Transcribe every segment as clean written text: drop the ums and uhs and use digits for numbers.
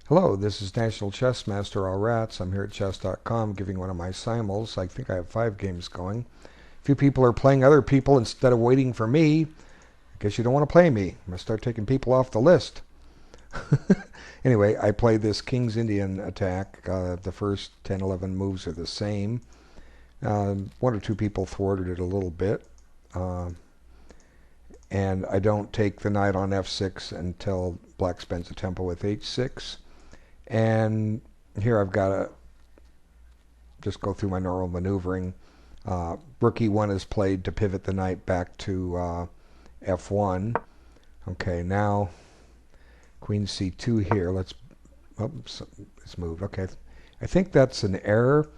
Hello, this is National Chess Master All Rats. I'm here at chess.com giving one of my simuls. I think I have 5 games going. A few people are playing other people instead of waiting for me. I guess you don't want to play me. I'm going to start taking people off the list. Anyway, I played this King's Indian attack. The first 10, 11 moves are the same. One or two people thwarted it a little bit. And I don't take the knight on f6 until black spends a tempo with h6. And here I've got to just go through my normal maneuvering. Rook e1 is played to pivot the knight back to f1. Okay, now queen c2 here. Oops, it's moved. Okay, I think that's an error.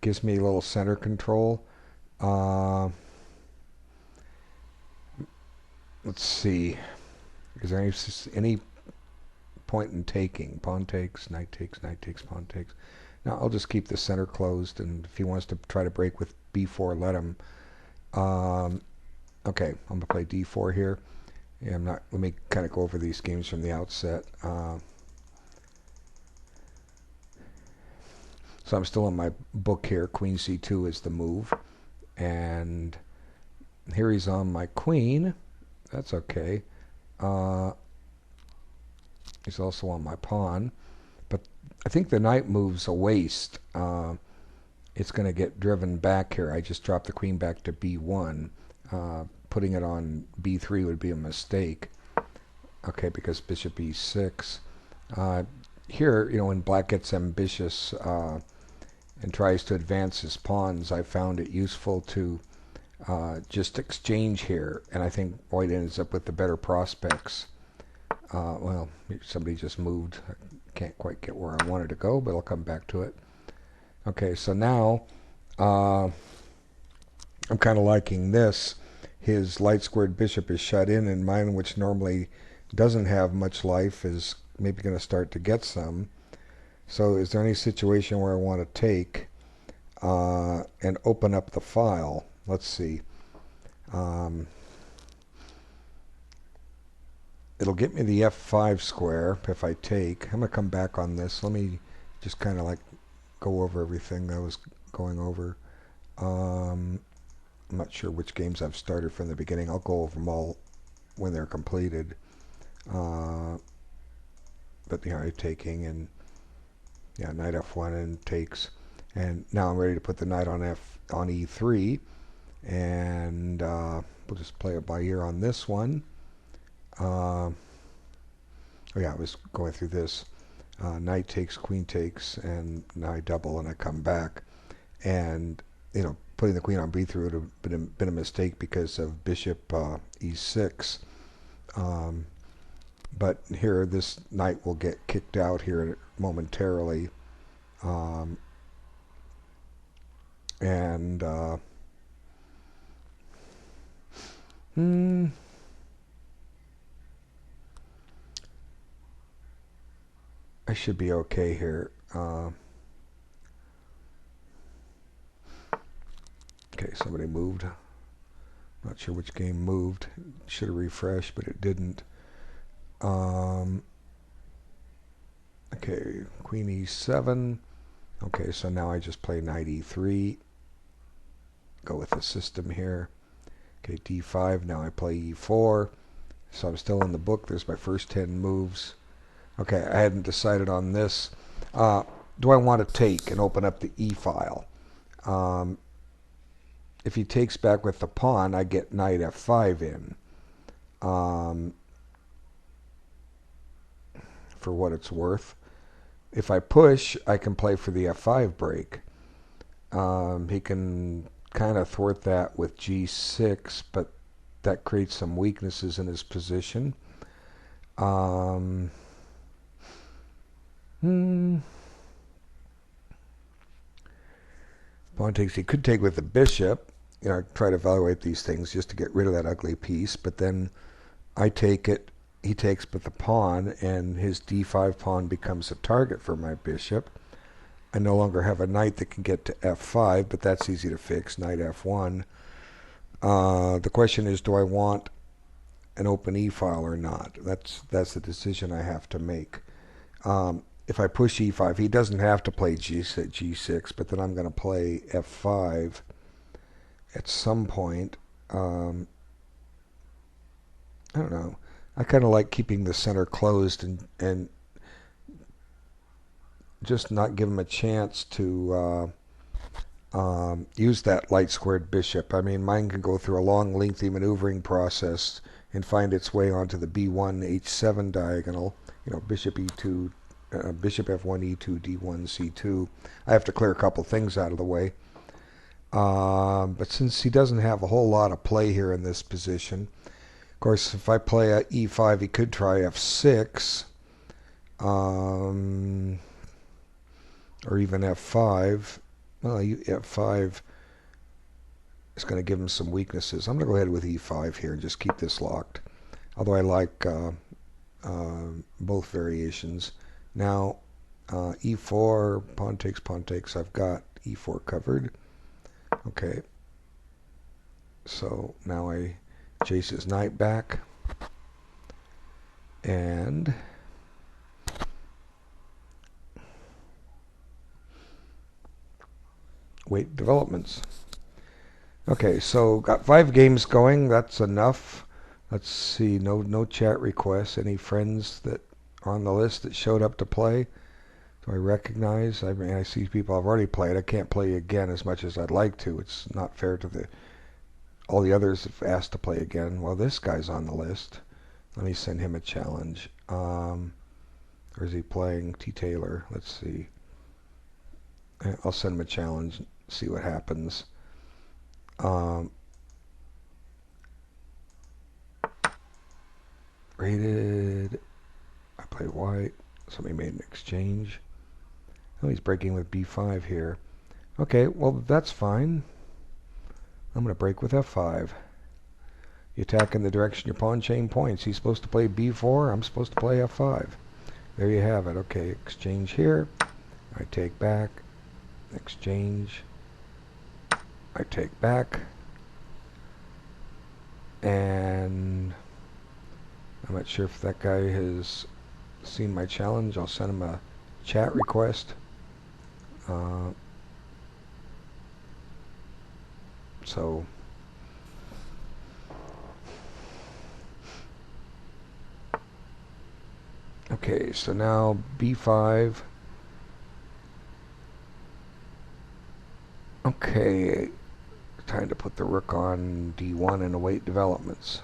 Gives me a little center control. Let's see. Is there any point in taking? Pawn takes, knight takes, knight takes, pawn takes. Now I'll just keep the center closed, and if he wants to try to break with b4, let him. Okay, I'm gonna play d4 here. Yeah, let me kind of go over these games from the outset. So I'm still in my book here. Queen c2 is the move, and here he's on my queen. That's okay. He's also on my pawn, but I think the knight moves a waste. It's going to get driven back here. I just dropped the queen back to b1. Putting it on b3 would be a mistake. Okay, because bishop e6. Here, when black gets ambitious and tries to advance his pawns, I found it useful to just exchange here, and I think white ends up with the better prospects. Well, somebody just moved. I can't quite get where I wanted to go, but I'll come back to it. Okay, so now I'm kind of liking this. His light squared bishop is shut in, and mine, which normally doesn't have much life, is maybe going to start to get some. So is there any situation where I want to take and open up the file? Let's see. It'll get me the f5 square if I take. I'm going to come back on this. Let me just kind of like go over everything I was going over. I'm not sure which games I've started from the beginning. I'll go over them all when they're completed. But taking, and knight f1 and takes, and now I'm ready to put the knight on e3, and we'll just play it by ear on this one. I was going through this. Knight takes, queen takes, and now I double and I come back, and putting the queen on b3 would have been a mistake because of bishop e6. But here, this knight will get kicked out here momentarily. I should be okay here. Okay, somebody moved. Not sure which game moved. Should have refreshed, but it didn't. Okay, queen e7. Okay, so now I just play knight e3. Go with the system here. Okay, d5. Now I play e4. So I'm still in the book. There's my first 10 moves. Okay, I hadn't decided on this. Do I want to take and open up the e file? If he takes back with the pawn, I get knight f5 in. For what it's worth. If I push, I can play for the f5 break. He can kind of thwart that with g6, but that creates some weaknesses in his position. Pawn takes. He could take with the bishop. Try to evaluate these things just to get rid of that ugly piece. But then I take it. He takes with the pawn, and his d5 pawn becomes a target for my bishop. I no longer have a knight that can get to f5, but that's easy to fix. Knight f1. The question is, do I want an open e file or not? That's the decision I have to make. if I push e5, he doesn't have to play g6, but then I'm going to play f5 at some point. I don't know. I kind of like keeping the center closed and just not give him a chance to use that light squared bishop. I mean, mine can go through a long, lengthy maneuvering process and find its way onto the b1 h7 diagonal. You know, bishop e2, bishop f1 e2 d1 c2. I have to clear a couple things out of the way. But since he doesn't have a whole lot of play here in this position, of course, if I play a e5, he could try f6, or even f5. Well, f5 is going to give him some weaknesses. I'm going to go ahead with e5 here and just keep this locked. Although I like both variations. Now, e4, pawn takes. I've got e4 covered. Okay. So now I chase his knight back. And wait developments. Okay, so got 5 games going. That's enough. Let's see. No chat requests. Any friends that are on the list that showed up to play? Do I recognize? I mean, I see people I've already played. I can't play again as much as I'd like to. It's not fair to all the others have asked to play again. Well, this guy's on the list. Let me send him a challenge. Or is he playing T. Taylor? Let's see. I'll send him a challenge. See what happens. Rated. I play white. Somebody made an exchange. Oh, he's breaking with b5 here. Okay, well, that's fine. I'm going to break with f5. You attack in the direction your pawn chain points. He's supposed to play b4. I'm supposed to play f5. There you have it. Okay, exchange here. I take back. Exchange. I take back. And I'm not sure if that guy has seen my challenge. I'll send him a chat request. So okay, so now b5. Okay, time to put the rook on d1 and await developments.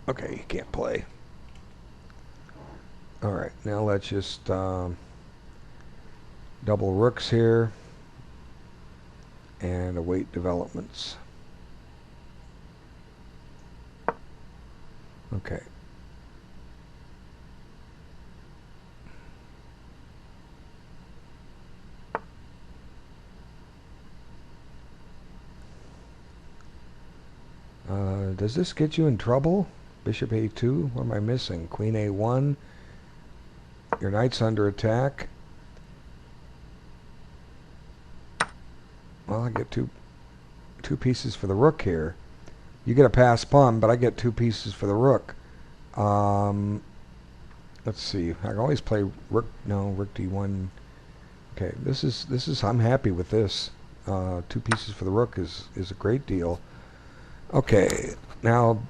Okay, you can't play. Alright, now let's just double rooks here and await developments. Okay. Does this get you in trouble? Bishop a2, what am I missing? Queen a1, your knight's under attack. Well, I get two pieces for the rook here. You get a pass pawn, but I get 2 pieces for the rook. Let's see. I can always play rook. No, rook d1. Okay, this is. I'm happy with this. 2 pieces for the rook is a great deal. Okay, now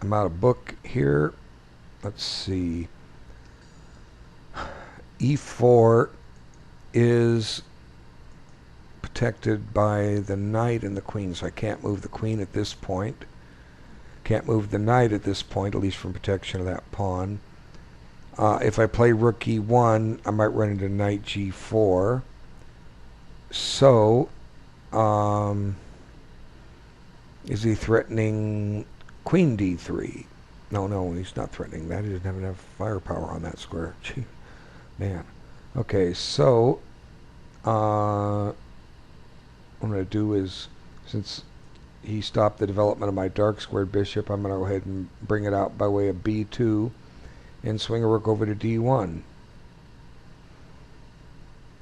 I'm out of book here. Let's see. e4 is protected by the knight and the queen, so I can't move the queen at this point. Can't move the knight at this point, at least from protection of that pawn. If I play rook e1, I might run into knight g4. So, is he threatening queen d3? No, he's not threatening that. He doesn't have enough firepower on that square. Man. Okay, so what I'm going to do is, since he stopped the development of my dark squared bishop, I'm going to go ahead and bring it out by way of b2 and swing a rook over to d1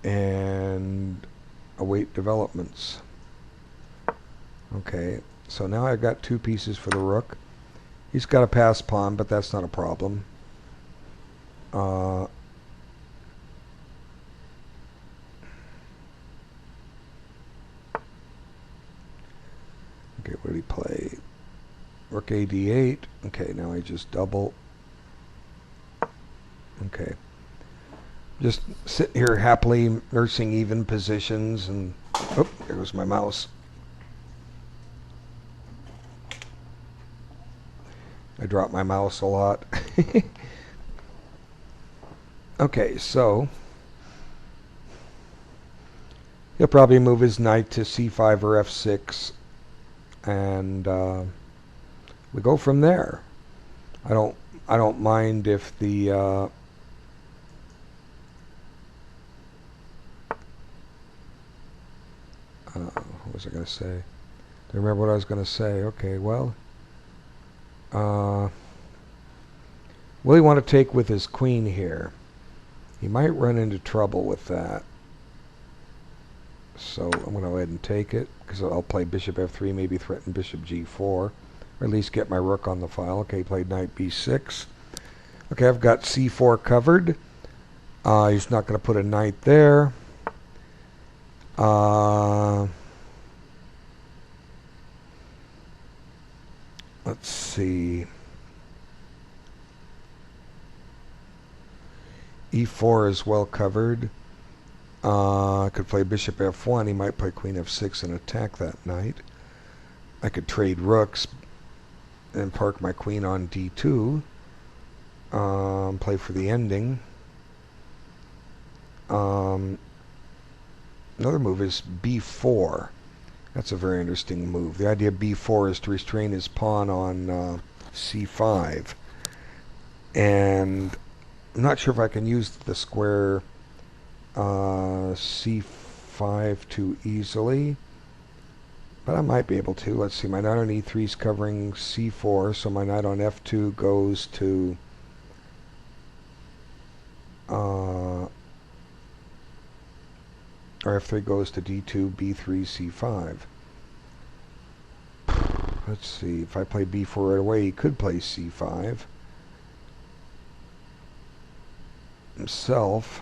and await developments. Okay, so now I've got 2 pieces for the rook. He's got a pass pawn, but that's not a problem. Okay, what did he play? Rook a d8. Okay, now I just double. Okay. Just sitting here happily nursing even positions, and oh, there goes my mouse. I drop my mouse a lot. Okay, so he'll probably move his knight to c5 or f6, and we go from there. I don't mind if the what was I going to say? Do you remember what I was going to say? Okay, well, will he want to take with his queen here? He might run into trouble with that. So I'm going to go ahead and take it, because I'll play bishop f3, maybe threaten bishop g4, or at least get my rook on the file. Okay, played knight b6. Okay, I've got c4 covered. He's not going to put a knight there. Let's see. e4 is well covered. I could play bishop f1. He might play queen f6 and attack that knight. I could trade rooks and park my queen on d2. Play for the ending. Another move is b4. That's a very interesting move. The idea of b4 is to restrain his pawn on c5. And I'm not sure if I can use the square c5 too easily, but I might be able to. Let's see, my knight on e3 is covering c4, so my knight on f2 goes to or f3 goes to d2, b3, c5. Let's see, if I play b4 right away, he could play c5 himself.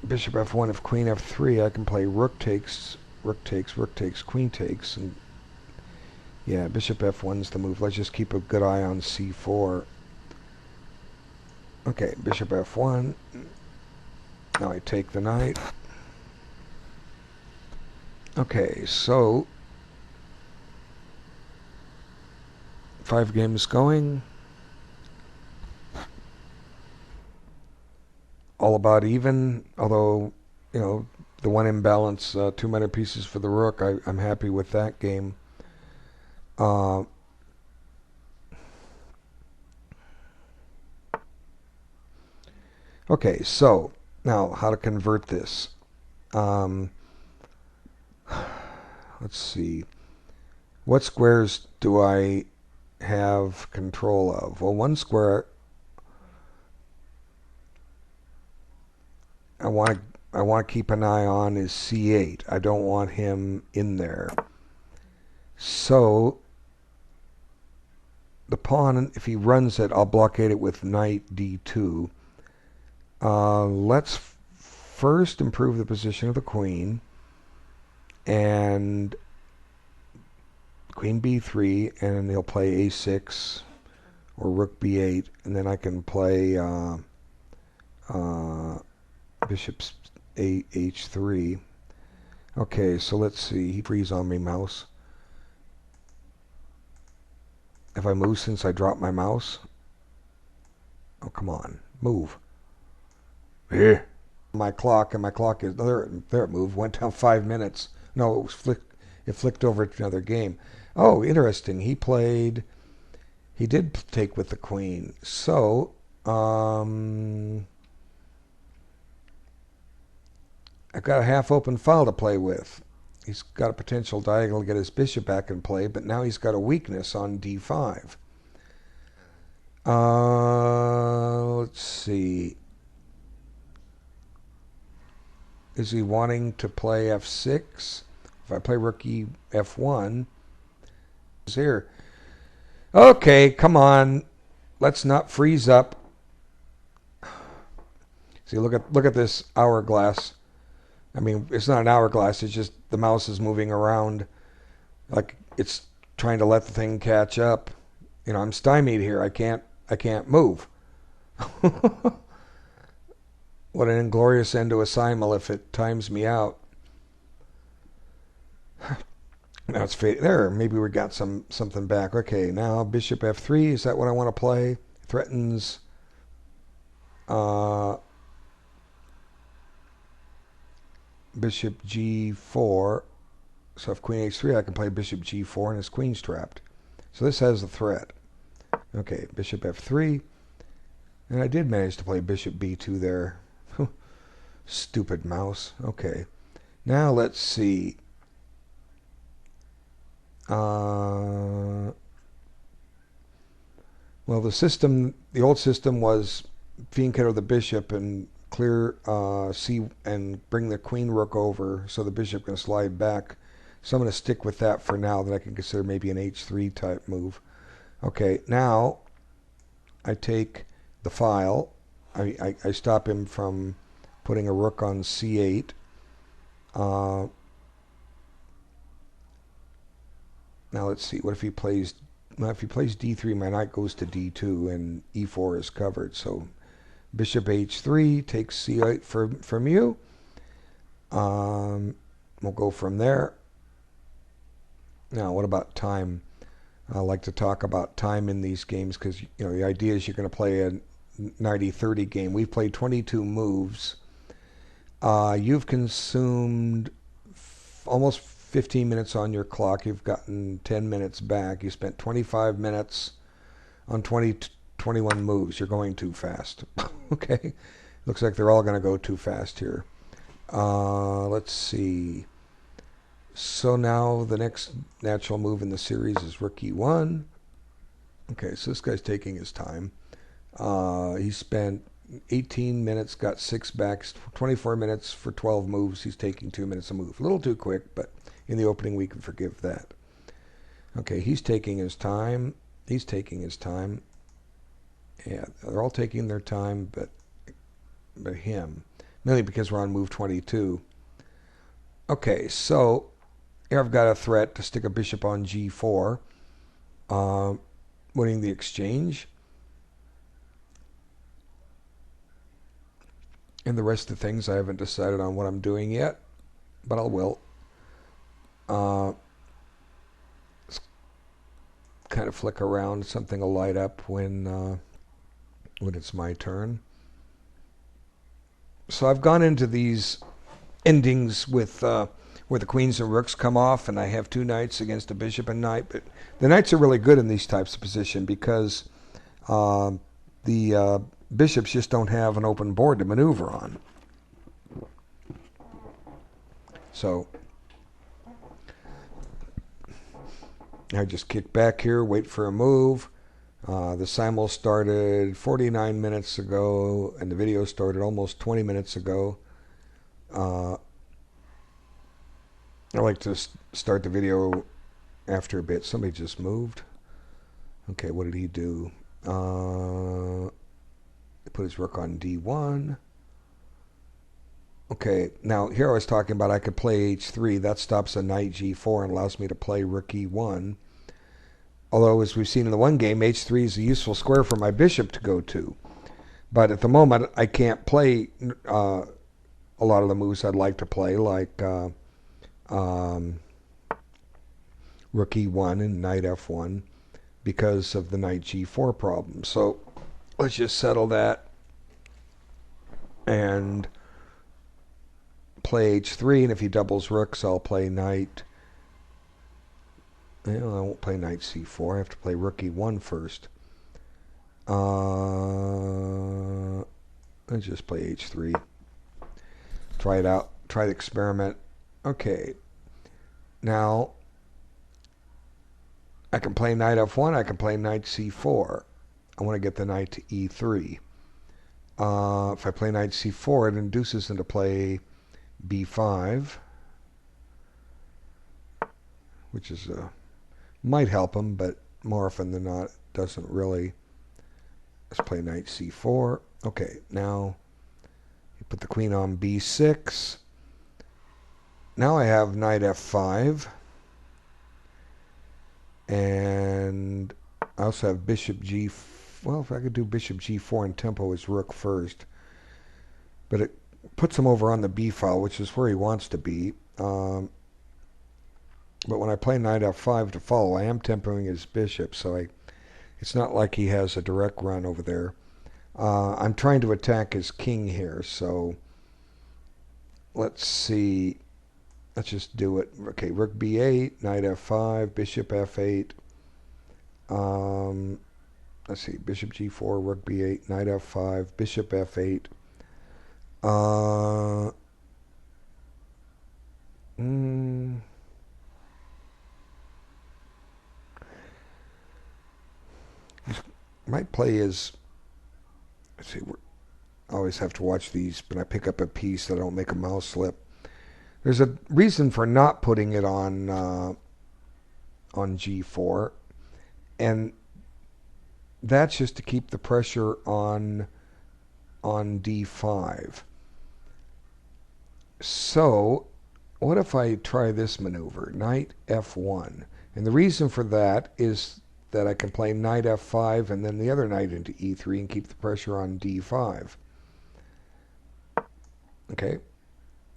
Bishop f1, if queen f3, I can play rook takes, rook takes, rook takes, queen takes, and yeah, bishop f1's the move. Let's just keep a good eye on c4. Okay, bishop f1. Now I take the knight. Okay, so 5 games going. All about even, although, you know, the one imbalance, 2 minor pieces for the rook, I'm happy with that game. Okay, so now how to convert this. Let's see. What squares do I have control of? Well, one square I want to keep an eye on is c8. I don't want him in there. So the pawn, if he runs it, I'll blockade it with knight d2. Let's first improve the position of the queen, and queen b3, and he'll play a6 or rook b8, and then I can play bishop h3. Okay, so let's see. He frees on me, mouse. If I move since I dropped my mouse? Oh, come on. Move. Here. My clock, and my clock is... There it moved. Went down 5 minutes. No, it flicked over to another game. Oh, interesting. He played He did take with the queen. So, I've got a half-open file to play with. He's got a potential diagonal to get his bishop back in play, but now he's got a weakness on d5. Let's see. Is he wanting to play f6? If I play rook f1, is here. Okay, come on. Let's not freeze up. See, look at this hourglass. I mean, it's not an hourglass. It's just the mouse is moving around like it's trying to let the thing catch up. You know, I'm stymied here. I can't move. What an inglorious end to a simul if it times me out. Now it's fading. There, maybe we got something back. Okay, now bishop f3. Is that what I want to play? Threatens bishop g4. So if queen h3, I can play bishop g4 and his queen's trapped. So this has a threat. Okay, bishop f3. And I did manage to play bishop b2 there. Stupid mouse. Okay. Now let's see. Well, the old system was fianchetto the bishop and clear C and bring the queen rook over so the bishop can slide back. So I'm going to stick with that for now. That I can consider maybe an h3 type move. Okay, now I take the file. I stop him from putting a rook on c8. Now let's see. What if he plays? Well, if he plays d3, my knight goes to d2, and e4 is covered. So bishop h3 takes c8 from you. We'll go from there. Now, what about time? I like to talk about time in these games because the idea is you're going to play a 90-30 game. We've played 22 moves. You've consumed almost 15 minutes on your clock. You've gotten 10 minutes back. You spent 25 minutes on 21 moves. You're going too fast. Okay. Looks like they're all going to go too fast here. Let's see. So now the next natural move in the series is rook e1. Okay, so this guy's taking his time. He spent 18 minutes, got 6 backs, 24 minutes for 12 moves. He's taking 2 minutes a move. A little too quick, but in the opening we can forgive that. Okay, he's taking his time. He's taking his time. Yeah, they're all taking their time, but him. Mainly because we're on move 22. Okay, so here I've got a threat to stick a bishop on g4, winning the exchange. And the rest of the things I haven't decided on what I'm doing yet, but I will. Kind of flick around. Something will light up when it's my turn. So I've gone into these endings with where the queens and rooks come off, and I have 2 knights against a bishop and knight. But the knights are really good in these types of position because the bishops just don't have an open board to maneuver on. So I just kick back here, wait for a move. The simul started 49 minutes ago, and the video started almost 20 minutes ago. I like to start the video after a bit. Somebody just moved. Okay, what did he do? Put his rook on d1. Okay, now here I was talking about I could play h3. That stops a knight g4 and allows me to play rook e1. Although, as we've seen in the one game, h3 is a useful square for my bishop to go to. But at the moment, I can't play a lot of the moves I'd like to play, like rook e1 and knight f1, because of the knight g4 problem. So let's just settle that and play h3, and if he doubles rooks, I'll play knight Well, I won't play knight c4. I have to play rook e1 first. Let's just play h3. Try it out. Try the experiment. Okay. Now, I can play knight f1. I can play knight c4. I want to get the knight to e3. If I play knight c4, it induces him to play b5, which is might help him, but more often than not, doesn't really. Let's play knight c4. Okay, now you put the queen on b6. Now I have knight f5, and I also have bishop g. Well, if I could do bishop g4 and tempo his rook first, but it puts him over on the b file, which is where he wants to be. But when I play knight f5 to follow, I am tempoing his bishop, so it's not like he has a direct run over there. I'm trying to attack his king here, so let's see. Let's just do it. Okay, rook b8, knight f5, bishop f8. Let's see, bishop g4, rook b8, knight f5, bishop f8. Might play his. Let's see. I always have to watch these, but I pick up a piece so I don't make a mouse slip. There's a reason for not putting it on g4, and that's just to keep the pressure on d5. So what if I try this maneuver, knight f1? And the reason for that is that I can play knight f5 and then the other knight into e3 and keep the pressure on d5. Okay,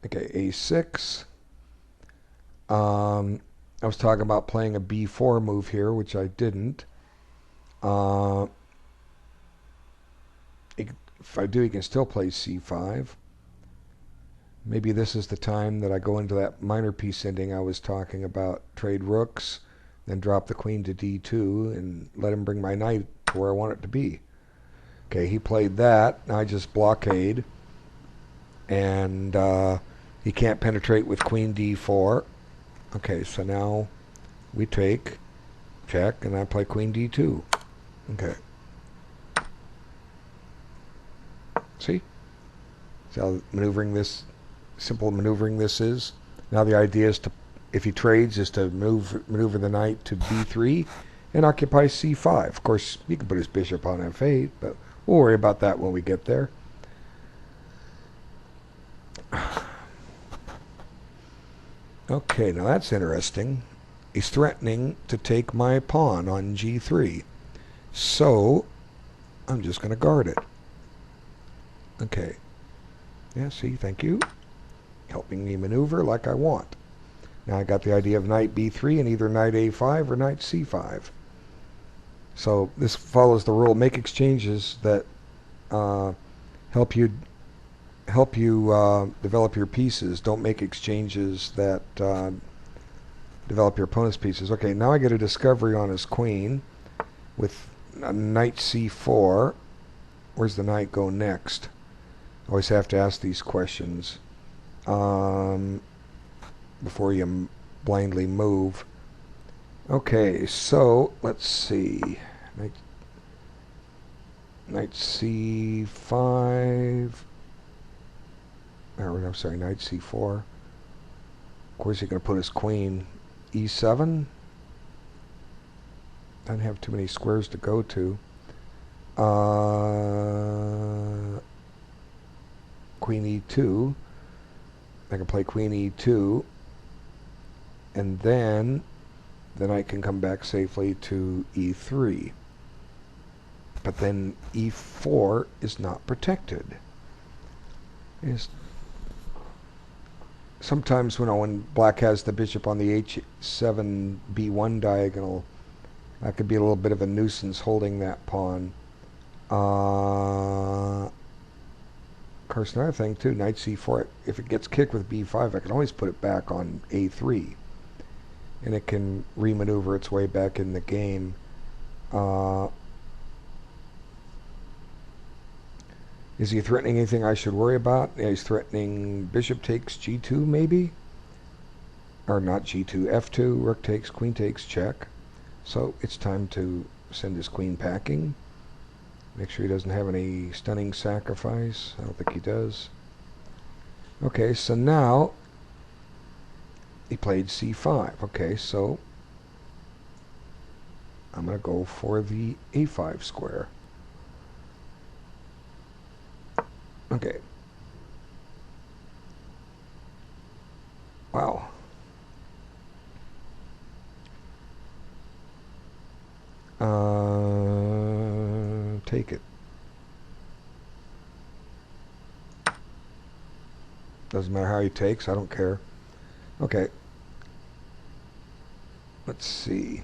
a6. I was talking about playing a b4 move here, which I didn't. If I do, he can still play c5. Maybe this is the time that I go into that minor piece ending I was talking about. Trade rooks, then drop the queen to d2 and let him bring my knight to where I want it to be. Okay, he played that. Now I just blockade. And he can't penetrate with queen d4. Okay, so now we take, check, and I play queen d2. Okay. See how simple maneuvering this is? Now the idea is to, if he trades, is to maneuver the knight to b3 and occupy c5. Of course, he can put his bishop on f8, but we'll worry about that when we get there. Okay, now that's interesting. He's threatening to take my pawn on g3. So I'm just going to guard it. Okay. Yeah, see, thank you. Helping me maneuver like I want. Now I got the idea of knight b3 and either knight a5 or knight c5. So this follows the rule: make exchanges that help you develop your pieces. Don't make exchanges that develop your opponent's pieces. Okay, now I get a discovery on his queen with knight c4. Where's the knight go next? Always have to ask these questions before you blindly move. Okay, so let's see. Knight c5. I'm sorry, knight c4. Of course, he's going to put his queen e7. Doesn't have too many squares to go to. Queen e2. I can play queen e2, and then the knight can come back safely to e3. But then e4 is not protected. Sometimes when black has the bishop on the h7 b1 diagonal, that could be a little bit of a nuisance holding that pawn. Of course, another thing too, knight c4, if it gets kicked with b5, I can always put it back on a3. and it can remaneuver its way back in the game. Is he threatening anything I should worry about? Yeah, he's threatening bishop takes g2 maybe? Or not g2, f2, rook takes, queen takes, check. So it's time to send his queen packing. Make sure he doesn't have any stunning sacrifice. I don't think he does. Okay, so now he played c5. Okay, so I'm going to go for the a5 square. Okay. Wow. Take it. Doesn't matter how he takes, I don't care. Okay. Let's see.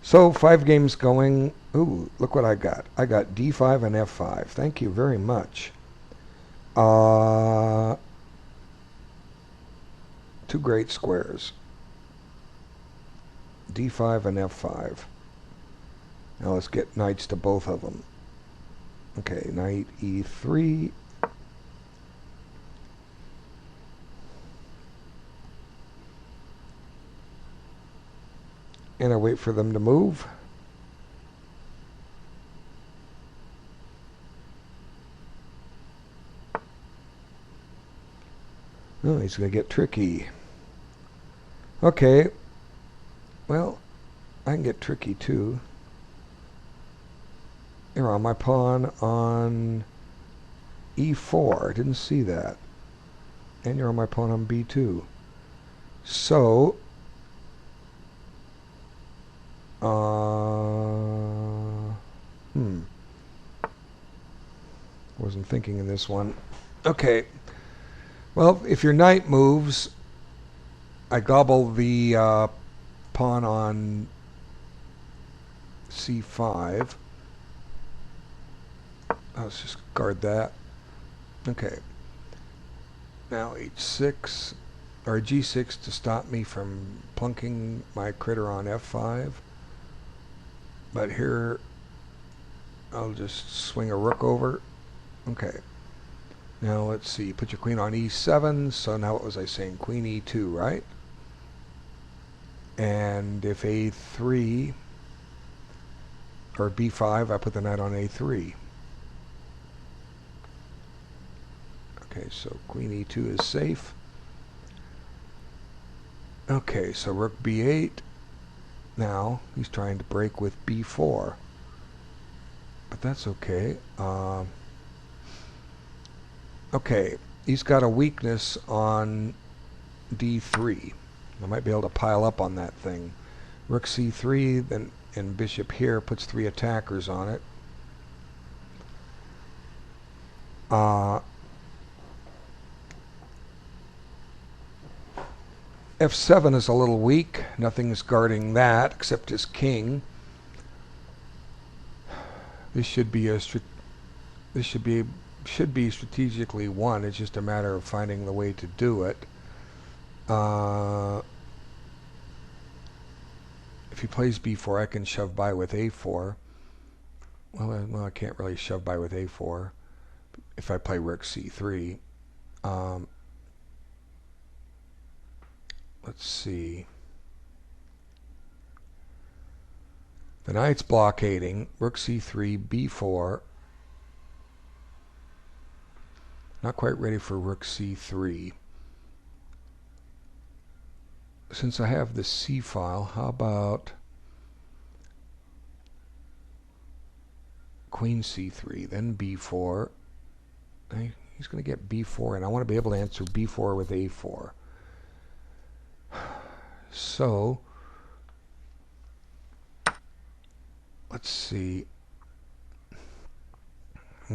So 5 games going. Ooh, look what I got. I got d5 and f5. Thank you very much. 2 great squares. d5 and f5. Now let's get knights to both of them. Okay, knight e3. And I wait for them to move. Oh, he's going to get tricky. Okay. Well, I can get tricky too. Here on my pawn on e4. Didn't see that. And you're on my pawn on b2. So, wasn't thinking in this one. Okay. Well, if your knight moves, I gobble the pawn on c5. Let's just guard that. Okay. Now h6 or g6 to stop me from plunking my critter on f5. But here I'll just swing a rook over. Okay. Now let's see. Put your queen on e7. So now what was I saying? Queen e2, right? And if a3 or b5, I put the knight on a3. Okay, so queen e2 is safe. Okay, so rook b8. Now he's trying to break with b4. But that's okay. Okay, he's got a weakness on d3. I might be able to pile up on that thing. Rook c3, then and bishop here puts 3 attackers on it. f7 is a little weak. Nothing's guarding that except his king. This should be strategically won. It's just a matter of finding the way to do it. If he plays b4, I can shove by with a4. Well, I can't really shove by with a4 if I play rook c3. Let's see. The knight's blockading. Rook c3, b4. Not quite ready for rook c3. Since I have the c file, how about queen c3, then b4. He's going to get b4, and I want to be able to answer b4 with a4. So, let's see. I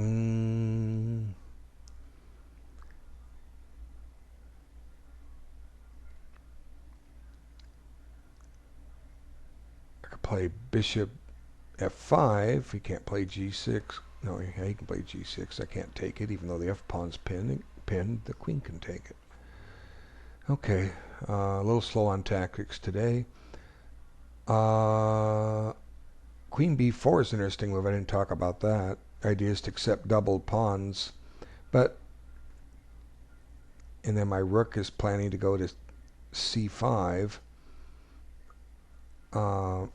could play bishop f5. He can't play g6. No, he can play g6. I can't take it, even though the f pawn's pinned. The queen can take it. Okay, a little slow on tactics today. Uh, Queen b4 is an interesting move. I didn't talk about that. Idea is to accept doubled pawns, but and then my rook is planning to go to c5. Uh,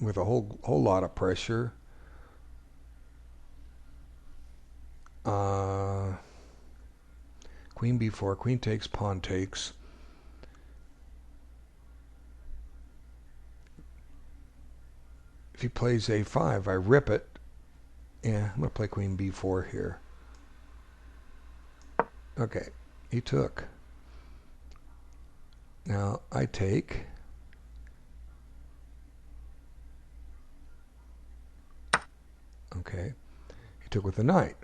with a whole lot of pressure. Uh, Queen b4, queen takes, pawn takes. If he plays a5, I rip it. Yeah, I'm going to play queen b4 here. Okay, he took. Now I take. Okay, he took with the knight.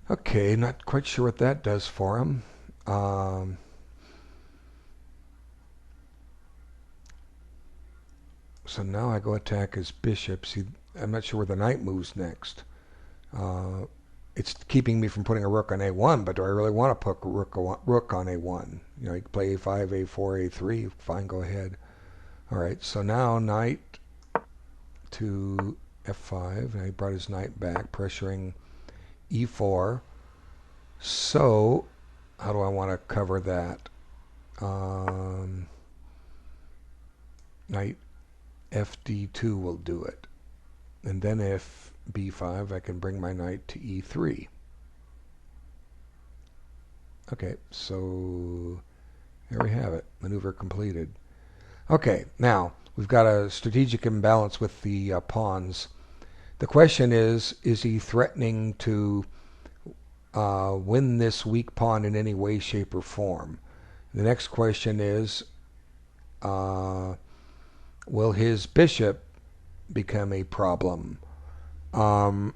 Okay, not quite sure what that does for him. So now I go attack his bishop. See, I'm not sure where the knight moves next. It's keeping me from putting a rook on a1, but do I really want to put a rook on a1? You know, you can play a5, a4, a3. Fine, go ahead. All right, so now knight to f5, and he brought his knight back, pressuring e4. So how do I want to cover that? Knight fd2 will do it. And then if b5, I can bring my knight to e3. Okay, so there we have it. Maneuver completed. Okay, now we've got a strategic imbalance with the pawns. The question is he threatening to win this weak pawn in any way, shape, or form? The next question is, will his bishop become a problem? In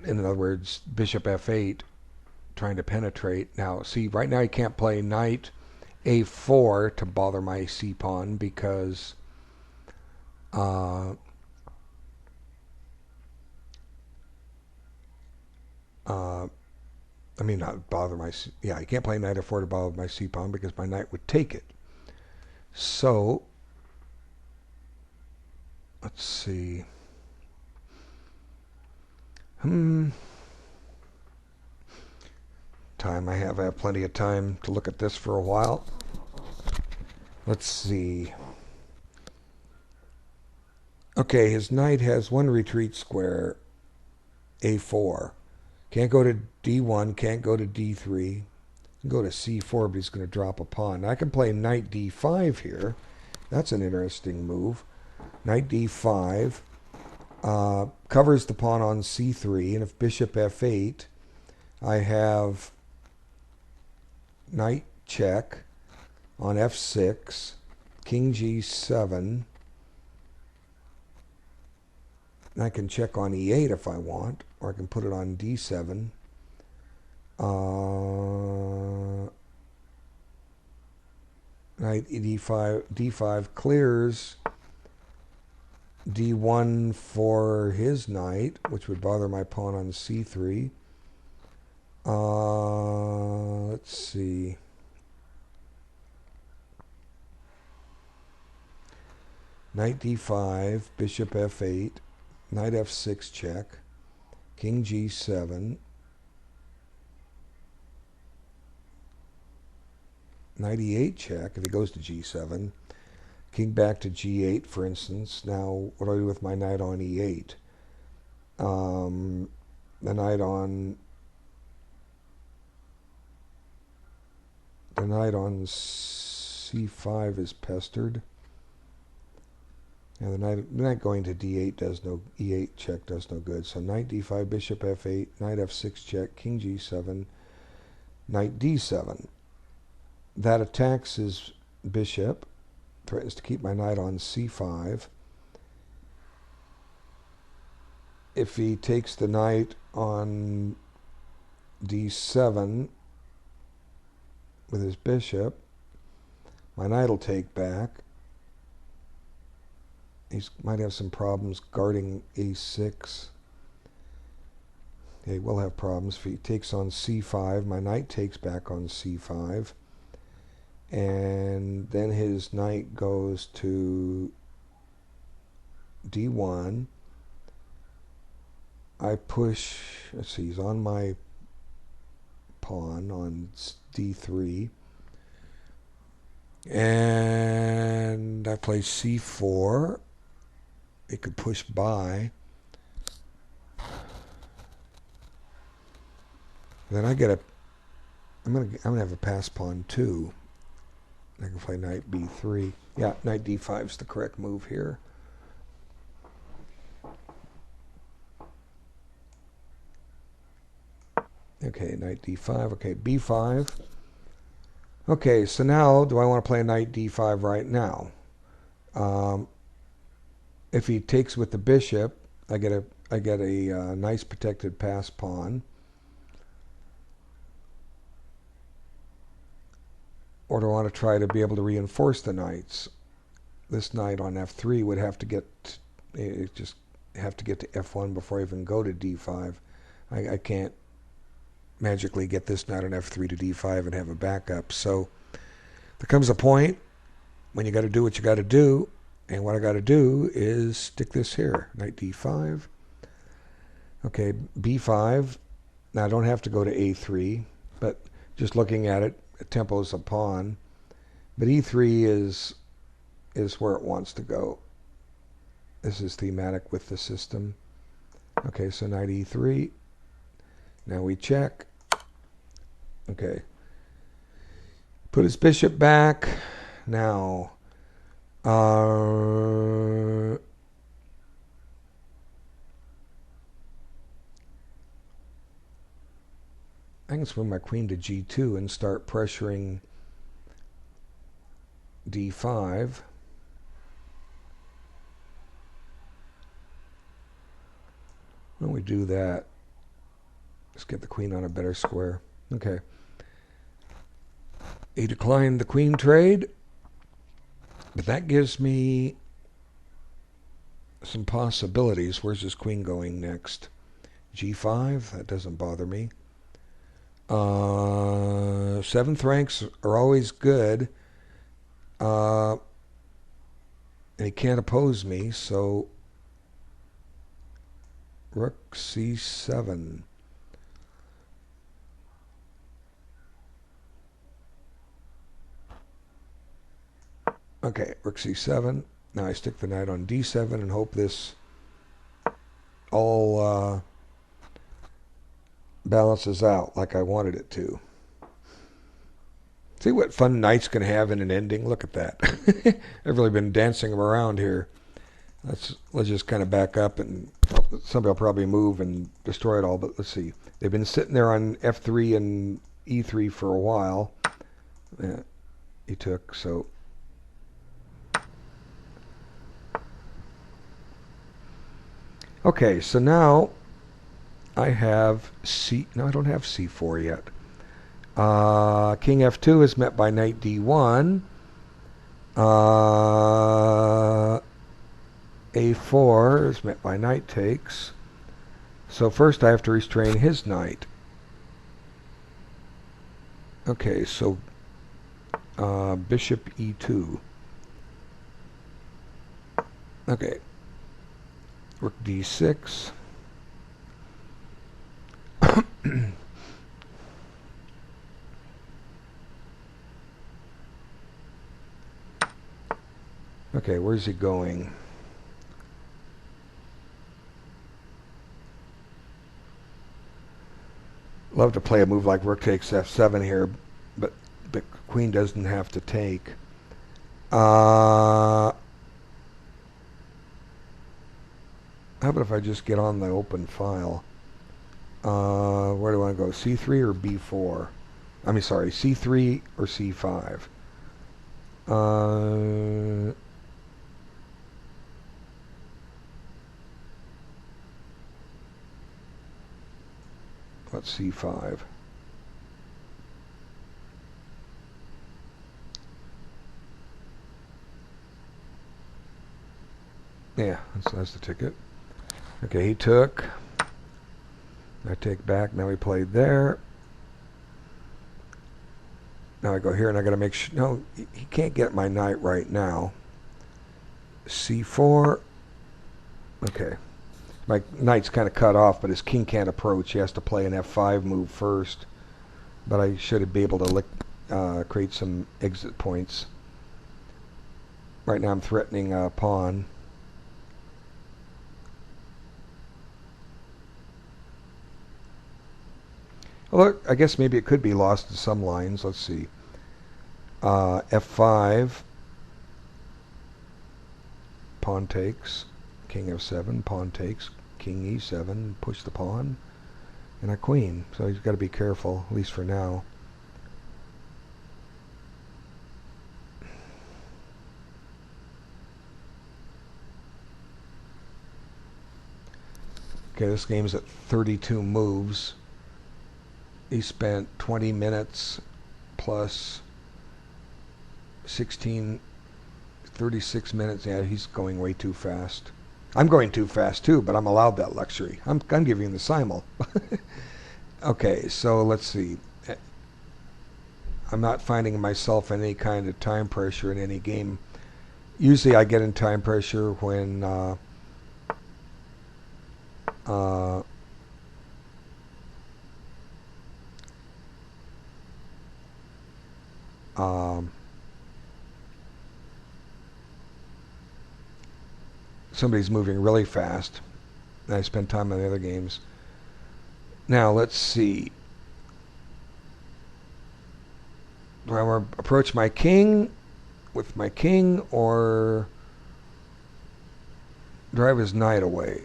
other words, bishop f8, trying to penetrate. Now, see, right now he can't play knight a4 to bother my c-pawn because I mean, not bother my... Yeah, he can't play knight f4 to bother my c-pawn because my knight would take it. So, let's see. Time I have plenty of time to look at this for a while. Let's see. Okay, his knight has one retreat square, a4. Can't go to d1, can't go to d3. Can go to c4, but he's going to drop a pawn. I can play knight d5 here. That's an interesting move. Knight d5 covers the pawn on c3, and if bishop f8, I have knight check on f6, king g7. I can check on e8 if I want, or I can put it on d7. Knight d5 clears d1 for his knight, which would bother my pawn on c3. Let's see. Knight d5, bishop f8, knight f6 check, king g7, knight e8 check if he goes to g7, king back to g8, for instance. Now, what do I do with my knight on e8? The knight on c5 is pestered. And the knight going to d8 does no, e8 check does no good. So knight d5, bishop f8, knight f6 check, king g7, knight d7. That attacks his bishop, threatens to keep my knight on c5. If he takes the knight on d7 with his bishop, my knight will take back. He might have some problems guarding a6. Okay, we'll have problems. If he takes on c5, my knight takes back on c5. And then his knight goes to d1. I push, let's see, he's on my pawn on d3. And I play c4. It could push by. Then I get a, I'm gonna have a pass pawn too. I can play knight b3. Yeah, knight d5 is the correct move here. Okay, knight d5. Okay, b5. Okay, so now do I want to play a knight d5 right now? If he takes with the bishop, I get a nice protected pass pawn. Or do I want to try to be able to reinforce the knights? This knight on f3 would have to get to f1 before I even go to d5. I can't magically get this knight on f3 to d5 and have a backup. So there comes a point when you got to do what you got to do, and what I got to do is stick this here, knight d5. Okay, b5. Now I don't have to go to a3, but just looking at it, tempo is a pawn, but e3 is where it wants to go. This is thematic with the system. Okay, so knight e3. Now we check. Okay. Put his bishop back. Now, I can swing my queen to g2 and start pressuring d5. When we do that, let's get the queen on a better square. Okay. He declined the queen trade, but that gives me some possibilities. Where's his queen going next? g5? That doesn't bother me. Seventh ranks are always good. And he can't oppose me, so rook c7. Okay, rook c7. Now I stick the knight on d7 and hope this all balances out like I wanted it to. See what fun knights can have in an ending? Look at that. I've really been dancing them around here. Let's just kind of back up, and somebody will probably move and destroy it all, but let's see. They've been sitting there on f3 and e3 for a while. He took, so... Okay, so now I have no, I don't have c4 yet. King f2 is met by knight d1. A4 is met by knight takes. So first I have to restrain his knight. Okay, so bishop e2. Okay. Rook d6. Okay, where's he going? Love to play a move like rook takes f7 here, but the queen doesn't have to take. How about if I just get on the open file? Where do I want to go? C3 or B4? I mean, sorry, C3 or C5? What's C5? Yeah, that's the ticket. Okay, he took. I take back. Now we played there. Now I go here and I got to make sure. No, he can't get my knight right now. C4. Okay. My knight's kind of cut off, but his king can't approach. He has to play an F5 move first. But I should be able to create some exit points. Right now I'm threatening a pawn. Look, I guess maybe it could be lost to some lines. Let's see. F5. Pawn takes. King F7. Pawn takes. King E7. Push the pawn. And a queen. So he's got to be careful, at least for now. Okay, this game's at 32 moves. He spent 20 minutes plus 16, 36 minutes. Yeah, he's going way too fast. I'm going too fast too, but I'm allowed that luxury. I'm giving the simul. Okay, so let's see. I'm not finding myself in any kind of time pressure in any game. Usually I get in time pressure when somebody's moving really fast. And I spend time on the other games. Now let's see. Do I want to approach my king with my king or drive his knight away?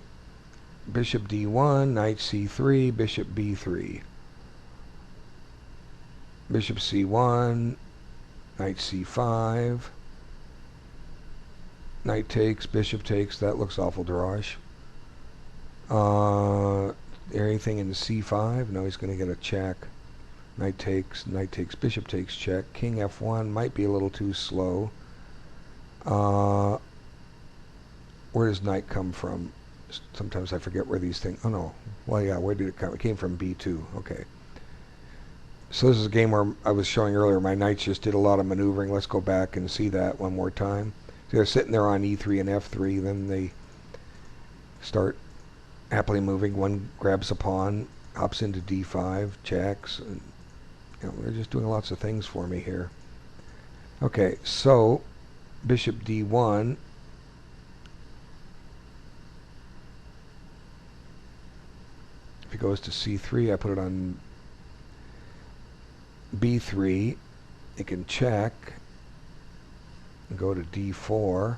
Bishop D1, knight C3, bishop B3. Bishop C1, knight C5. Knight takes, bishop takes. That looks awful drawish. Anything in the C5? No, he's going to get a check. Knight takes, bishop takes, check. King F1 might be a little too slow. Where does knight come from? Sometimes I forget where these things... Oh, no. Well, yeah, where did it come? It came from B2. Okay. So this is a game where I was showing earlier my knights just did a lot of maneuvering. Let's go back and see that one more time. So they're sitting there on E3 and F3. Then they start happily moving. One grabs a pawn, hops into D5, checks. And, they're just doing lots of things for me here. Okay, so bishop D1. If he goes to C3, I put it on B3. It can check and go to D4.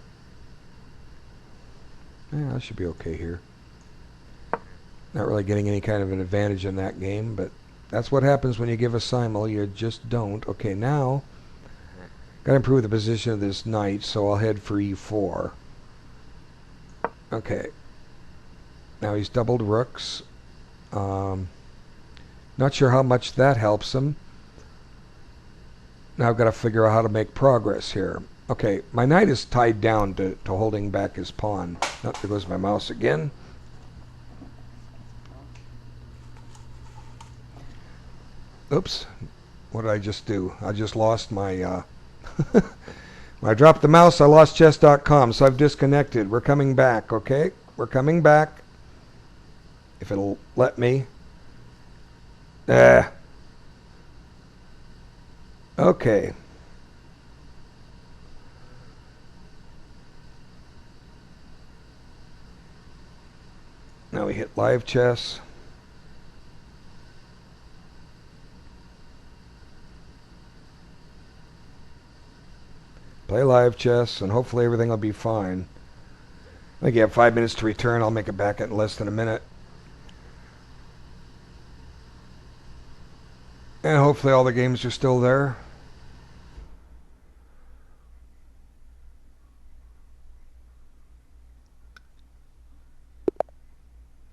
Yeah, that should be okay here. Not really getting any kind of an advantage in that game, but that's what happens when you give a simul. You just don't. Okay, now got to improve the position of this knight, so I'll head for E4. Okay. Now he's doubled rooks. Not sure how much that helps him. Now I've got to figure out how to make progress here. Okay, my knight is tied down to holding back his pawn. Oh, there goes my mouse again. Oops. What did I just do? I just lost my... When I dropped the mouse, I lost chess.com, so I've disconnected. We're coming back, okay? We're coming back. If it'll let me. Okay. Now we hit live chess. Play live chess, and hopefully everything will be fine. I think you have 5 minutes to return. I'll make it back in less than a minute. And hopefully all the games are still there.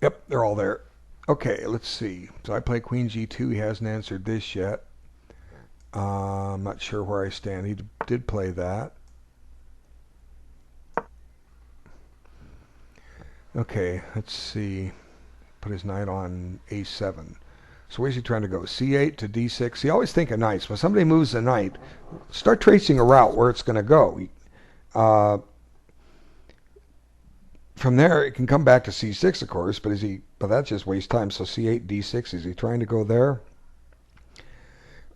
Yep, they're all there. Okay, let's see. So I play Queen G2. He hasn't answered this yet. I'm not sure where I stand. He did play that. Okay, let's see. put his knight on a7. So where's he trying to go? c8 to d6. You always think of knights. When somebody moves a knight, start tracing a route where it's going to go. From there, it can come back to c6, of course, but that just wastes time. So c8, d6. Is he trying to go there?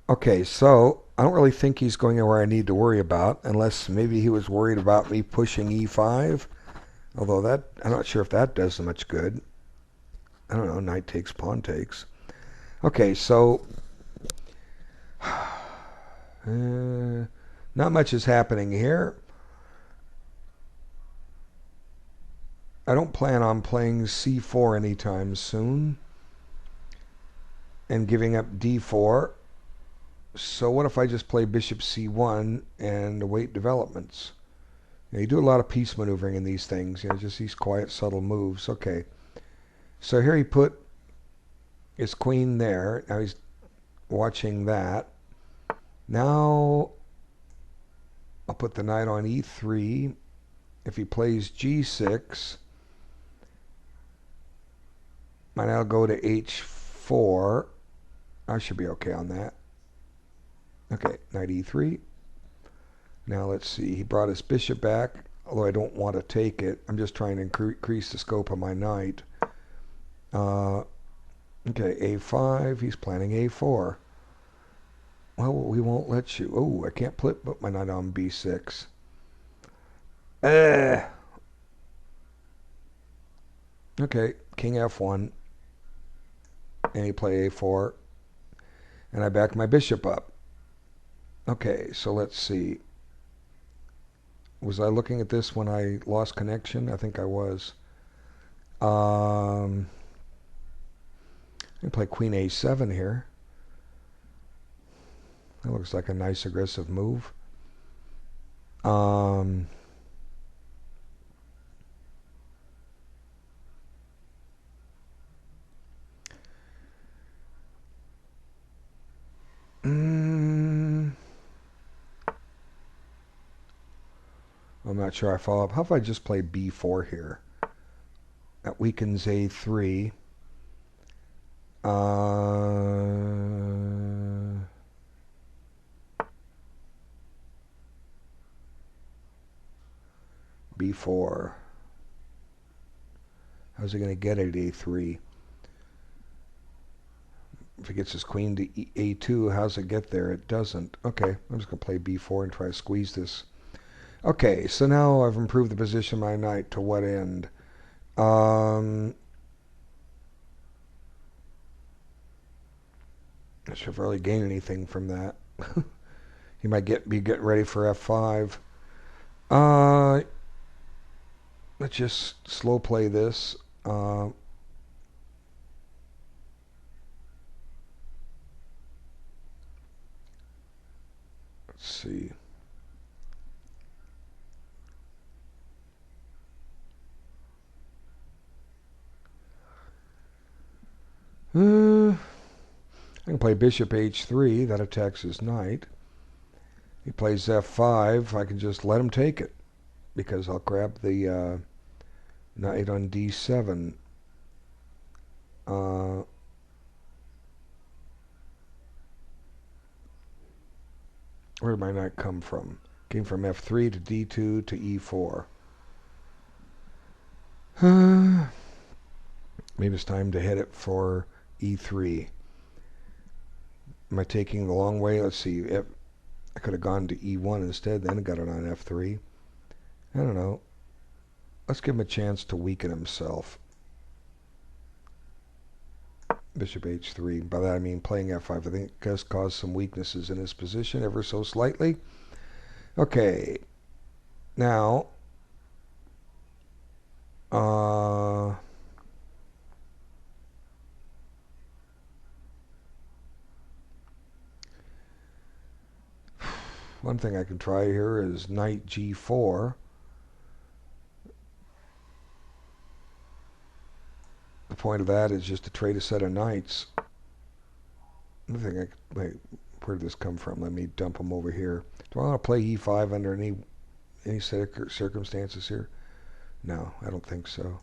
Okay, so I don't really think he's going anywhere I need to worry about, unless maybe he was worried about me pushing e5. Although I'm not sure if that does much good. I don't know, knight takes, pawn takes. Okay, so not much is happening here. I don't plan on playing c4 anytime soon and giving up d4. So what if I just play bishop c1 and await developments? You do a lot of piece maneuvering in these things, just these quiet, subtle moves. Okay, so here he put his queen there. Now he's watching that. Now I'll put the knight on e3. If he plays g6, my knight will go to h4. I should be okay on that. Okay, knight e3. Now let's see. He brought his bishop back, although I don't want to take it. I'm just trying to increase the scope of my knight. Okay, a5. He's planning a4. Well, we won't let you. Oh, I can't put my knight on b6. Okay, king f1. And he play a4. And I back my bishop up. Okay, so let's see. Was I looking at this when I lost connection? I think I was. I'm going to play queen a7 here. That looks like a nice aggressive move. I'm not sure I follow up. How if I just play b4 here? That weakens a3. b4. How's he going to get at a3? If he gets his queen to a2, how's it get there? It doesn't. Okay, I'm just going to play b4 and try to squeeze this. Okay, so now I've improved the position of my knight. To what end? I should really gain anything from that. He might be getting ready for f5. Let's just slow play this. Let's see. I can play bishop h3. That attacks his knight. He plays f5. I can just let him take it, because I'll grab the knight on d7. Where did my knight come from? Came from f3 to d2 to e4. Maybe it's time to hit it for e3. Am I taking the long way? Let's see. I could have gone to e1 instead, then got it on f3. I don't know. Let's give him a chance to weaken himself. Bishop h3. By that I mean playing f5. I think it does cause some weaknesses in his position ever so slightly. Okay. Now, one thing I can try here is knight g4. The point of that is just to trade a set of knights. Another thing wait, where did this come from? Let me dump them over here. Do I want to play e5 under any set of circumstances here? No, I don't think so.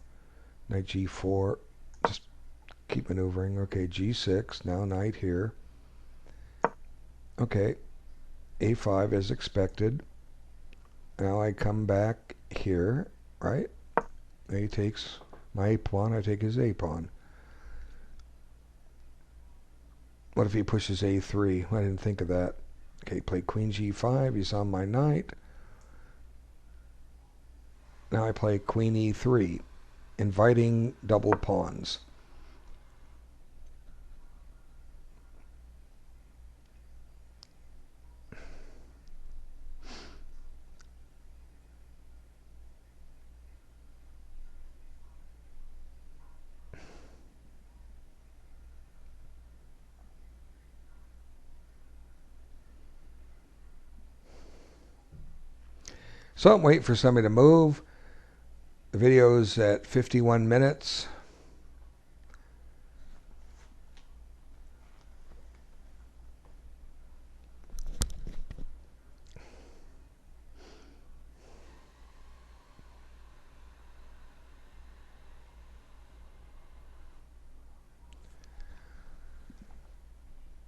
Knight g4. Just keep maneuvering. Okay, G6, now knight here. Okay, A5 as expected. Now I come back here, right? He takes my A pawn, I take his A pawn. What if he pushes A3? I didn't think of that. Okay, play Queen G5, he's on my knight. Now I play Queen E3, inviting double pawns. So I'm waiting for somebody to move. The video's at 51 minutes.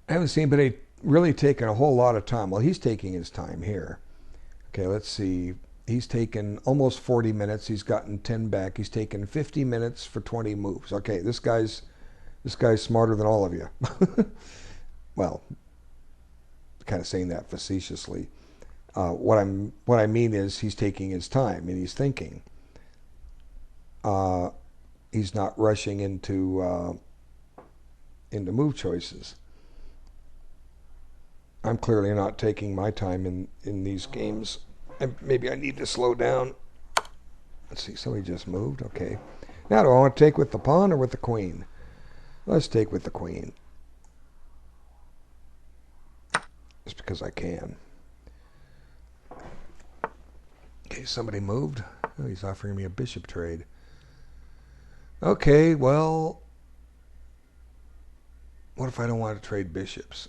I haven't seen anybody really taking a whole lot of time. Well, he's taking his time here. Okay, let's see. He's taken almost 40 minutes. He's gotten 10 back. He's taken 50 minutes for 20 moves. Okay, this guy's smarter than all of you. Well, kind of saying that facetiously. What I mean is he's taking his time and he's thinking. He's not rushing into move choices. I'm clearly not taking my time in these games. Maybe I need to slow down. Let's see, somebody just moved. Okay. Now do I want to take with the pawn or with the queen? Let's take with the queen. Just because I can. Okay, somebody moved. Oh, he's offering me a bishop trade. Okay, well, what if I don't want to trade bishops?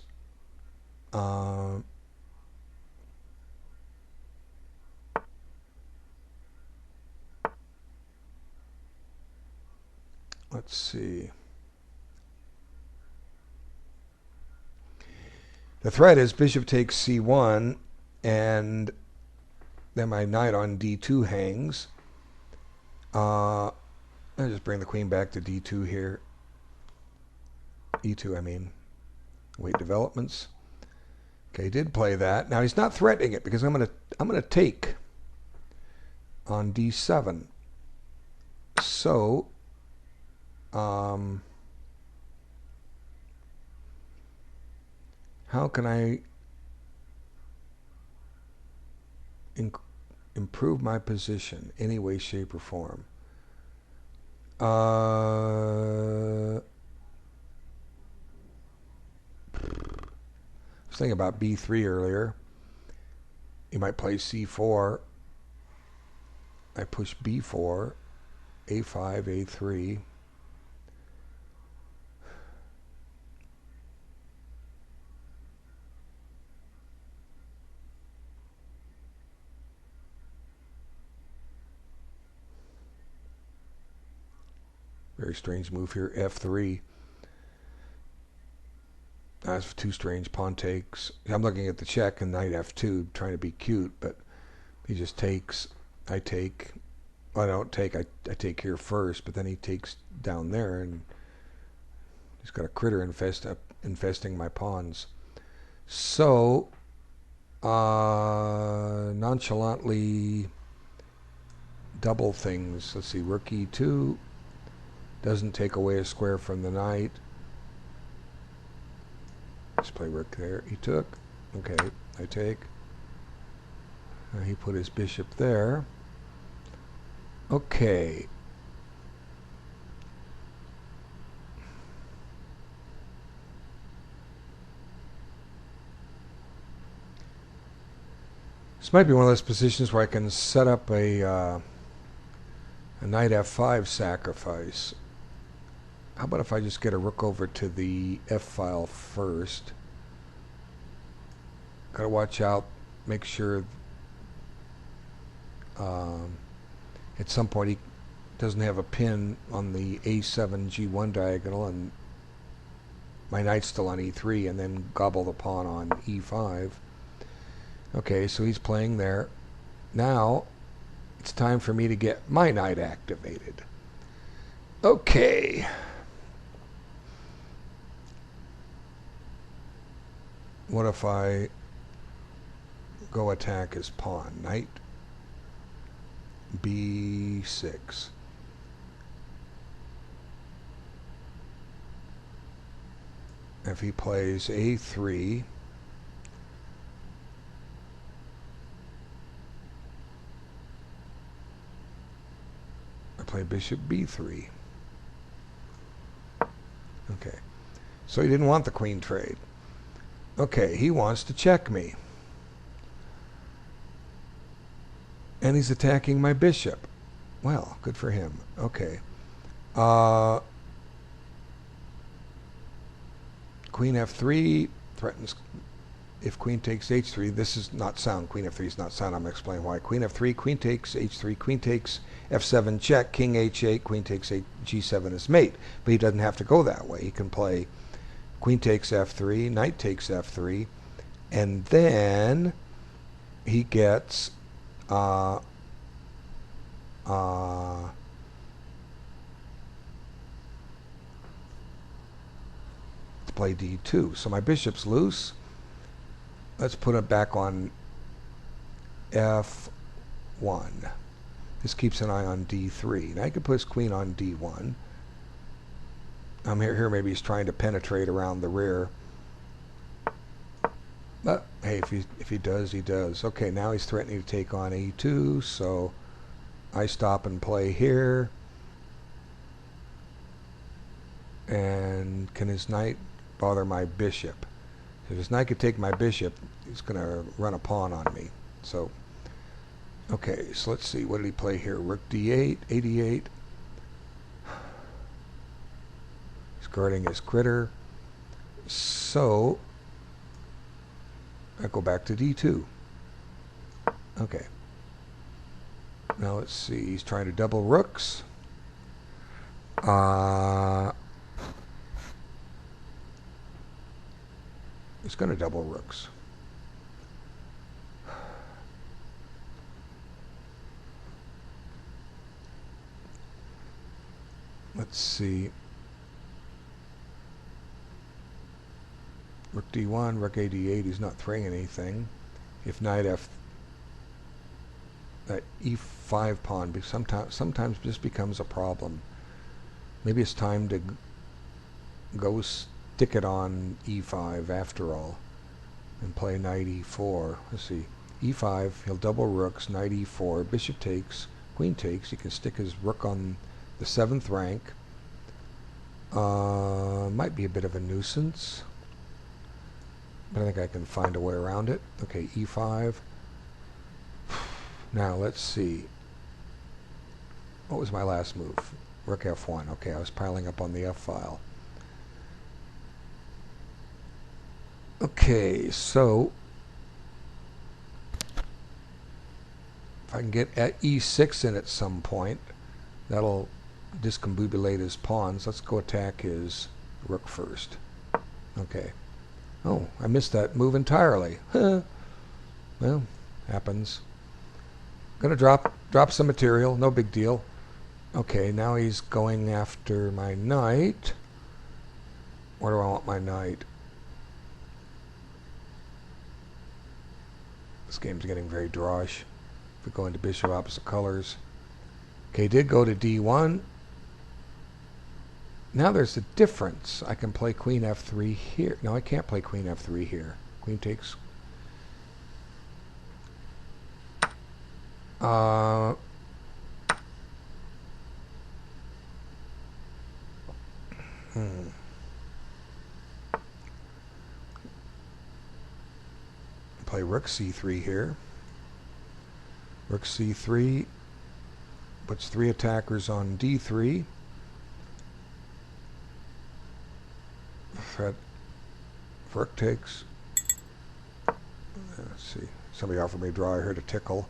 Let's see. The threat is bishop takes c1, and then my knight on d2 hangs. I'll just bring the queen back to d2 here. e2, I mean. Wait developments. Okay, he did play that. Now he's not threatening it because I'm gonna take on d7. So how can I improve my position any way, shape, or form? I was thinking about b3 earlier. You might play c4. I push b4, a5, a3. Very strange move here, f3. That's too strange. Pawn takes. I'm looking at the check and knight f2, trying to be cute, but he just takes. I take. Well, I don't take. I take here first, but then he takes down there, and he's got a critter infesting my pawns. So, nonchalantly double things. Let's see. Rook e2 doesn't take away a square from the knight. Let's play rook there. He took. Okay, I take. He put his bishop there. Okay. This might be one of those positions where I can set up a knight f5 sacrifice. How about if I just get a rook over to the f file first? Gotta watch out, make sure at some point doesn't have a pin on the a7 g1 diagonal, and my knight's still on e3, and then gobble the pawn on e5. Okay, so he's playing there. Now it's time for me to get my knight activated. Okay. What if I go attack his pawn? Knight b6. If he plays a3, I play bishop b3. Okay, so he didn't want the queen trade. Okay, he wants to check me. And he's attacking my bishop. Well, good for him. Okay. Queen f3 threatens. If queen takes h3, this is not sound. Queen f3 is not sound. I'm going to explain why. Queen f3, queen takes h3, queen takes f7 check, king h8, queen takes g7 as mate. But he doesn't have to go that way. He can play queen takes f3, knight takes f3, and then he gets to play d2. So my bishop's loose. Let's put it back on f1. This keeps an eye on d3. Now I could put his queen on d1. Here maybe he's trying to penetrate around the rear. But hey, if he does, he does. Okay, now he's threatening to take on e2, so I stop and play here. And can his knight bother my bishop? If his knight could take my bishop, he's going to run a pawn on me. So, okay, so let's see. What did he play here? Rook d8, 88. He's guarding his critter. So, I go back to d2. Okay. Now let's see. He's trying to double rooks. He's going to double rooks. Let's see. Rook d1, rook a8. He's not throwing anything. If knight f, that e5 pawn sometimes just becomes a problem. Maybe it's time to go stick it on e5 after all and play knight e4. Let's see. e5, he'll double rooks, knight e4, bishop takes, queen takes. He can stick his rook on the 7th rank. Might be a bit of a nuisance, but I think I can find a way around it. Okay, e5. Now let's see. What was my last move? Rook f1. Okay, I was piling up on the f file. Okay, so if I can get at e6 in at some point, that'll discombobulate his pawns. Let's go attack his rook first. Okay. Oh, I missed that move entirely. Well, happens. Gonna drop some material, no big deal. Okay, now he's going after my knight. Where do I want my knight? This game's getting very drawish. If we go into bishop opposite colors. Okay, did go to d1. Now there's a difference. I can play queen f3 here. No, I can't play queen f3 here. Queen takes. Play rook c3 here. Rook c3 puts 3 attackers on d3. Threat. Rook takes. Let's see. Somebody offered me a draw here to tickle.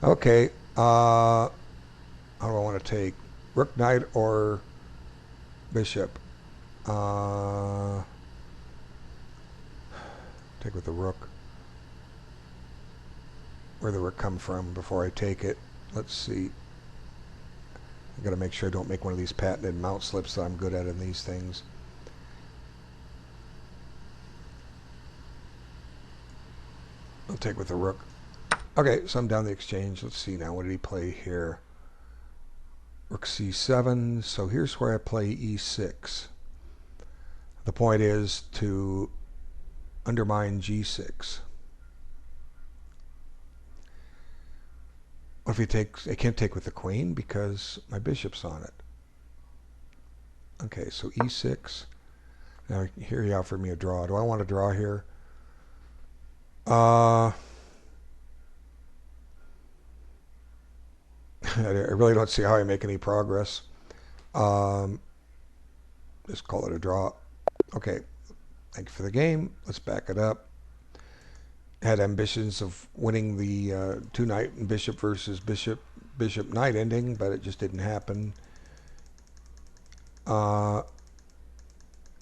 Okay. How do I want to take? Rook, knight, or bishop. Take with the rook. Where'd the rook come from before I take it? Let's see. I gotta make sure I don't make one of these patented mount slips that I'm good at in these things. I'll take with the rook. Okay, so I'm down the exchange. Let's see now. What did he play here? Rook c7. So here's where I play e6. The point is to undermine g6. What if he takes? I can't take with the queen because my bishop's on it. Okay, so e6. Now here he offered me a draw. Do I want to draw here? I really don't see how I make any progress. Just call it a draw. Okay, thank you for the game. Let's back it up. Had ambitions of winning the two knight and bishop versus bishop knight ending, but it just didn't happen. He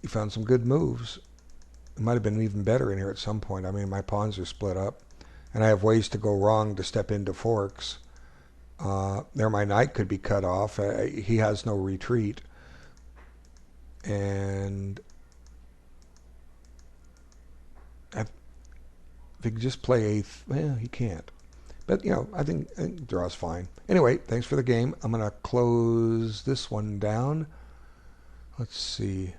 found some good moves. It might have been even better in here at some point. I mean, my pawns are split up, and I have ways to go wrong to step into forks. There, my knight could be cut off. He has no retreat, and if he could just play well, he can't. But, you know, I think draw's fine. Anyway, thanks for the game. I'm going to close this one down. Let's see.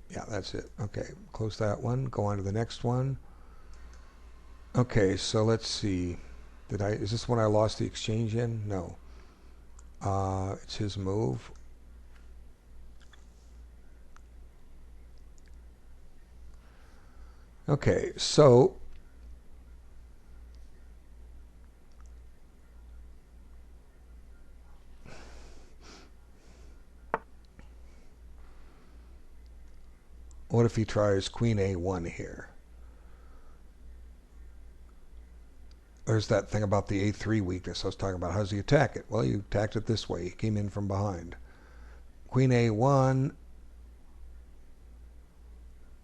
Yeah, that's it. Okay, close that one. Go on to the next one. Okay, so let's see. Is this one I lost the exchange in? No. It's his move. Okay, so what if he tries queen a1 here? There's that thing about the a3 weakness I was talking about. How does he attack it? Well, he attacked it this way. He came in from behind. Queen a1.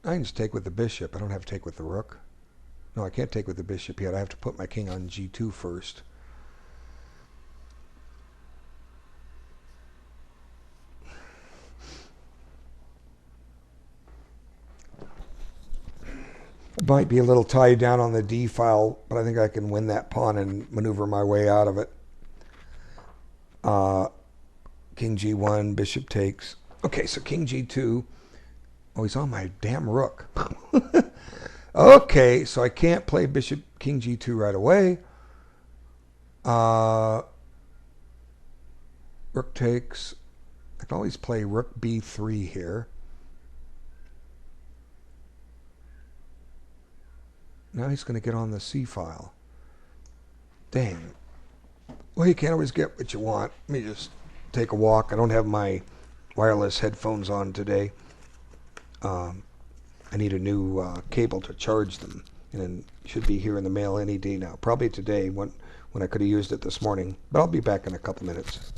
I can just take with the bishop. I don't have to take with the rook. No, I can't take with the bishop yet. I have to put my king on g2 first. Might be a little tied down on the d file, but I think I can win that pawn and maneuver my way out of it. King g1, bishop takes. Okay, so king g2. Oh, he's on my damn rook. Okay, so I can't play bishop king g2 right away. Rook takes. I can always play rook b3 here. Now he's going to get on the c file. Dang. Well, you can't always get what you want. Let me just take a walk. I don't have my wireless headphones on today. I need a new cable to charge them, and it should be here in the mail any day now. Probably today when I could have used it this morning, but I'll be back in a couple minutes.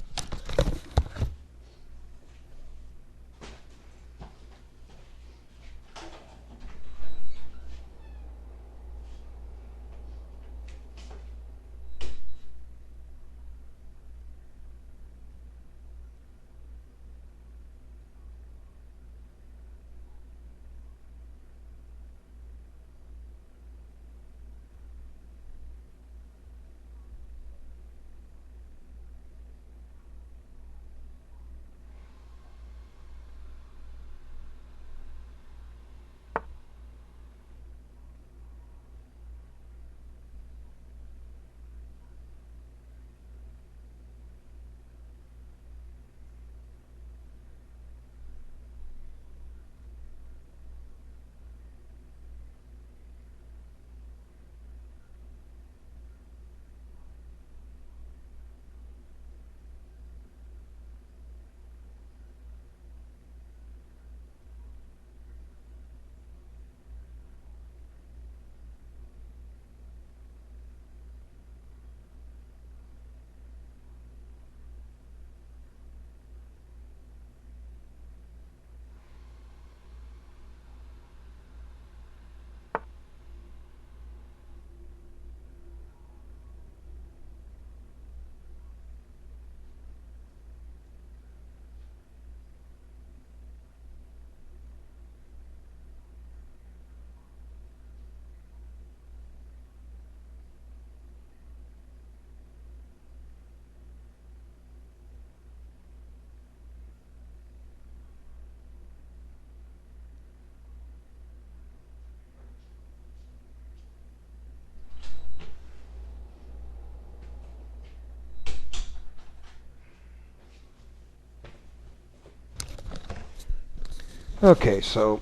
Okay, so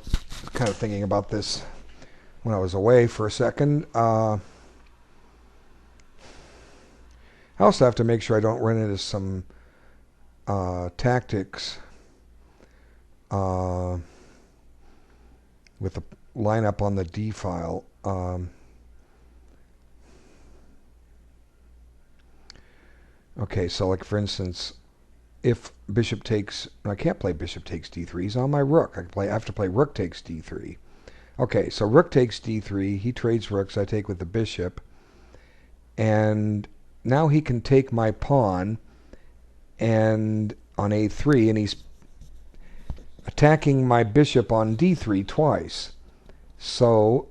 kind of thinking about this when I was away for a second. I also have to make sure I don't run into some tactics uh, with the lineup on the D file. Okay, so like for instance, if bishop takes, I can't play bishop takes d3. He's on my rook. I have to play rook takes d3. Okay, so rook takes d3. He trades rooks. I take with the bishop, and now he can take my pawn and on a3, and he's attacking my bishop on d3 twice. So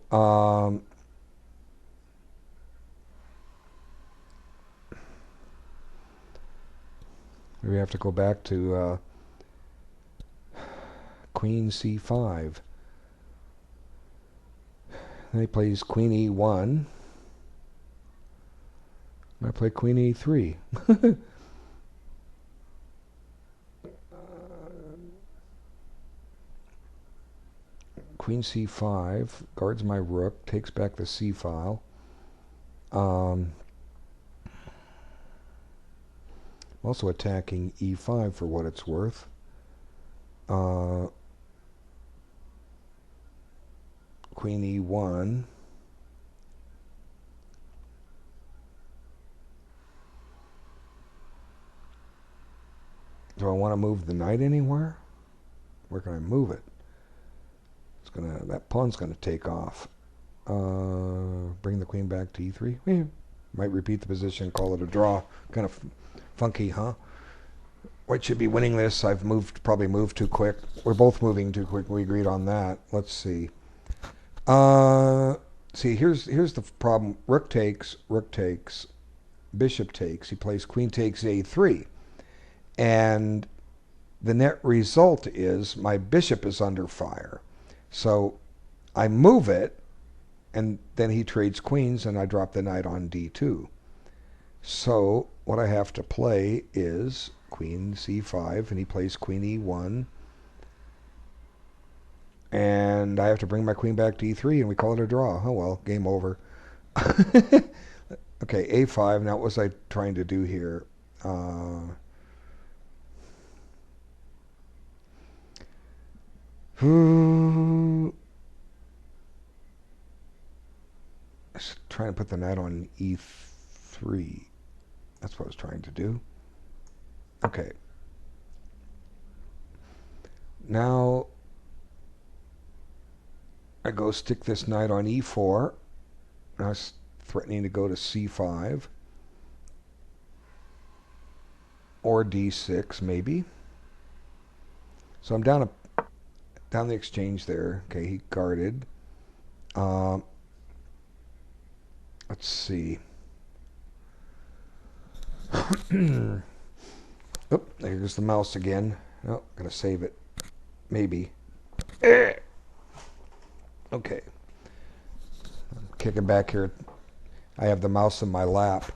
we have to go back to queen c5. Then he plays queen e1. I play queen e3. Queen c5 guards my rook, takes back the c file. I'm also attacking e5 for what it's worth. Queen e1. Do I want to move the knight anywhere? Where can I move it? That pawn's gonna take off. Bring the queen back to e3. Might repeat the position, call it a draw. Kind of funky, huh? White should be winning this. I've probably moved too quick. We're both moving too quick. We agreed on that. Let's see. Here's the problem. Rook takes, bishop takes. He plays queen takes a3. And the net result is my bishop is under fire. So I move it, and then he trades queens, and I drop the knight on d2. So what I have to play is queen c5, and he plays queen e1. And I have to bring my queen back to e3, and we call it a draw. Oh well, game over. Okay, a5. Now what was I trying to do here? Trying to put the knight on e3. That's what I was trying to do. Okay. Now I go stick this knight on e4. Now it's threatening to go to c5 or d6 maybe. So I'm down the exchange there. Okay, he guarded. Let's see. Oh, there's the mouse again. Oh, gotta save it. Maybe. Okay. I'm kicking back here. I have the mouse in my lap.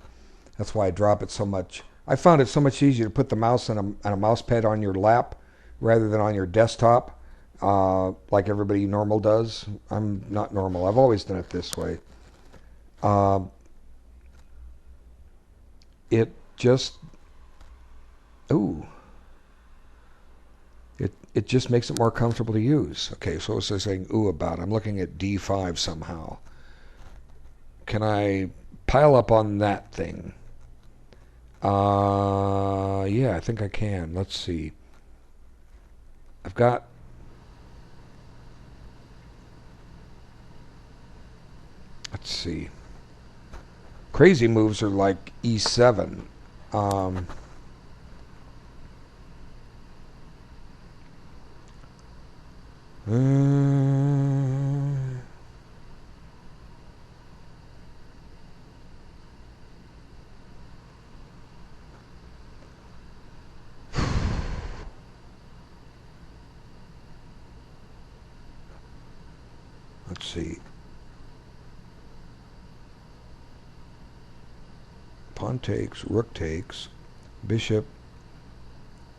That's why I drop it so much. I found it so much easier to put the mouse on a mouse pad on your lap rather than on your desktop, like everybody normal does. I'm not normal. I've always done it this way. It just, it just makes it more comfortable to use. Okay, so what's I saying ooh about? I'm looking at d5 somehow. Can I pile up on that thing? Yeah, I think I can. Let's see. I've got, let's see. Crazy moves are like e7. Let's see. Pawn takes, rook takes, bishop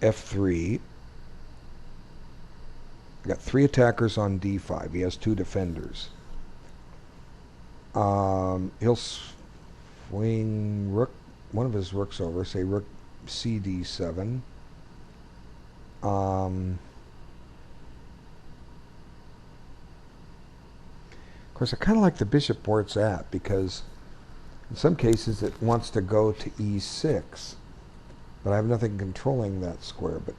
f3. I got 3 attackers on d5. He has 2 defenders. He'll swing rook, one of his rooks over, say rook cd7. Of course, I kind of like the bishop where it's at, because in some cases it wants to go to e6, but I have nothing controlling that square. But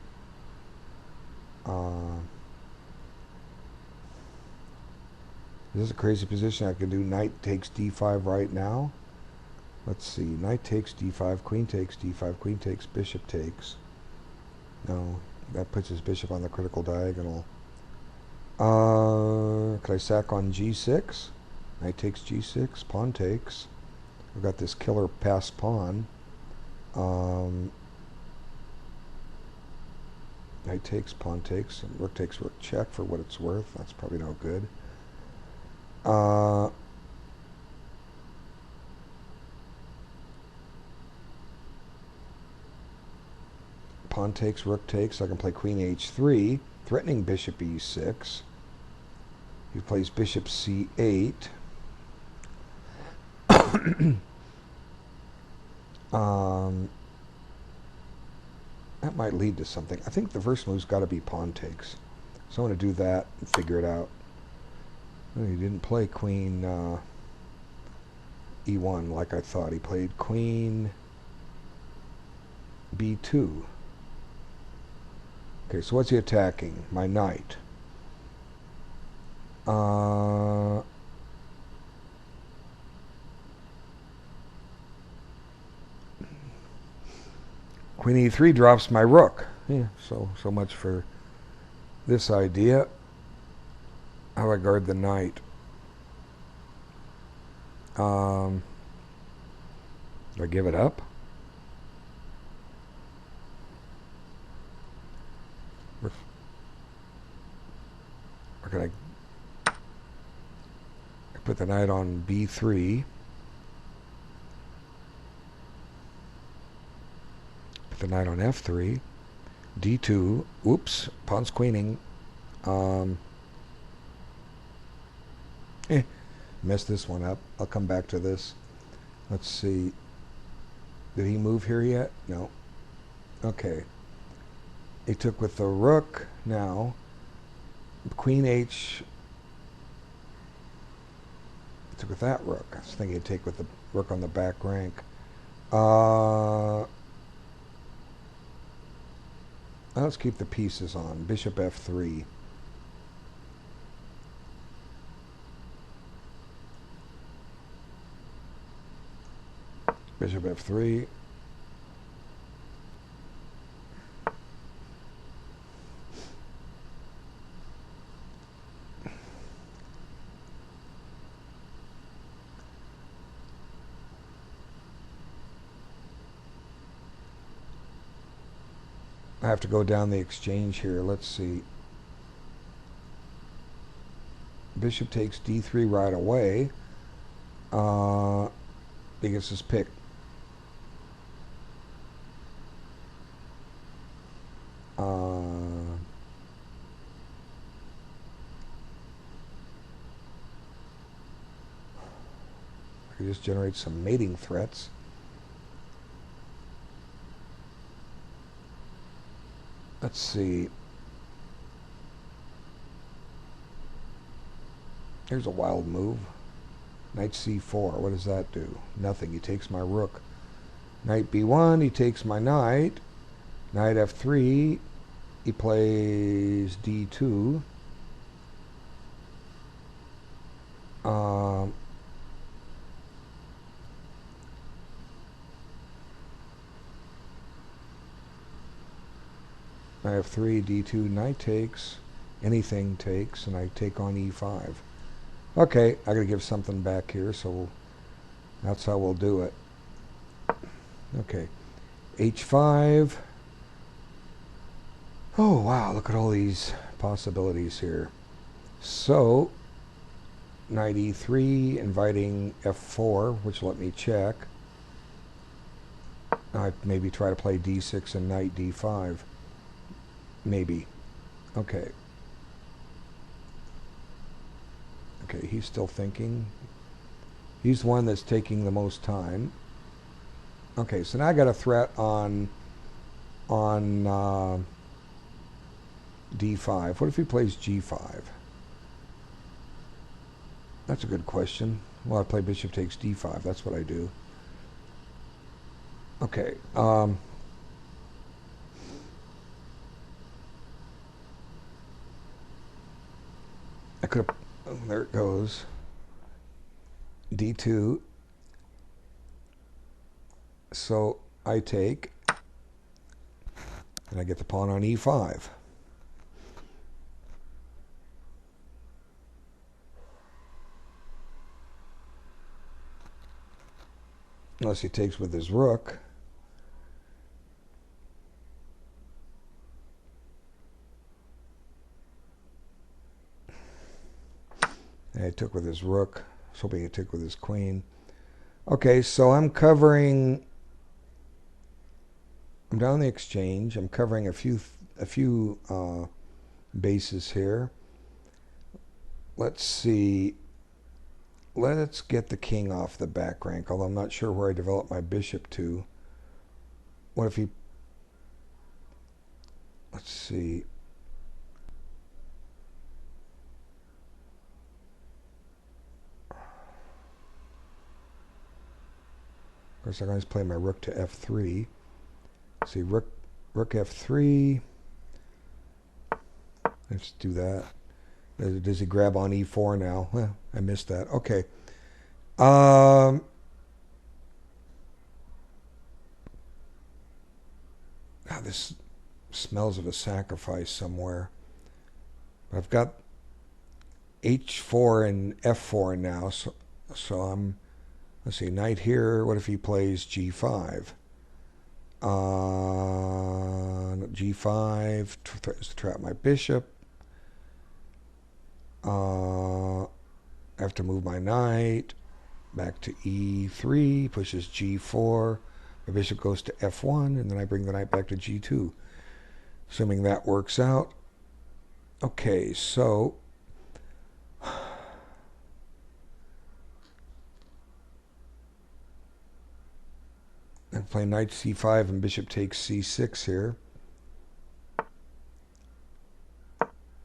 this is a crazy position. I could do knight takes d5 right now. Let's see. Knight takes d5, queen takes d5, queen takes, bishop takes. No, that puts his bishop on the critical diagonal. Could I sack on g6? Knight takes g6, pawn takes. I've got this killer passed pawn. Knight takes, pawn takes, and rook takes, rook check for what it's worth. That's probably no good. Pawn takes, rook takes. I can play queen h3, threatening bishop e6. He plays bishop c8. That might lead to something. I think the first move's got to be pawn takes. So I'm going to do that and figure it out. Oh, he didn't play queen e1 like I thought. He played queen b2. Okay, so what's he attacking? My knight. Queen e3 drops my rook. Yeah, so much for this idea. How do I guard the knight? Do I give it up? Or can I put the knight on b3? Put the knight on f3. d2. Oops, pawn's queening. Messed this one up. I'll come back to this. Let's see. Did he move here yet? No. Okay. He took with the rook now. Queen h. He took with that rook. I was thinking he'd take with the rook on the back rank. Let's keep the pieces on. Bishop f3. Bishop f3. I have to go down the exchange here. Let's see. Bishop takes d3 right away. He gets his pick. I just generate some mating threats. Let's see. Here's a wild move. Knight c4. What does that do? Nothing. He takes my rook. Knight b1. He takes my knight. Knight f3. He plays d2. I have 3, d2, knight takes, anything takes, and I take on e5. Okay, I gotta give something back here, so that's how we'll do it. Okay, h5. Oh wow, look at all these possibilities here. So, knight e3, inviting f4, which will let me check. I'd maybe try to play d6 and knight d5. Maybe. Okay. Okay, he's still thinking. He's the one that's taking the most time. Okay, so now I got a threat on d5. What if he plays g5? That's a good question. Well, I play bishop takes d5. That's what I do. Okay. I could have. Oh, there it goes. d2. So I take, and I get the pawn on e5. Unless he takes with his rook. And he took with his rook. I was hoping he took with his queen. Okay, so I'm covering. I'm down the exchange. I'm covering a few bases here. Let's see. Let's get the king off the back rank, although I'm not sure where I develop my bishop to. What if he... Let's see. Of course, I can always play my rook to f3. See, rook f3. Let's do that. Does he grab on e4 now? Well, I missed that. Okay. Now this smells of a sacrifice somewhere. I've got h4 and f4 now, so I'm... Let's see, knight here. What if he plays g5? G5 threatens to trap my bishop. I have to move my knight back to e3, pushes g4. My bishop goes to f1, and then I bring the knight back to g2. Assuming that works out. Okay, so I play knight c5 and bishop takes c6 here.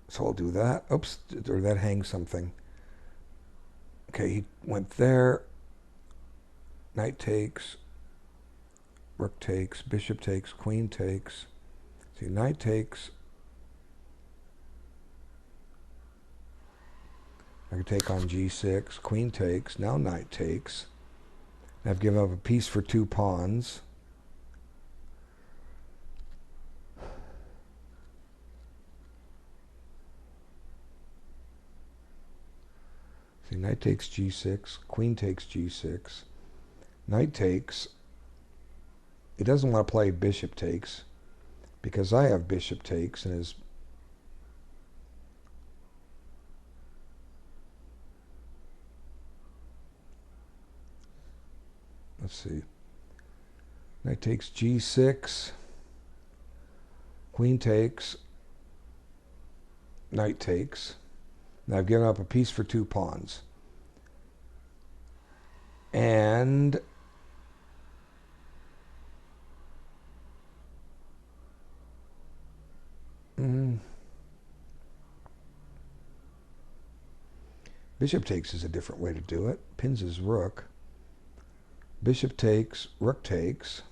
So I'll do that. Oops, or that hangs something. Okay, he went there. Knight takes. Rook takes. Bishop takes. Queen takes. See, knight takes. I could take on g6. Queen takes. Now knight takes. I've given up a piece for 2 pawns. See, knight takes g6, queen takes g6, knight takes. He doesn't want to play bishop takes because I have bishop takes and his... Let's see. Knight takes g6, queen takes, knight takes. Now I've given up a piece for 2 pawns. And bishop takes is a different way to do it. Pins his rook. Bishop takes, rook takes.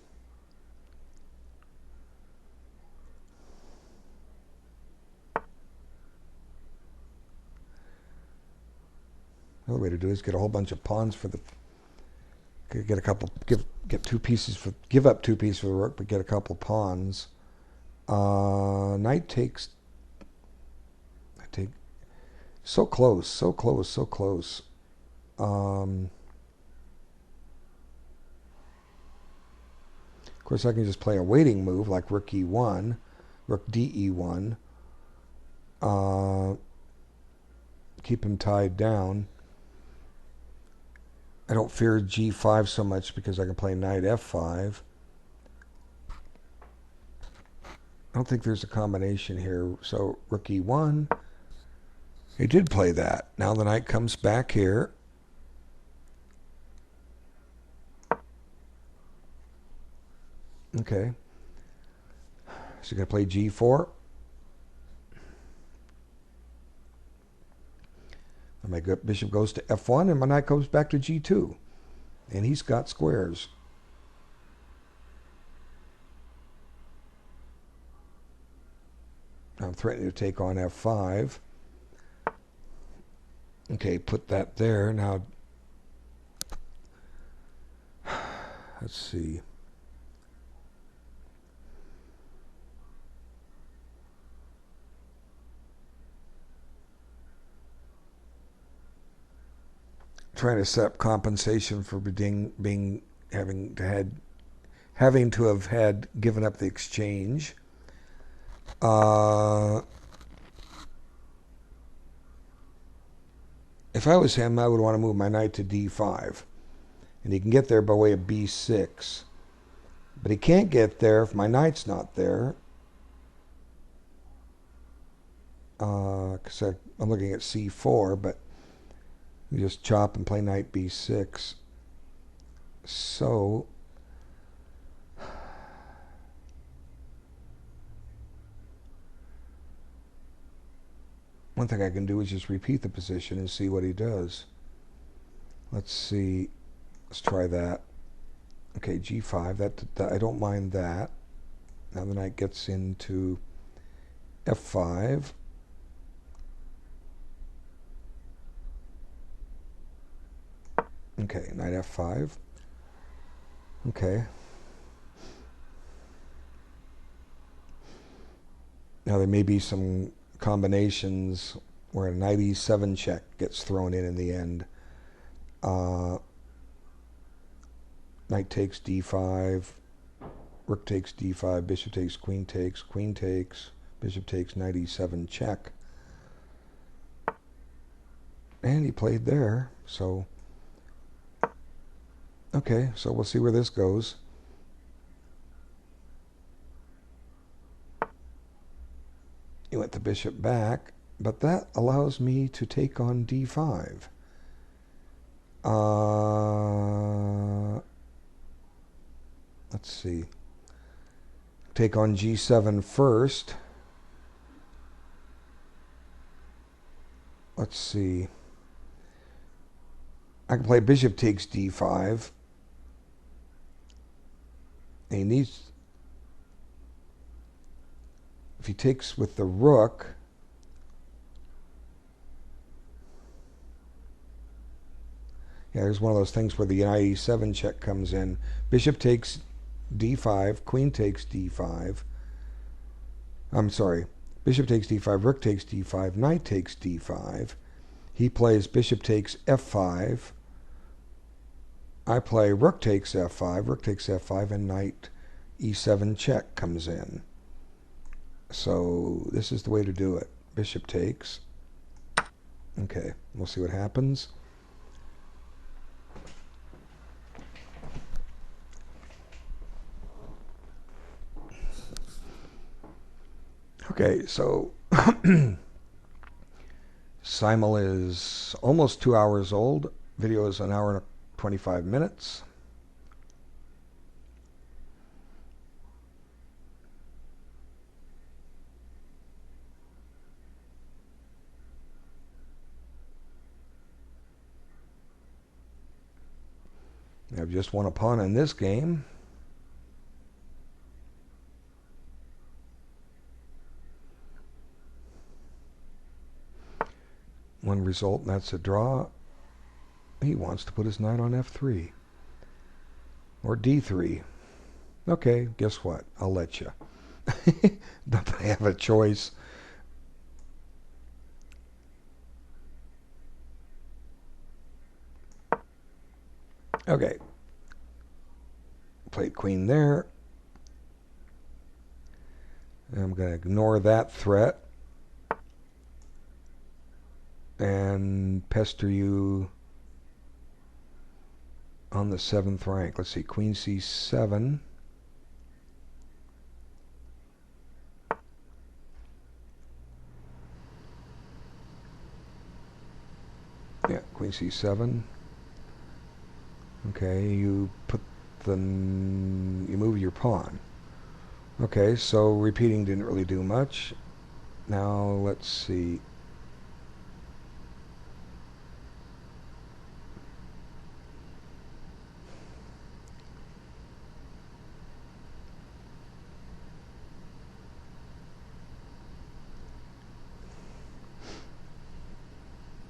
Another way to do it is get a whole bunch of pawns for the... Get a couple... Get 2 pieces for... Give up 2 pieces for the rook, but get a couple pawns. Knight takes... I take... So close, so close, so close. Of course, I can just play a waiting move like rook e1, rook de1. Keep him tied down. I don't fear g5 so much because I can play knight f5. I don't think there's a combination here. So rook e1, He did play that. Now the knight comes back here. Okay. So you're going to play g4. And my bishop goes to f1, and my knight goes back to g2. And he's got squares. I'm threatening to take on f5. Okay, put that there. Now, let's see. Trying to set up compensation for having to have had given up the exchange. If I was him, I would want to move my knight to d5. And he can get there by way of b6. But he can't get there if my knight's not there. Because I'm looking at c4, but you just chop and play knight b6. So one thing I can do is just repeat the position and see what he does. Let's see. Let's try that. Okay, g5. That I don't mind that. Now the knight gets into f5. Okay, knight f5. Okay. Now there may be some combinations where a knight e7 check gets thrown in the end. Knight takes d5, rook takes d5, bishop takes, queen takes, bishop takes, knight e7 check. And he played there, so okay, so we'll see where this goes. He went the bishop back, but that allows me to take on d5. Let's see. Take on g7 first. Let's see. I can play bishop takes d5. And he needs... If he takes with the rook, yeah, there's one of those things where the knight e7 check comes in. Bishop takes d5, queen takes d5. I'm sorry. Bishop takes d5, rook takes d5, knight takes d5. He plays bishop takes f5. I play rook takes f5, and knight e7 check comes in. So this is the way to do it. Bishop takes. Okay, we'll see what happens. Okay, so Simul is almost 2 hours old. Video is 1 hour and 25 minutes. I've just won a pawn in this game. One result, and that's a draw. He wants to put his knight on f3. Or d3. Okay, guess what? I'll let you. Don't I have a choice? Okay. Played queen there. And I'm going to ignore that threat and pester you on the 7th rank. Let's see, queen c7. c7. Okay, you move your pawn. Okay, so repeating didn't really do much. Now let's see.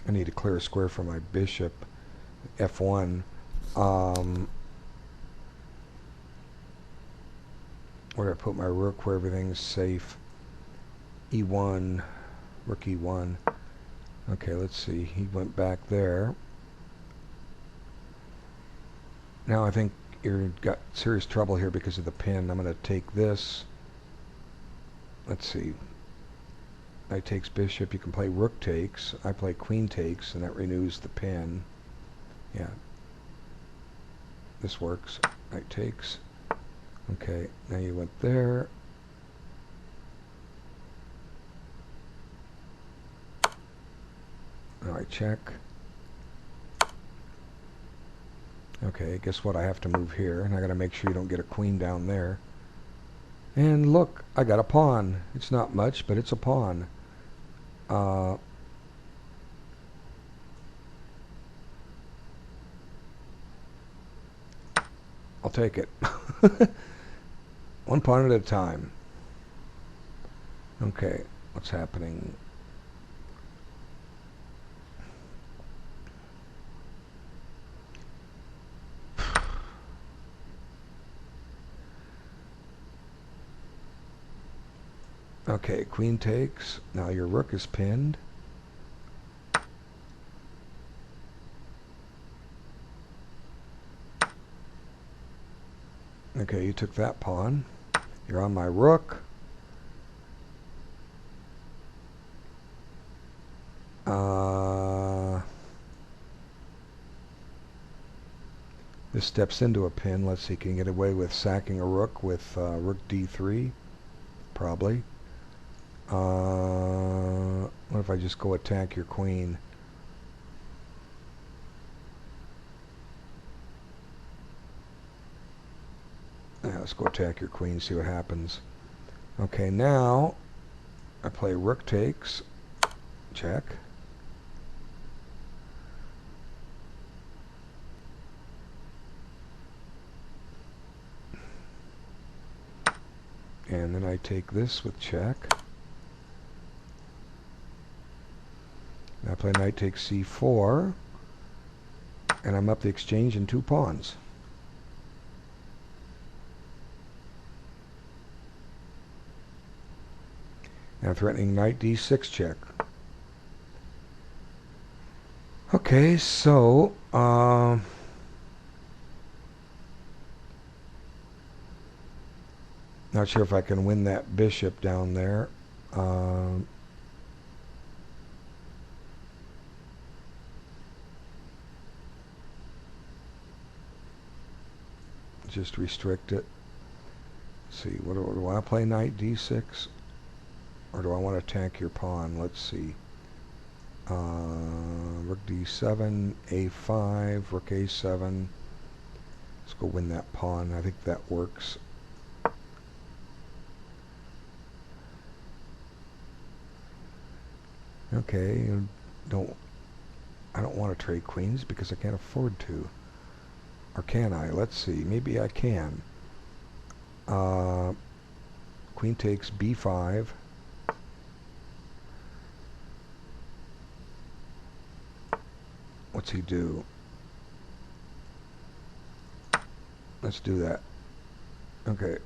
I need to clear a square for my bishop. F1. Where do I put my rook where everything's safe? E1, rook E1. Okay, let's see. He went back there. Now I think you've got serious trouble here because of the pin. I'm going to take this. Let's see. Knight takes bishop. You can play rook takes. I play queen takes, and that renews the pin. Yeah. This works. Knight takes. Okay, now you went there. Now I check. Okay, guess what? I have to move here, and I got to make sure you don't get a queen down there. And look, I got a pawn. It's not much, but it's a pawn. I'll take it. One pawn at a time. Okay, what's happening? Okay, queen takes. Now your rook is pinned. Okay, you took that pawn. You're on my rook. This steps into a pin. Let's see, can you get away with sacking a rook with rook d3? Probably. What if I just go attack your queen? Yeah, let's go attack your queen, see what happens. Okay, now I play rook takes. Check. And then I take this with check. I play knight takes c4, and I'm up the exchange in 2 pawns. Now threatening knight d6 check. Okay, so not sure if I can win that bishop down there. Just restrict it. Let's see, what do I play knight d6? Or do I want to attack your pawn? Let's see. Rook d7, a5, rook a7. Let's go win that pawn. I think that works. Okay, I don't want to trade queens because I can't afford to. Or can I? Let's see. Maybe I can. Queen takes b5. What's he do? Let's do that. Okay.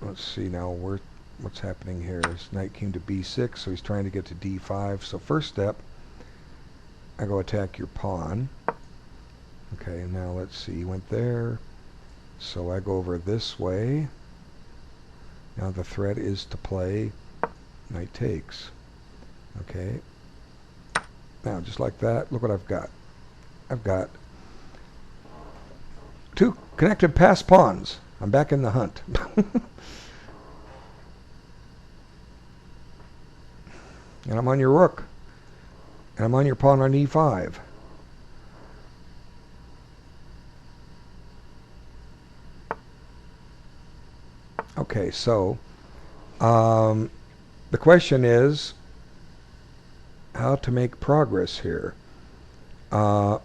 Let's see now what's happening here. His knight came to b6, so he's trying to get to d5. So first step, I go attack your pawn. Okay, now let's see. He went there. So I go over this way. Now the threat is to play knight takes. Okay. Now, just like that, look what I've got. I've got 2 connected passed pawns. I'm back in the hunt. And I'm on your rook. And I'm on your pawn on e5. Okay, so um, the question is how to make progress here. Uh,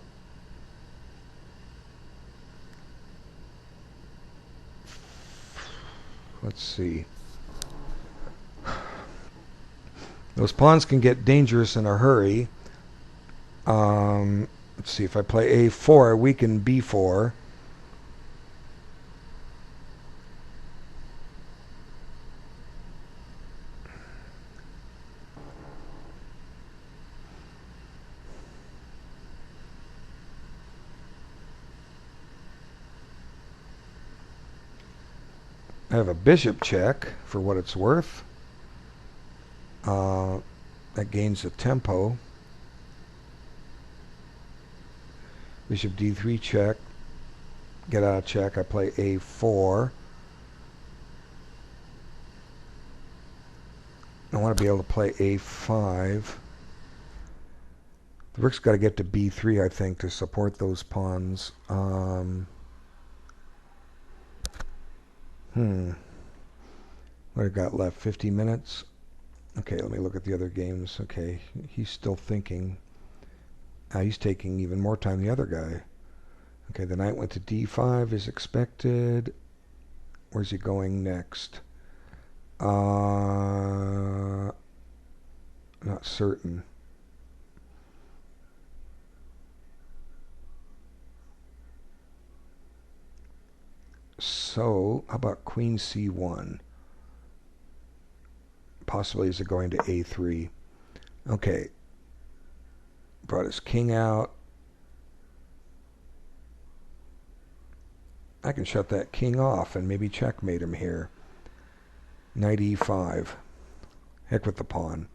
let's see. Those pawns can get dangerous in a hurry. Let's see. If I play a4, I weaken b4. I have a bishop check for what it's worth. That gains the tempo. Bishop d3 check. Get out of check. I play a4. I want to be able to play a5. The rook's got to get to b3, I think, to support those pawns. What I got left? 50 minutes? Okay, let me look at the other games. Okay, he's still thinking. He's taking even more time than the other guy. Okay, the knight went to d5 as expected. Where's he going next? Not certain. So, how about queen c1? Possibly is it going to a3? Okay. Brought his king out. I can shut that king off and maybe checkmate him here. Knight e5. Heck with the pawn.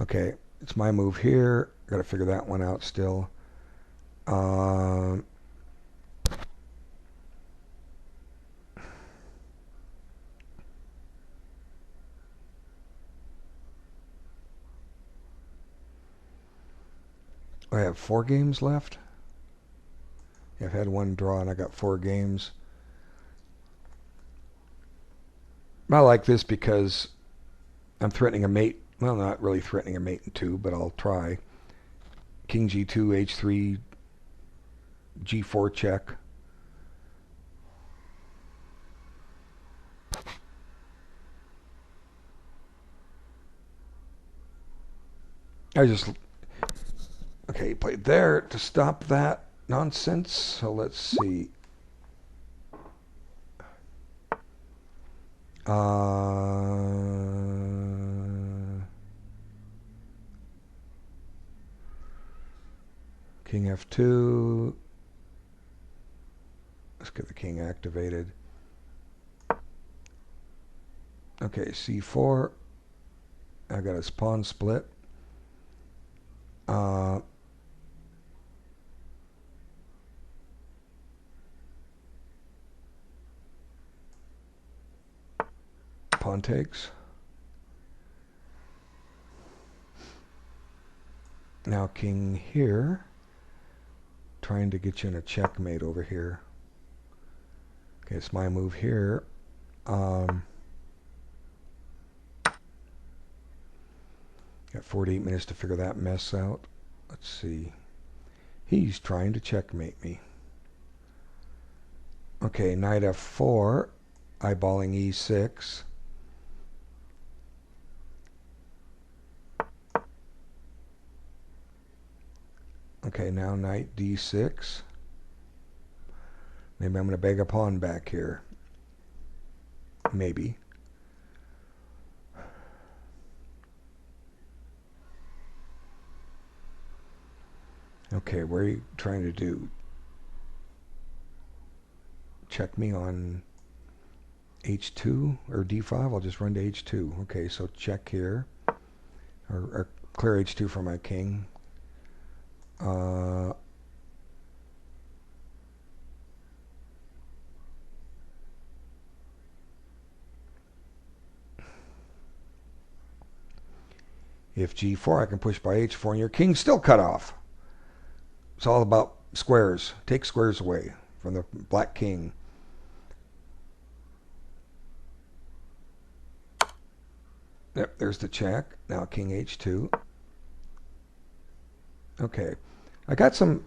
Okay, it's my move here. Got to figure that one out still. I have 4 games left. I've had 1 draw and I got 4 games. I like this because I'm threatening a mate. Well, not really threatening a mate in 2, but I'll try. King g2, h3, g4 check. Okay, he played there to stop that nonsense. So let's see. King f2. Let's get the king activated. Okay, c4. I got his pawn split. Pawn takes. Now king here. Trying to get you in a checkmate over here. Okay, it's my move here. Got 48 minutes to figure that mess out. Let's see. He's trying to checkmate me. Okay, knight f4. Eyeballing e6. Okay, now knight d6. Maybe I'm going to beg a pawn back here. Maybe. Okay, what are you trying to do? Check me on h2 or d5? I'll just run to h2. Okay, so check here. Or clear h2 for my king. If g4, I can push by h4, and your king's still cut off. It's all about squares. Take squares away from the black king. Yep, there's the check. Now king h2. Okay. I got some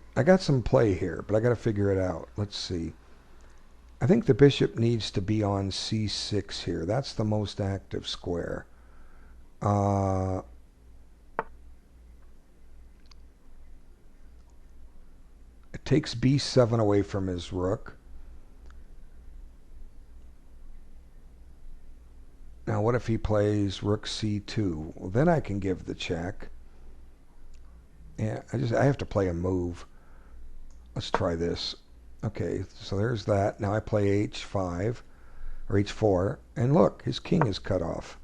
play here, but I got to figure it out. Let's see. I think the bishop needs to be on c6 here. That's the most active square. It takes b7 away from his rook. Now what if he plays rook c2? Well, then I can give the check. Yeah, I have to play a move. Let's try this. Okay, so there's that. Now I play h5 or h4, and look, his king is cut off.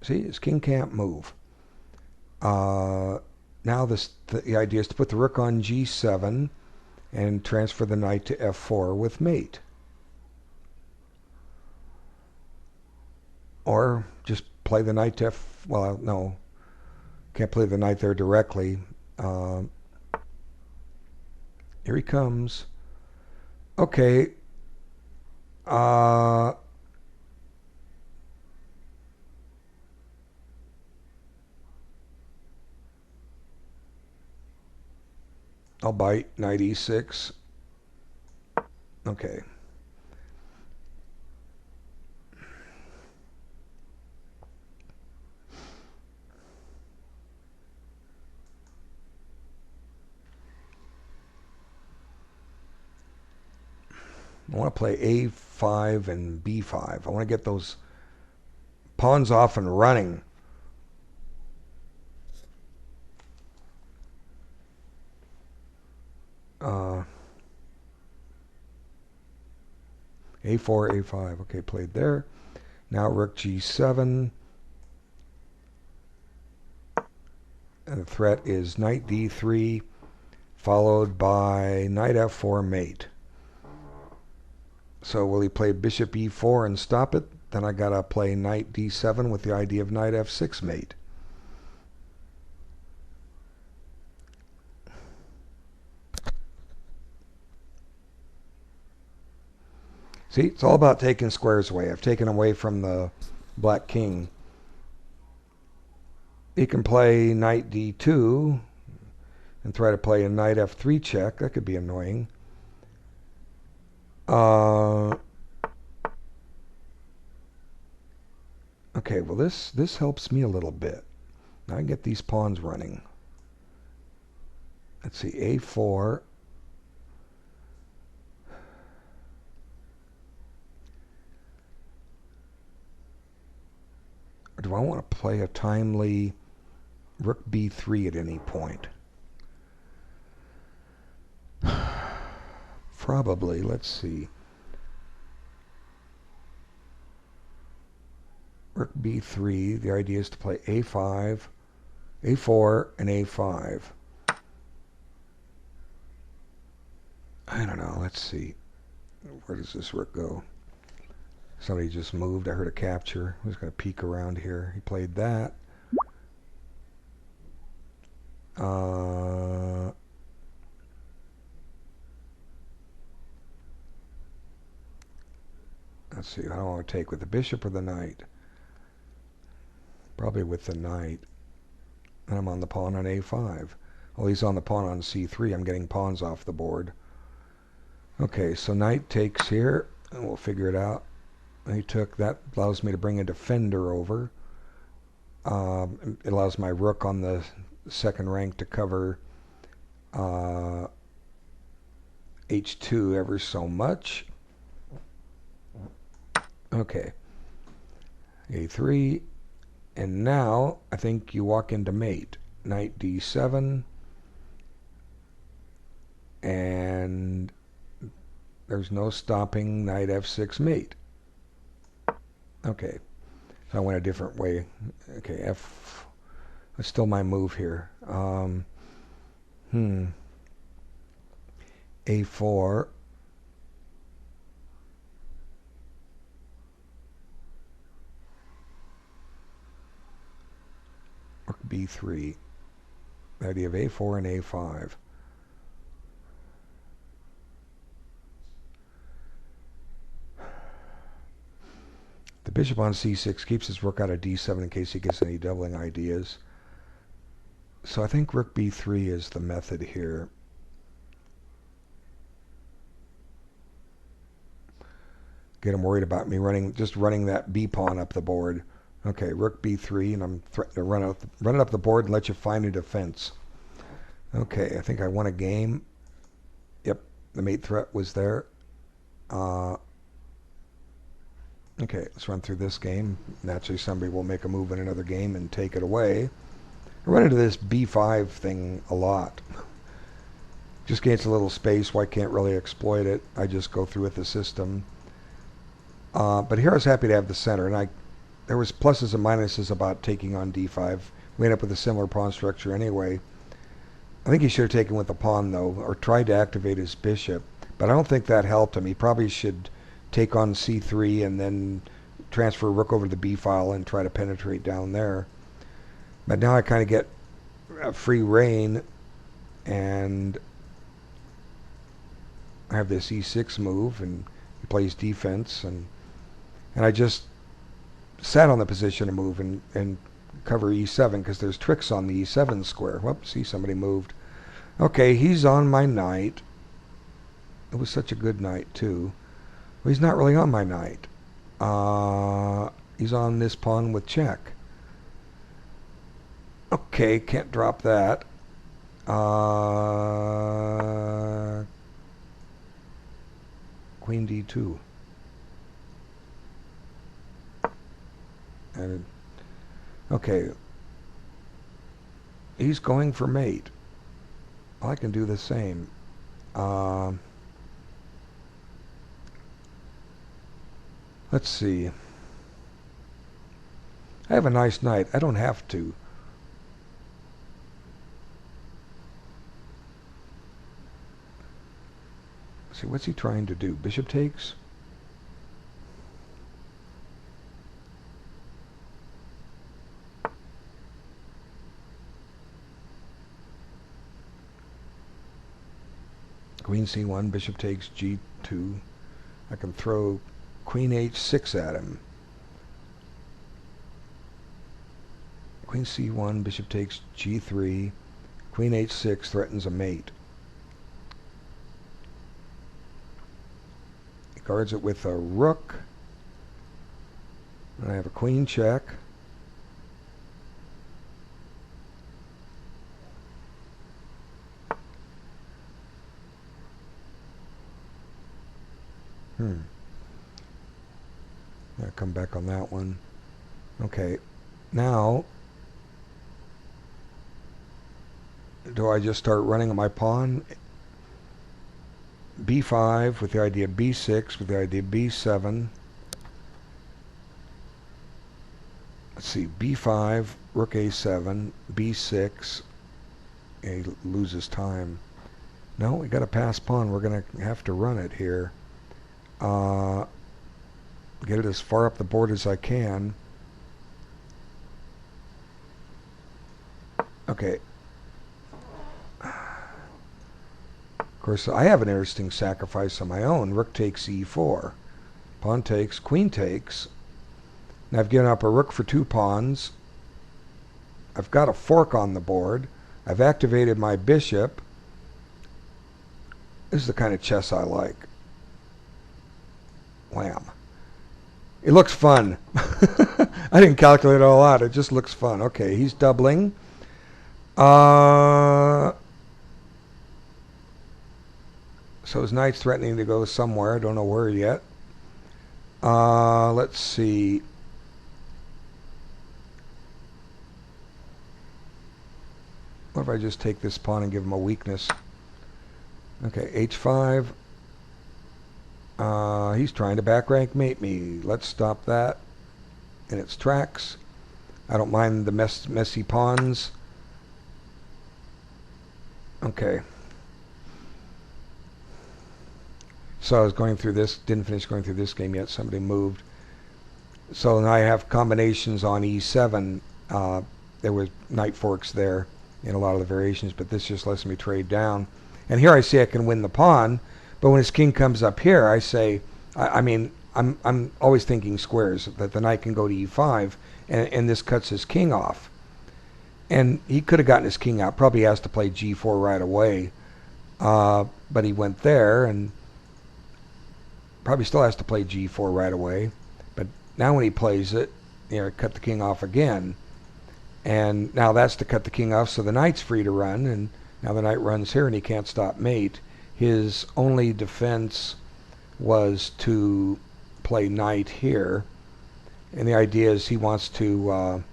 See, his king can't move. Now the idea is to put the rook on g7 and transfer the knight to f4 with mate. Or just play the knight to f... Well, no. Can't play the knight there directly. Here he comes. Okay. I'll bite. Knight e6. Okay. I want to play a5 and b5. I want to get those pawns off and running. A4, a5. Okay, played there. Now rook g7. And the threat is knight d3, followed by knight f4 mate. So will he play bishop e4 and stop it? Then I gotta play knight d7 with the idea of knight f6 mate. See, it's all about taking squares away. I've taken away from the black king. He can play knight d2 and try to play a knight f3 check. That could be annoying. Okay, well this helps me a little bit. Now I can get these pawns running. Let's see, a4. Or do I want to play a timely rook b3 at any point? Probably. Let's see. Rook b3. The idea is to play a5, a4, and a5. I don't know. Let's see. Where does this rook go? Somebody just moved. I heard a capture. I was going to peek around here. He played that. Let's see. How do I want to take with the bishop or the knight? Probably with the knight. And I'm on the pawn on a5. Well, he's on the pawn on c3. I'm getting pawns off the board. Okay, so knight takes here, and we'll figure it out. He took that. Allows me to bring a defender over. It allows my rook on the second rank to cover h2 ever so much. Okay, a3, and now I think you walk into mate. Knight d7, and there's no stopping knight f6 mate. Okay, so I went a different way. Okay, that's still my move here. A4. Rook b3. The idea of a4 and a5. The Bishop on c6 keeps his rook out of d7 in case he gets any doubling ideas. So I think rook b3 is the method here. Get him worried about me just running that b pawn up the board. Okay, rook b3, and I'm threatening to run it up the board and let you find a defense. Okay, I think I won a game. Yep, the mate threat was there. Okay, let's run through this game. Naturally, somebody will make a move in another game and take it away. I run into this b5 thing a lot. Just gains a little space. White can't really exploit it. I just go through with the system. But here I was happy to have the center, and there was pluses and minuses about taking on d5. We ended up with a similar pawn structure anyway. I think he should have taken with the pawn, though, or tried to activate his bishop. But I don't think that helped him. He probably should take on c3 and then transfer rook over to the b file and try to penetrate down there. But now I kind of get a free reign, and I have this e6 move, and he plays defense, and I just sat on the position to move and cover e7 because there's tricks on the e7 square. Whoops, see, somebody moved. Okay, he's on my knight. It was such a good knight, too. Well, he's not really on my knight. He's on this pawn with check. Okay, can't drop that. Queen d2. And okay, he's going for mate. I can do the same. Let's see. I have a nice knight. I don't have to. Let's see, what's he trying to do? Bishop takes? Queen c1, bishop takes g2. I can throw queen h6 at him. Queen c1, bishop takes g3. Queen h6 threatens a mate. He guards it with a rook. And I have a queen check. I'll come back on that one. Okay, now do I just start running my pawn? b5 with the idea of b6 with the idea of b7. Let's see, b5, rook a7, b6. He loses time. No, we got a pass pawn. We're going to have to run it here. Get it as far up the board as I can. Okay. Of course, I have an interesting sacrifice of my own. Rook takes e4. Pawn takes, queen takes. Now I've given up a rook for 2 pawns. I've got a fork on the board. I've activated my bishop. This is the kind of chess I like. Wham. It looks fun. I didn't calculate it all out. It just looks fun. Okay, he's doubling. So his knight's threatening to go somewhere. I don't know where yet. Let's see. What if I just take this pawn and give him a weakness? Okay, h5. He's trying to back rank mate me. Let's stop that in its tracks. I don't mind the messy pawns. Okay. So I was going through this, didn't finish going through this game yet. Somebody moved. So now I have combinations on e7. There was knight forks there in a lot of the variations, but this just lets me trade down. And here I see I can win the pawn. But when his king comes up here, I say, I mean, I'm always thinking squares, that the knight can go to e5, and this cuts his king off. And he could have gotten his king out. Probably has to play g4 right away. But he went there, and probably still has to play g4 right away. But now when he plays it, cut the king off again. And now that's to cut the king off, so the knight's free to run. And now the knight runs here, and he can't stop mate. His only defense was to play knight here. And the idea is he wants to,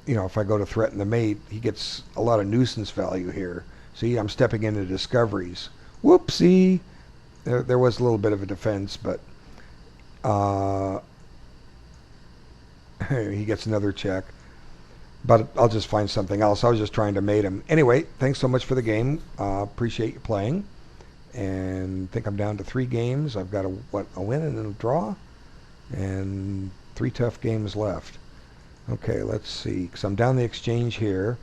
if I go to threaten the mate, he gets a lot of nuisance value here. See, I'm stepping into discoveries. Whoopsie! There was a little bit of a defense, but he gets another check. But I'll just find something else. I was just trying to mate him. Anyway, thanks so much for the game. Appreciate you playing. And I think I'm down to 3 games. I've got a win and a draw. And 3 tough games left. Okay, let's see. Because I'm down the exchange here.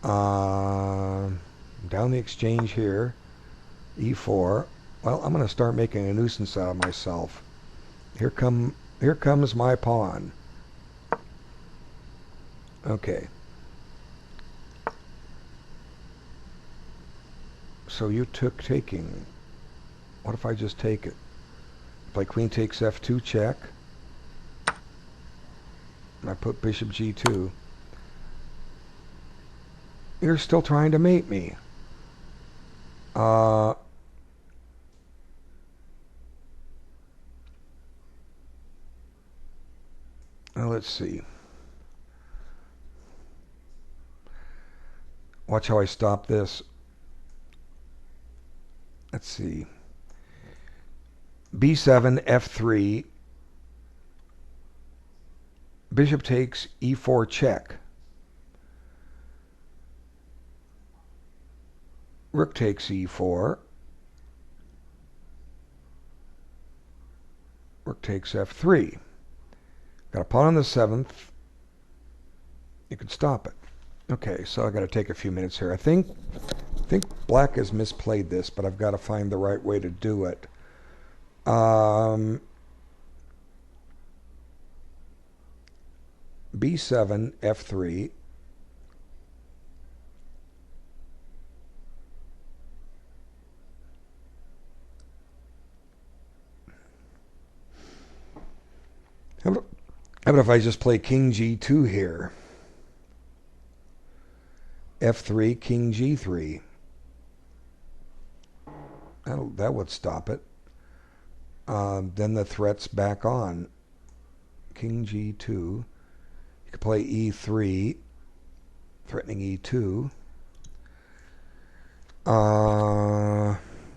Down the exchange here. E4. Well, I'm going to start making a nuisance out of myself. Here comes my pawn. Okay. So you took taking. What if I just take it? Play queen takes f2 check. And I put bishop g2. You're still trying to mate me. Now let's see. Watch how I stop this. Let's see. b7, f3. Bishop takes e4 check. Rook takes e4. Rook takes f3. Got a pawn on the 7th. You can stop it. Okay, so I got to take a few minutes here. I think black has misplayed this, but I've got to find the right way to do it. b7, f3. How about if I just play king g2 here? f3, king g3. That would stop it. Then the threat's back on. King g2. You could play e3, threatening e2.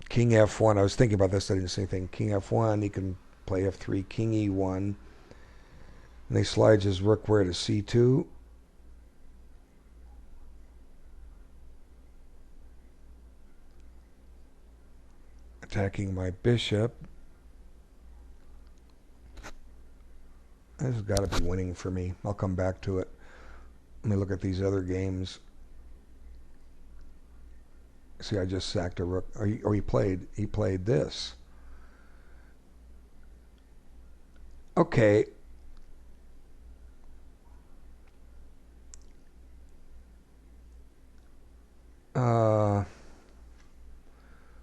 King f1. I was thinking about this. I didn't say anything. King f1. He can play f3, king e1. And he slides his rook where to c2. Attacking my bishop. This has got to be winning for me. I'll come back to it. Let me look at these other games. See, I just sacked a rook. Or he played this. Okay.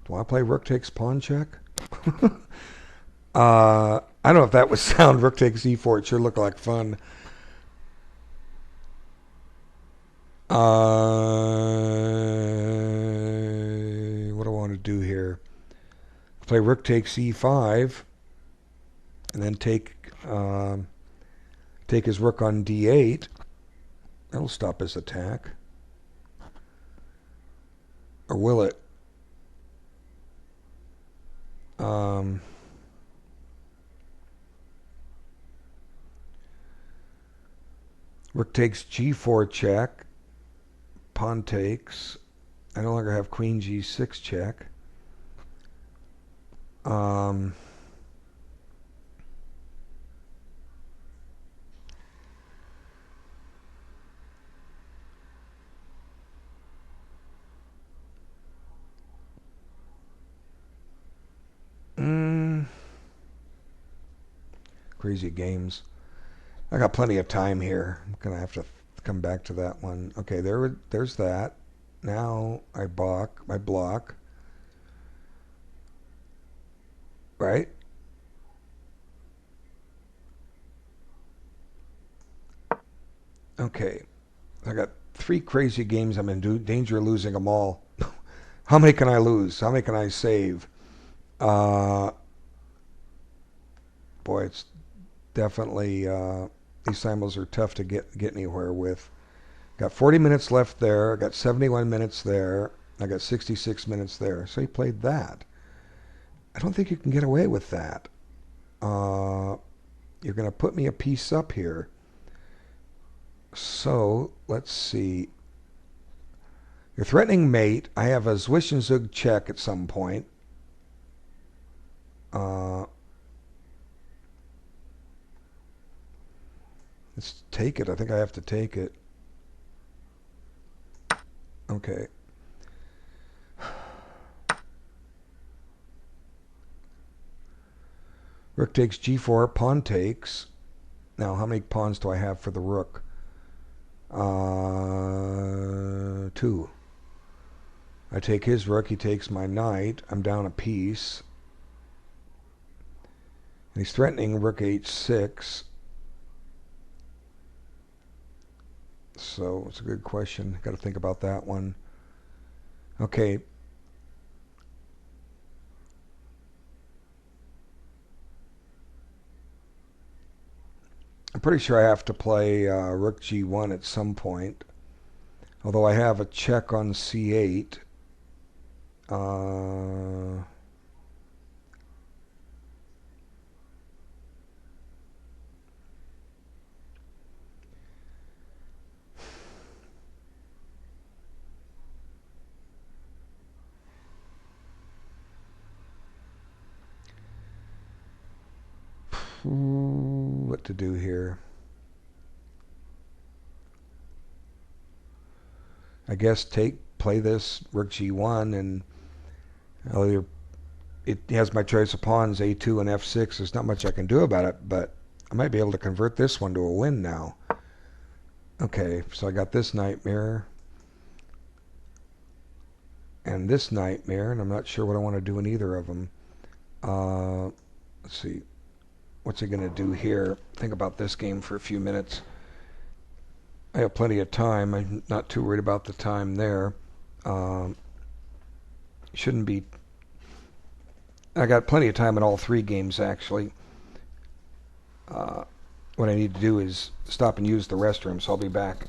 Do I play rook takes pawn check? I don't know if that would sound. Rook takes e4. It sure looked like fun. What do I want to do here? Play rook takes e5, and then take his rook on d8. That'll stop his attack. Or will it? Rook takes g4 check. Pawn takes. I no longer have queen g6 check. Crazy games. I got plenty of time here. I'm gonna have to come back to that one. Okay, there's that. Now I block, right? Okay, I got 3 crazy games. I'm in danger of losing them all. How many can I lose? How many can I save? Uh, Boy, it's definitely these simul's are tough to get anywhere with. Got 40 minutes left there. I got 71 minutes there. I got 66 minutes there. So he played that. I don't think you can get away with that. Uh, you're going to put me a piece up here. So let's see. You're threatening mate. I have a Zwischenzug check at some point. Let's take it. I think I have to take it. Okay. Rook takes g4. Pawn takes. Now, how many pawns do I have for the rook? 2. I take his rook. He takes my knight. I'm down a piece. And he's threatening rook h6. So it's a good question. Got to think about that one. Okay. I'm pretty sure I have to play rook g1 at some point. Although I have a check on c8. What to do here? I guess play this rook g1 and it has my choice of pawns a2 and f6. There's not much I can do about it, but I might be able to convert this one to a win now. Okay, so I got this nightmare and this nightmare, and I'm not sure what I want to do in either of them. Let's see. What's he going to do here? Think about this game for a few minutes. I have plenty of time. I'm not too worried about the time there. Shouldn't be. I got plenty of time in all 3 games, actually. What I need to do is stop and use the restroom, so I'll be back.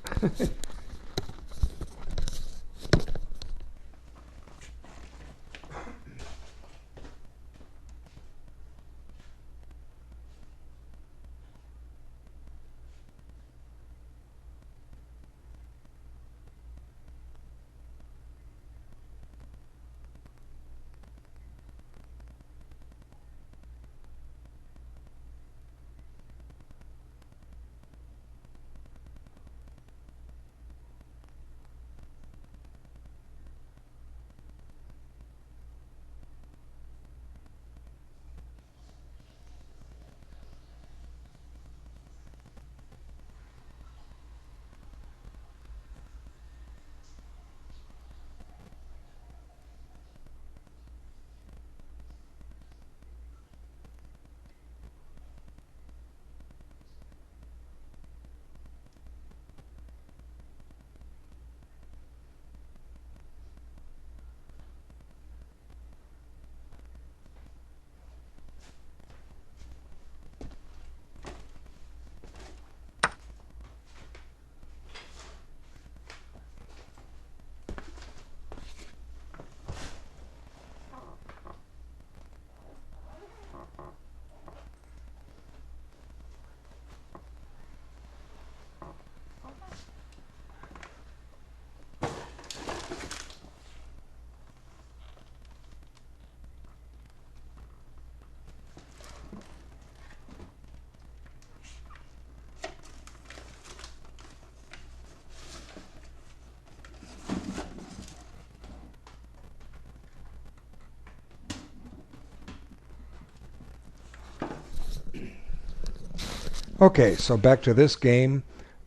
Okay, so back to this game.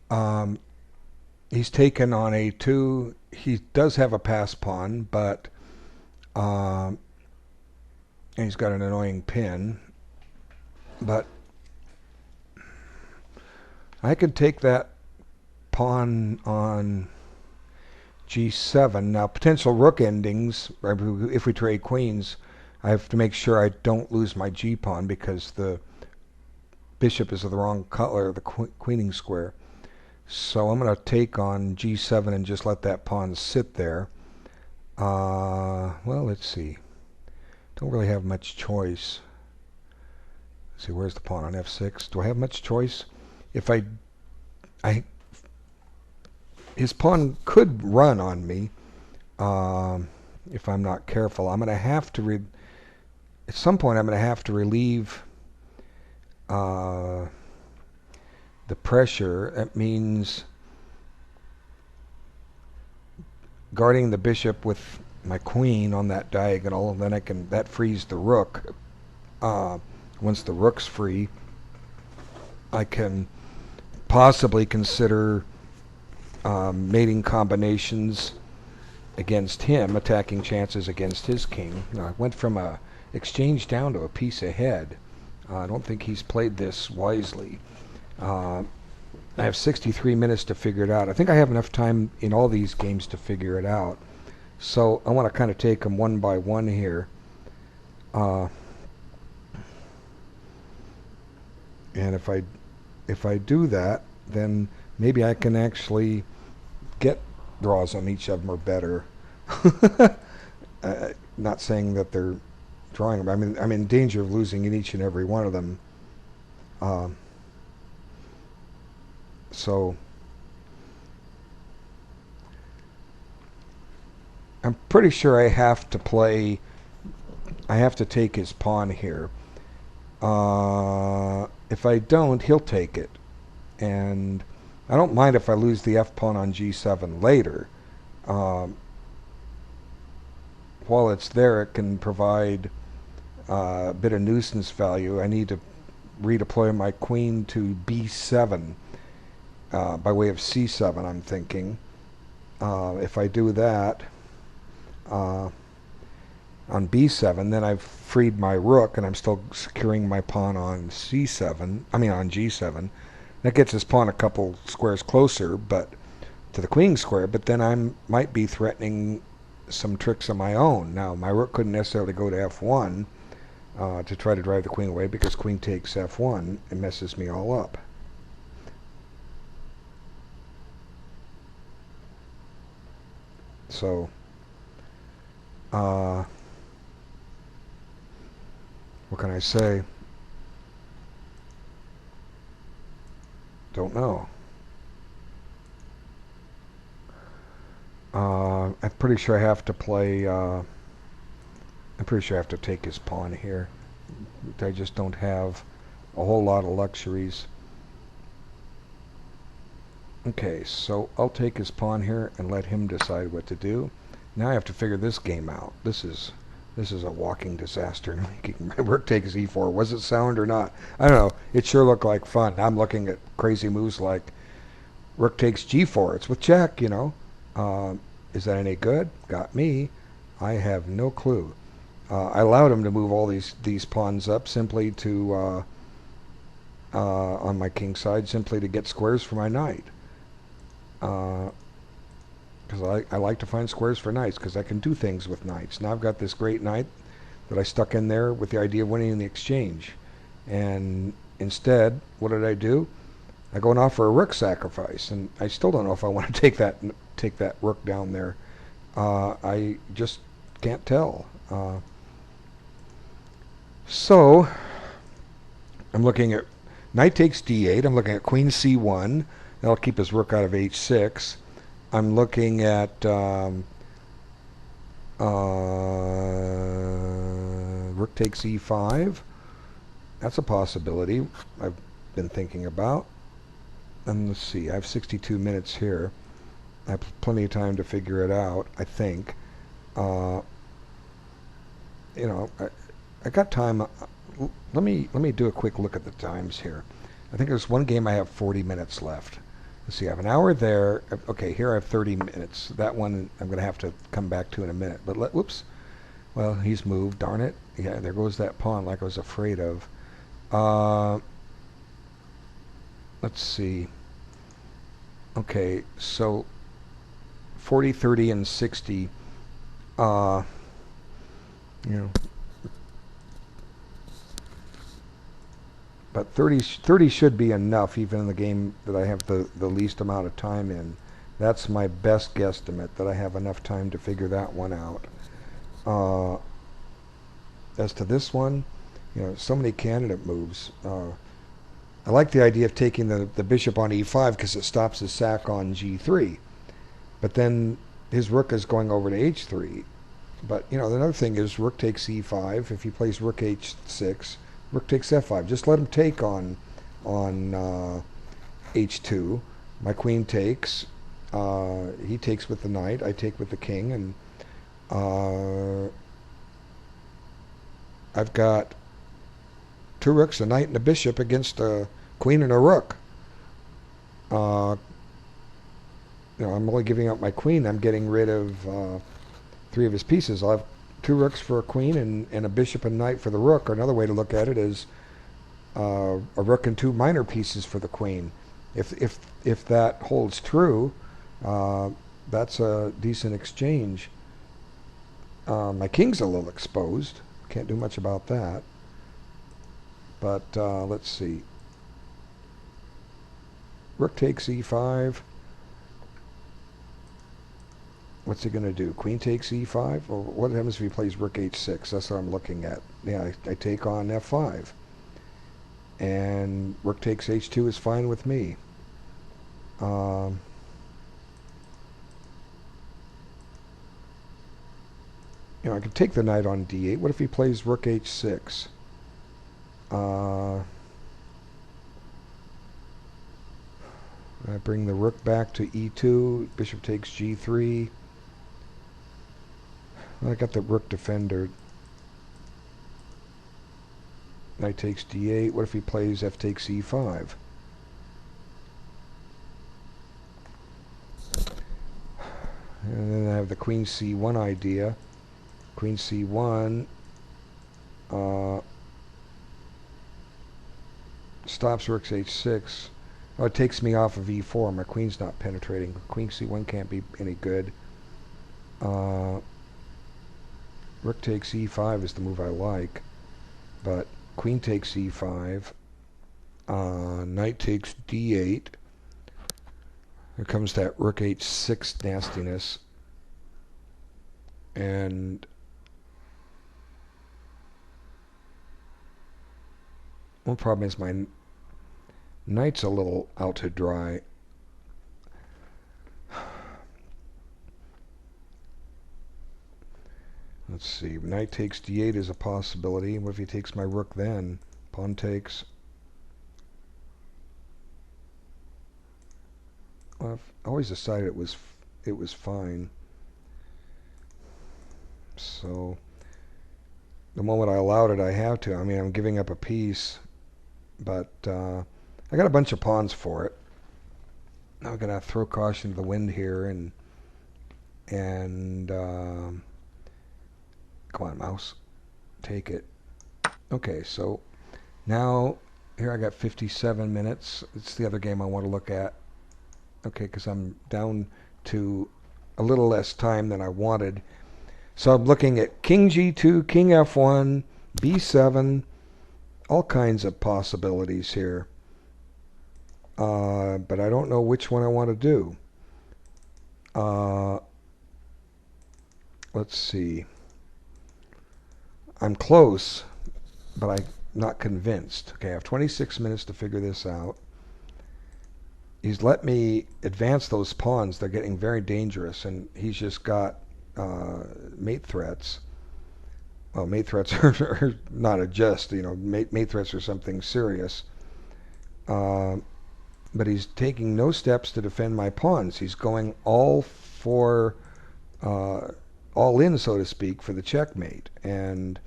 Um, he's taken on a2. He does have a pass pawn, but um, and he's got an annoying pin. But I could take that pawn on g7. Now, potential rook endings, if we trade queens, I have to make sure I don't lose my g-pawn because the bishop is of the wrong color, the queening square. So I'm going to take on g7 and just let that pawn sit there. Well, let's see. Don't really have much choice. Let's see, where's the pawn on f6? Do I have much choice? If I his pawn could run on me if I'm not careful. I'm going to have to at some point I'm going to have to relieve the pressure. That means guarding the bishop with my queen on that diagonal, and then that frees the rook. Once the rook's free, I can possibly consider mating combinations against him, attacking chances against his king. I went from a exchange down to a piece ahead. I don't think he's played this wisely. I have 63 minutes to figure it out. I think I have enough time in all these games to figure it out. So I want to kind of take them one by one here. And if I do that, then maybe I can actually get draws on each of them or better. Not saying that they're drawing them. I mean, I'm in danger of losing in each and every one of them. So I'm pretty sure I have to take his pawn here. If I don't, he'll take it. And I don't mind if I lose the f-pawn on g7 later. While it's there, it can provide a bit of nuisance value. I need to redeploy my queen to b7 by way of c7, I'm thinking. If I do that on b7, then I've freed my rook, and I'm still securing my pawn on c7. I mean on g7. That gets his pawn a couple squares closer, but to the queen square. But then I might be threatening some tricks of my own. Now, my rook couldn't necessarily go to f1 to try to drive the queen away, because queen takes f1 and messes me all up. So, what can I say? Don't know. I'm pretty sure I have to play. I'm pretty sure I have to take his pawn here. I just don't have a whole lot of luxuries. Okay, so I'll take his pawn here and let him decide what to do. Now I have to figure this game out. This is a walking disaster. My rook takes e4. Was it sound or not? I don't know. It sure looked like fun. I'm looking at crazy moves like rook takes g4. It's with check, you know. Is that any good? Got me. I have no clue. I allowed him to move all these pawns up simply to on my king side, simply to get squares for my knight. Because I like to find squares for knights, because I can do things with knights. Now I've got this great knight that I stuck in there with the idea of winning in the exchange. And instead, what did I do? I go and offer a rook sacrifice, and I still don't know if I want to take that rook down there. I just can't tell. So I'm looking at knight takes d8. I'm looking at queen c1. That'll keep his rook out of h6. I'm looking at rook takes e5. That's a possibility I've been thinking about. And let's see, I have 62 minutes here. I have plenty of time to figure it out, I think. You know, I got time. Let me do a quick look at the times here. I think there's one game I have 40 minutes left. Let's see, I have an hour there. Okay, here I have 30 minutes. That one I'm going to have to come back to in a minute. But whoops. Well, he's moved. Darn it. Yeah, there goes that pawn like I was afraid of. Let's see. Okay, so 40, 30, and 60. You know, but 30 should be enough, even in the game that I have the least amount of time in. That's my best guesstimate, that I have enough time to figure that one out. As to this one, so many candidate moves. I like the idea of taking the bishop on e5 because it stops his sack on g3. But then his rook is going over to h3. But, another thing is rook takes e5. If he plays rook h6, rook takes f5. Just let him take on h2. My queen takes. He takes with the knight. I take with the king. And I've got two rooks, a knight, and a bishop against a queen and a rook. I'm only giving up my queen. I'm getting rid of three of his pieces. I'll have two rooks for a queen and a bishop and knight for the rook. Or another way to look at it is a rook and two minor pieces for the queen. If that holds true, that's a decent exchange. My king's a little exposed. Can't do much about that. But let's see. Rook takes e5. What's he going to do? Queen takes e5? Or what happens if he plays rook h6? That's what I'm looking at. Yeah, I take on f5. And rook takes h2 is fine with me. I could take the knight on d8. What if he plays rook h6? I bring the rook back to e2. Bishop takes g3. I got the rook defender. Knight takes d8. What if he plays f takes e5? And then I have the queen c1 idea. Queen c1 stops rook h6. Oh, it takes me off of e4. My queen's not penetrating. Queen c1 can't be any good. Rook takes e5 is the move I like, but queen takes e5. Knight takes d8. Here comes that rook h6 nastiness. And one problem is my knight's a little out to dry. Let's see. Knight takes d8 is a possibility. What if he takes my rook then? Pawn takes. Well, I've always decided it was fine. So the moment I allowed it, I have to. I mean, I'm giving up a piece, but I got a bunch of pawns for it. I'm gonna throw caution to the wind here and come on, mouse, take it. Okay, so now here I got 57 minutes. It's the other game I want to look at. Okay, because I'm down to a little less time than I wanted. So I'm looking at king g2, king f1, b7, all kinds of possibilities here. But I don't know which one I want to do. Let's see. I'm close, but I'm not convinced. Okay, I have 26 minutes to figure this out. He's let me advance those pawns. They're getting very dangerous, and he's just got mate threats. Well, mate threats are not a jest, mate threats are something serious. But he's taking no steps to defend my pawns. He's going all in, so to speak, for the checkmate. And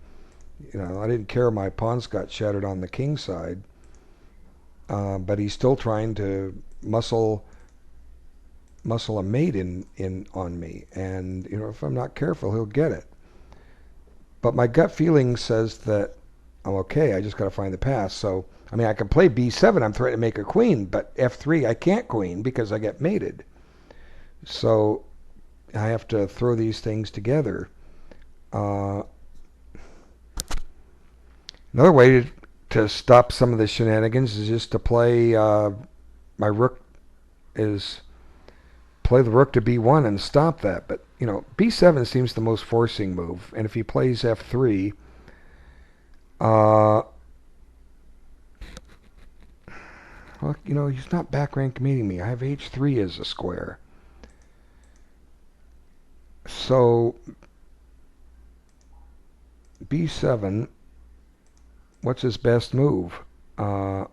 I didn't care my pawns got shattered on the king side. but he's still trying to muscle a mate in on me, and if I'm not careful, he'll get it. But my gut feeling says that I'm okay. I just got to find the pass. So I mean, I can play b7. I'm threatening to make a queen, but f3 I can't queen because I get mated. So I have to throw these things together. Uh, Another way to stop some of the shenanigans is just to play my rook is play the rook to b1 and stop that. But b7 seems the most forcing move, and if he plays f3, well, he's not back rank meeting me. I have h3 as a square, so b7. What's his best move? I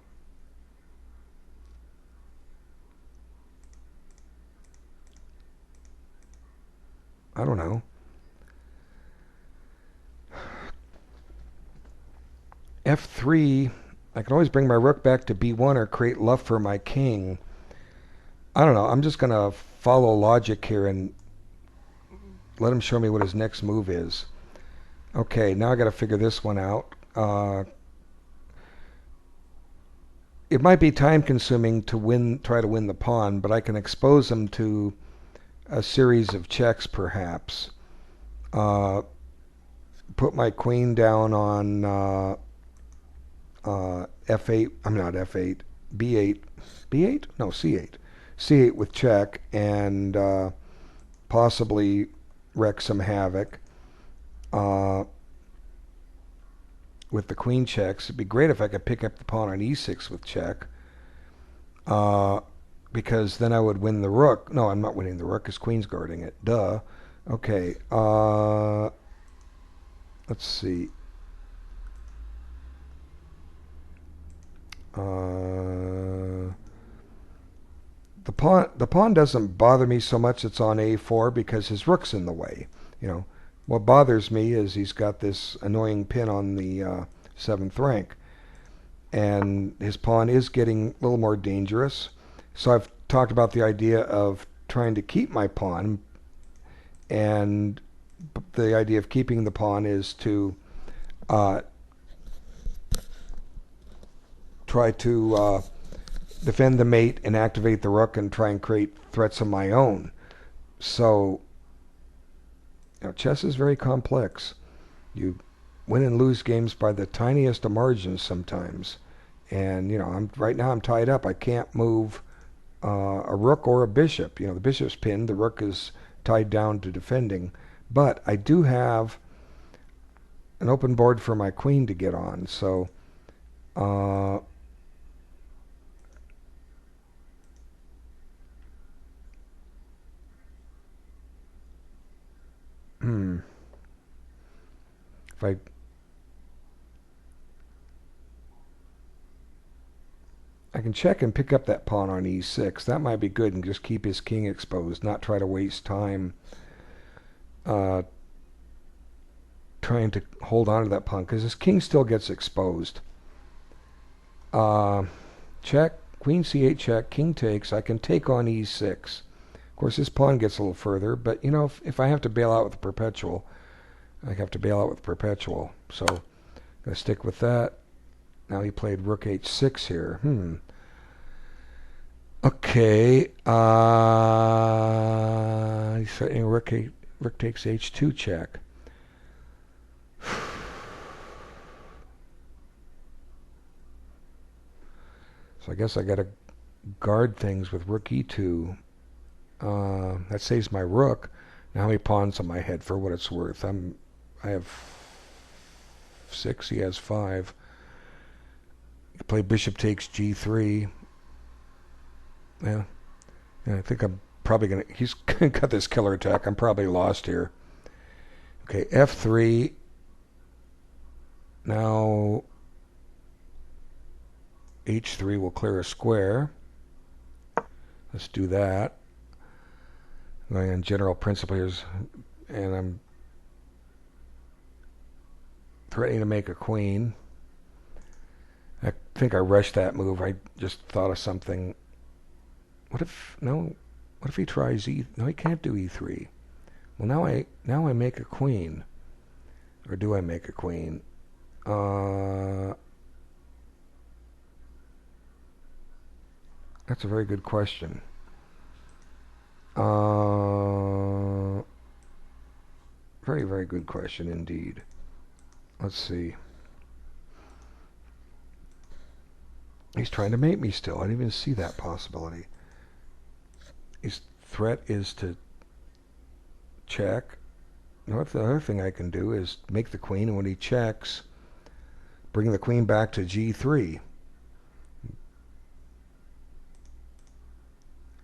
don't know. f3. I can always bring my rook back to b1 or create luff for my king. I don't know. I'm just going to follow logic here and let him show me what his next move is. Okay, now I got to figure this one out. It might be time consuming to try to win the pawn, but I can expose him to a series of checks perhaps. Put my queen down on f8. I'm not f8. b8. b8? No, c8. c8 with check and possibly wreak some havoc. With the queen checks. It'd be great if I could pick up the pawn on e6 with check. Because then I would win the rook. No, I'm not winning the rook because queen's guarding it. Duh. Okay. Let's see. The pawn doesn't bother me so much. It's on a4 because his rook's in the way. What bothers me is he's got this annoying pin on the 7th rank, and his pawn is getting a little more dangerous. So I've talked about the idea of trying to keep my pawn, and the idea of keeping the pawn is to try to defend the mate and activate the rook and try and create threats of my own. So chess is very complex. You win and lose games by the tiniest of margins sometimes. And right now I'm tied up. I can't move a rook or a bishop. The bishop's pinned. The rook is tied down to defending. But I do have an open board for my queen to get on. So if I can check and pick up that pawn on e6. That might be good and just keep his king exposed, not try to waste time trying to hold on to that pawn because his king still gets exposed. Check, queen c8 check, king takes. I can take on e6. Of course, his pawn gets a little further, but if I have to bail out with the perpetual, I have to bail out with perpetual. So I'm going to stick with that. Now he played rook h6 here. Okay. He's threatening rook takes h2 check. So I guess I got to guard things with rook e2. That saves my rook. Now how many pawns on my head for what it's worth? I have 6. He has 5. Play bishop takes g3. Yeah, I think I'm probably gonna. He's got this killer attack. I'm probably lost here. Okay, f3. Now h3 will clear a square. Let's do that. Going on general principle here, and I'm threatening to make a queen. I think I rushed that move. I just thought of something. What if no? What if he tries E? No, he can't do E3. Well, now I make a queen, or do I make a queen? That's a very good question. Very, very good question indeed. Let's see. He's trying to mate me still. I didn't even see that possibility. His threat is to check. Now, the other thing I can do is make the queen, and when he checks, bring the queen back to G3.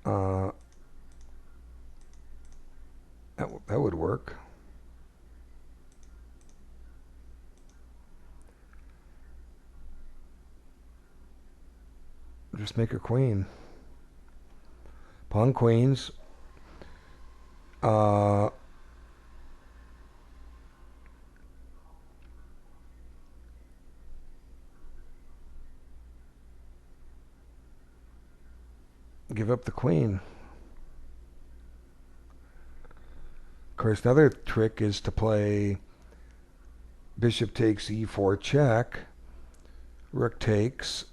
Uh, that would work. Just make a queen. Pawn queens. Give up the queen. Of course, another trick is to play bishop takes e4 check, rook takes,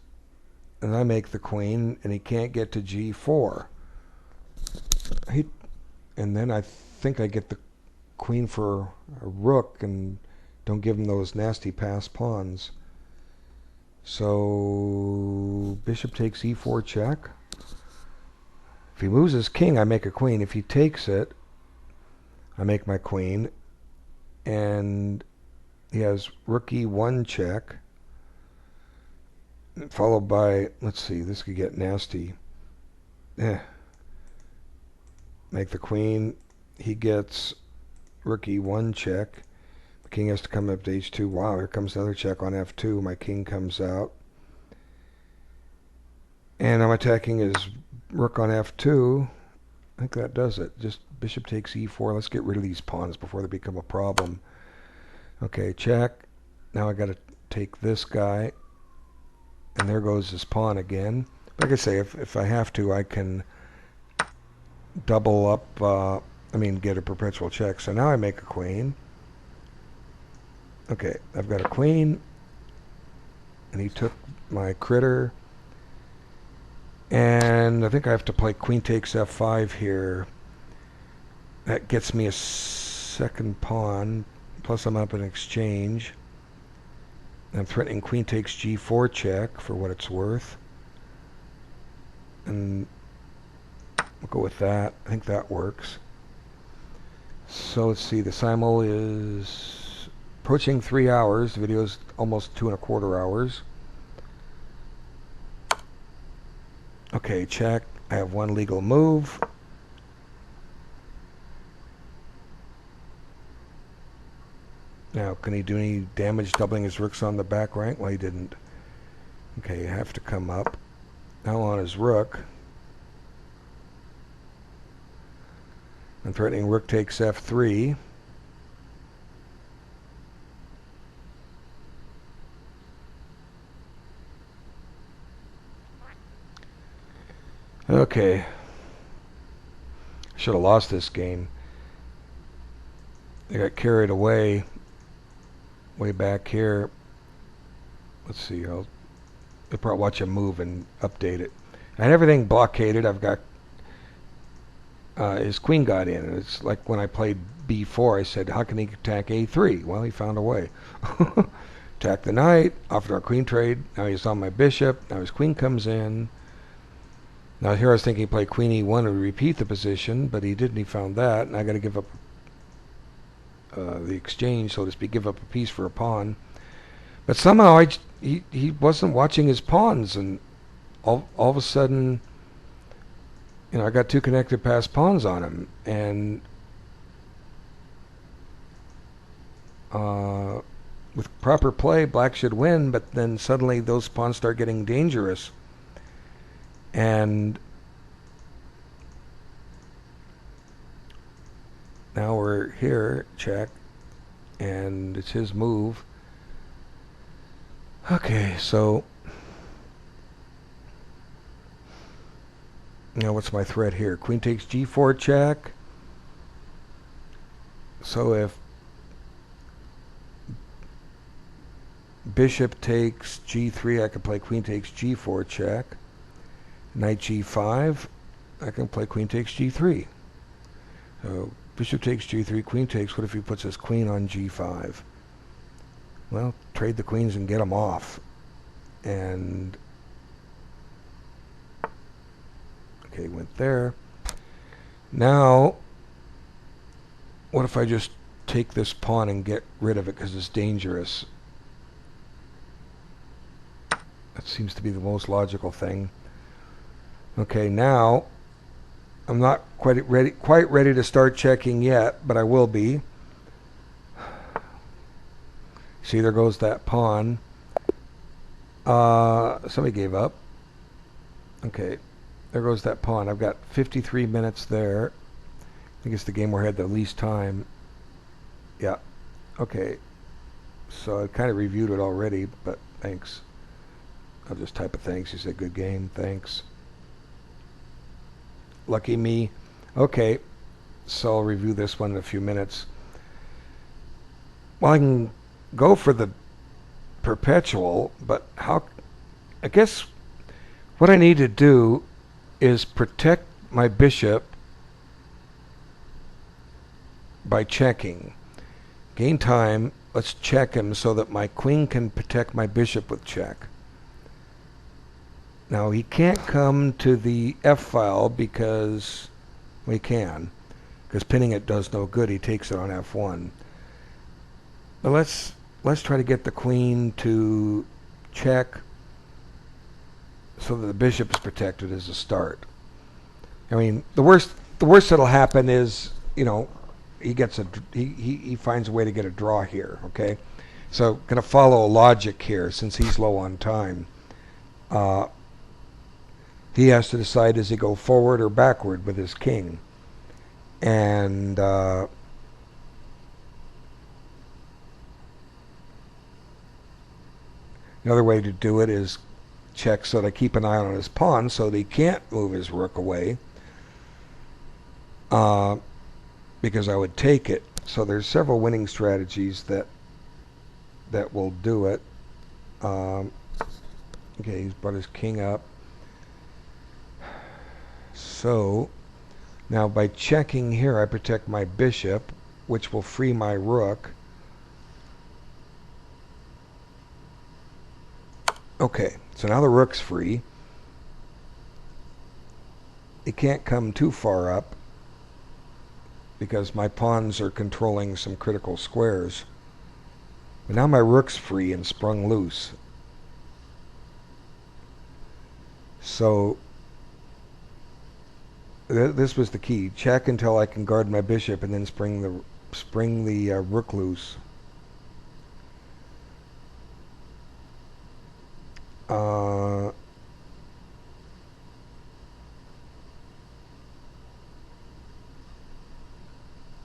and I make the queen, and he can't get to g4. And then I think I get the queen for a rook and don't give him those nasty pass pawns. So bishop takes e4 check. If he moves his king, I make a queen. If he takes it, I make my queen. And he has rook e1 check, followed by, let's see, this could get nasty. Make the queen. He gets rook e1 check. The king has to come up to h2. Wow, here comes another check on f2. My king comes out. And I'm attacking his rook on f2. I think that does it. Just bishop takes e4. Let's get rid of these pawns before they become a problem. Okay, check. Now I got to take this guy. And there goes his pawn again. Like I say, if I have to, I can double up, get a perpetual check. So now I make a queen. Okay, I've got a queen. And he took my critter. And I think I have to play queen takes f5 here. That gets me a second pawn. Plus I'm up in exchange. I'm threatening queen takes g4 check for what it's worth. And we'll go with that. I think that works. So let's see. The simul is approaching 3 hours. The video is almost 2¼ hours. Okay, check. I have one legal move. Now, can he do any damage doubling his rooks on the back rank? Well, he didn't. Okay, you have to come up. Now on his rook. I'm threatening rook takes f3. Okay. I should have lost this game. I got carried away way back here. Let's see. I'll probably watch him move and update it. I had everything blockaded. I've got his queen got in. And it's like when I played b4, I said, how can he attack a3? Well, he found a way. Attack the knight, offered our queen trade. Now he's on my bishop. Now his queen comes in. Now here I was thinking he played queen e1 to repeat the position, but he didn't. He found that, and I got to give up the exchange, so to speak, give up a piece for a pawn. But somehow he wasn't watching his pawns, and all of a sudden, I got two connected pass pawns on him, and with proper play, black should win. But then suddenly those pawns start getting dangerous. And now we're here, check, and it's his move. Okay, so Now what's my threat here? Queen takes g4 check. So if bishop takes g3, I can play queen takes g4 check. Knight g5, I can play queen takes g3. So bishop takes g3, queen takes. What if he puts his queen on g5? Well, trade the queens and get them off. And okay, went there. Now, what if I just take this pawn and get rid of it because it's dangerous? That seems to be the most logical thing. Okay, now I'm not quite ready to start checking yet, but I will be. See, there goes that pawn. Somebody gave up. Okay, there goes that pawn. I've got 53 minutes there. I think it's the game where I had the least time. Yeah. Okay. So I kind of reviewed it already, but thanks. I'll just type a thanks. You said good game. Thanks. Lucky me. Okay. So I'll review this one in a few minutes. Well, I can go for the perpetual, but how? I guess what I need to do is protect my bishop by checking. Gain time. Let's check him so that my queen can protect my bishop with check. Now he can't come to the F file because we can, because pinning it does no good. He takes it on F1. But let's try to get the queen to check so that the bishop is protected as a start. I mean, the worst that'll happen is, you know, he finds a way to get a draw here. Okay, so going to follow logic here since he's low on time. He has to decide, does he go forward or backward with his king? And another way to do it is check so that I keep an eye on his pawn so that he can't move his rook away, because I would take it. So there's several winning strategies that will do it. Okay, he's brought his king up. So now by checking here, I protect my bishop, which will free my rook. Okay, so now the rook's free. It can't come too far up because my pawns are controlling some critical squares. But now my rook's free and sprung loose. So this was the key. Check until I can guard my bishop and then spring the rook loose.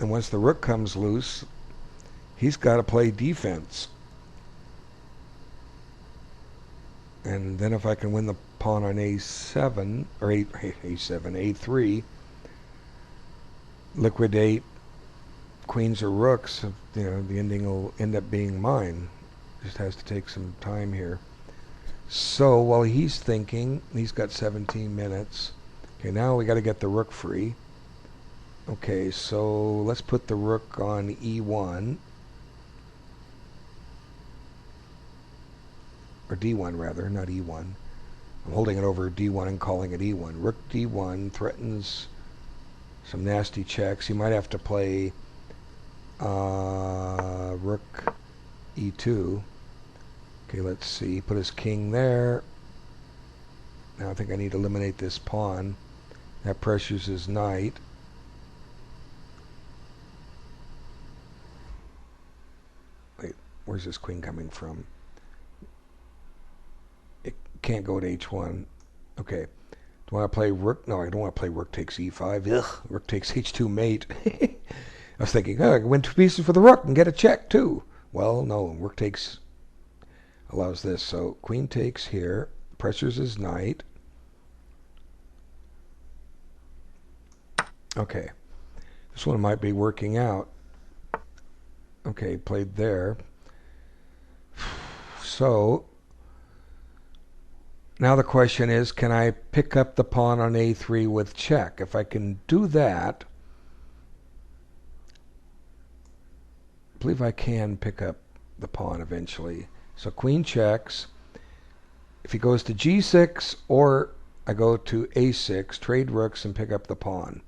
And once the rook comes loose, he's got to play defense. And then if I can win the pawn on a7 or a3, liquidate queens or rooks, you know, the ending will end up being mine. Just has to take some time here. So while he's thinking, he's got 17 minutes. Okay, now we got to get the rook free. Okay, so let's put the rook on e1. Or d1 rather, not e1. I'm holding it over d1 and calling it e1. Rook d1 threatens some nasty checks. He might have to play rook e2. Okay, let's see. Put his king there. Now I think I need to eliminate this pawn. That pressures his knight. Wait, where's this queen coming from? It can't go to h1. Okay. Do I want to play rook? No, I don't want to play rook takes e5. Ugh, rook takes h2 mate. I was thinking, oh, I can win 2 pieces for the rook and get a check too. Well, no, rook takes allows this. So queen takes here, pressures his knight. Okay, this one might be working out. Okay, played there. So now the question is, can I pick up the pawn on a3 with check? If I can do that, I believe I can pick up the pawn eventually. So queen checks. If he goes to g6, or I go to a6, trade rooks and pick up the pawn.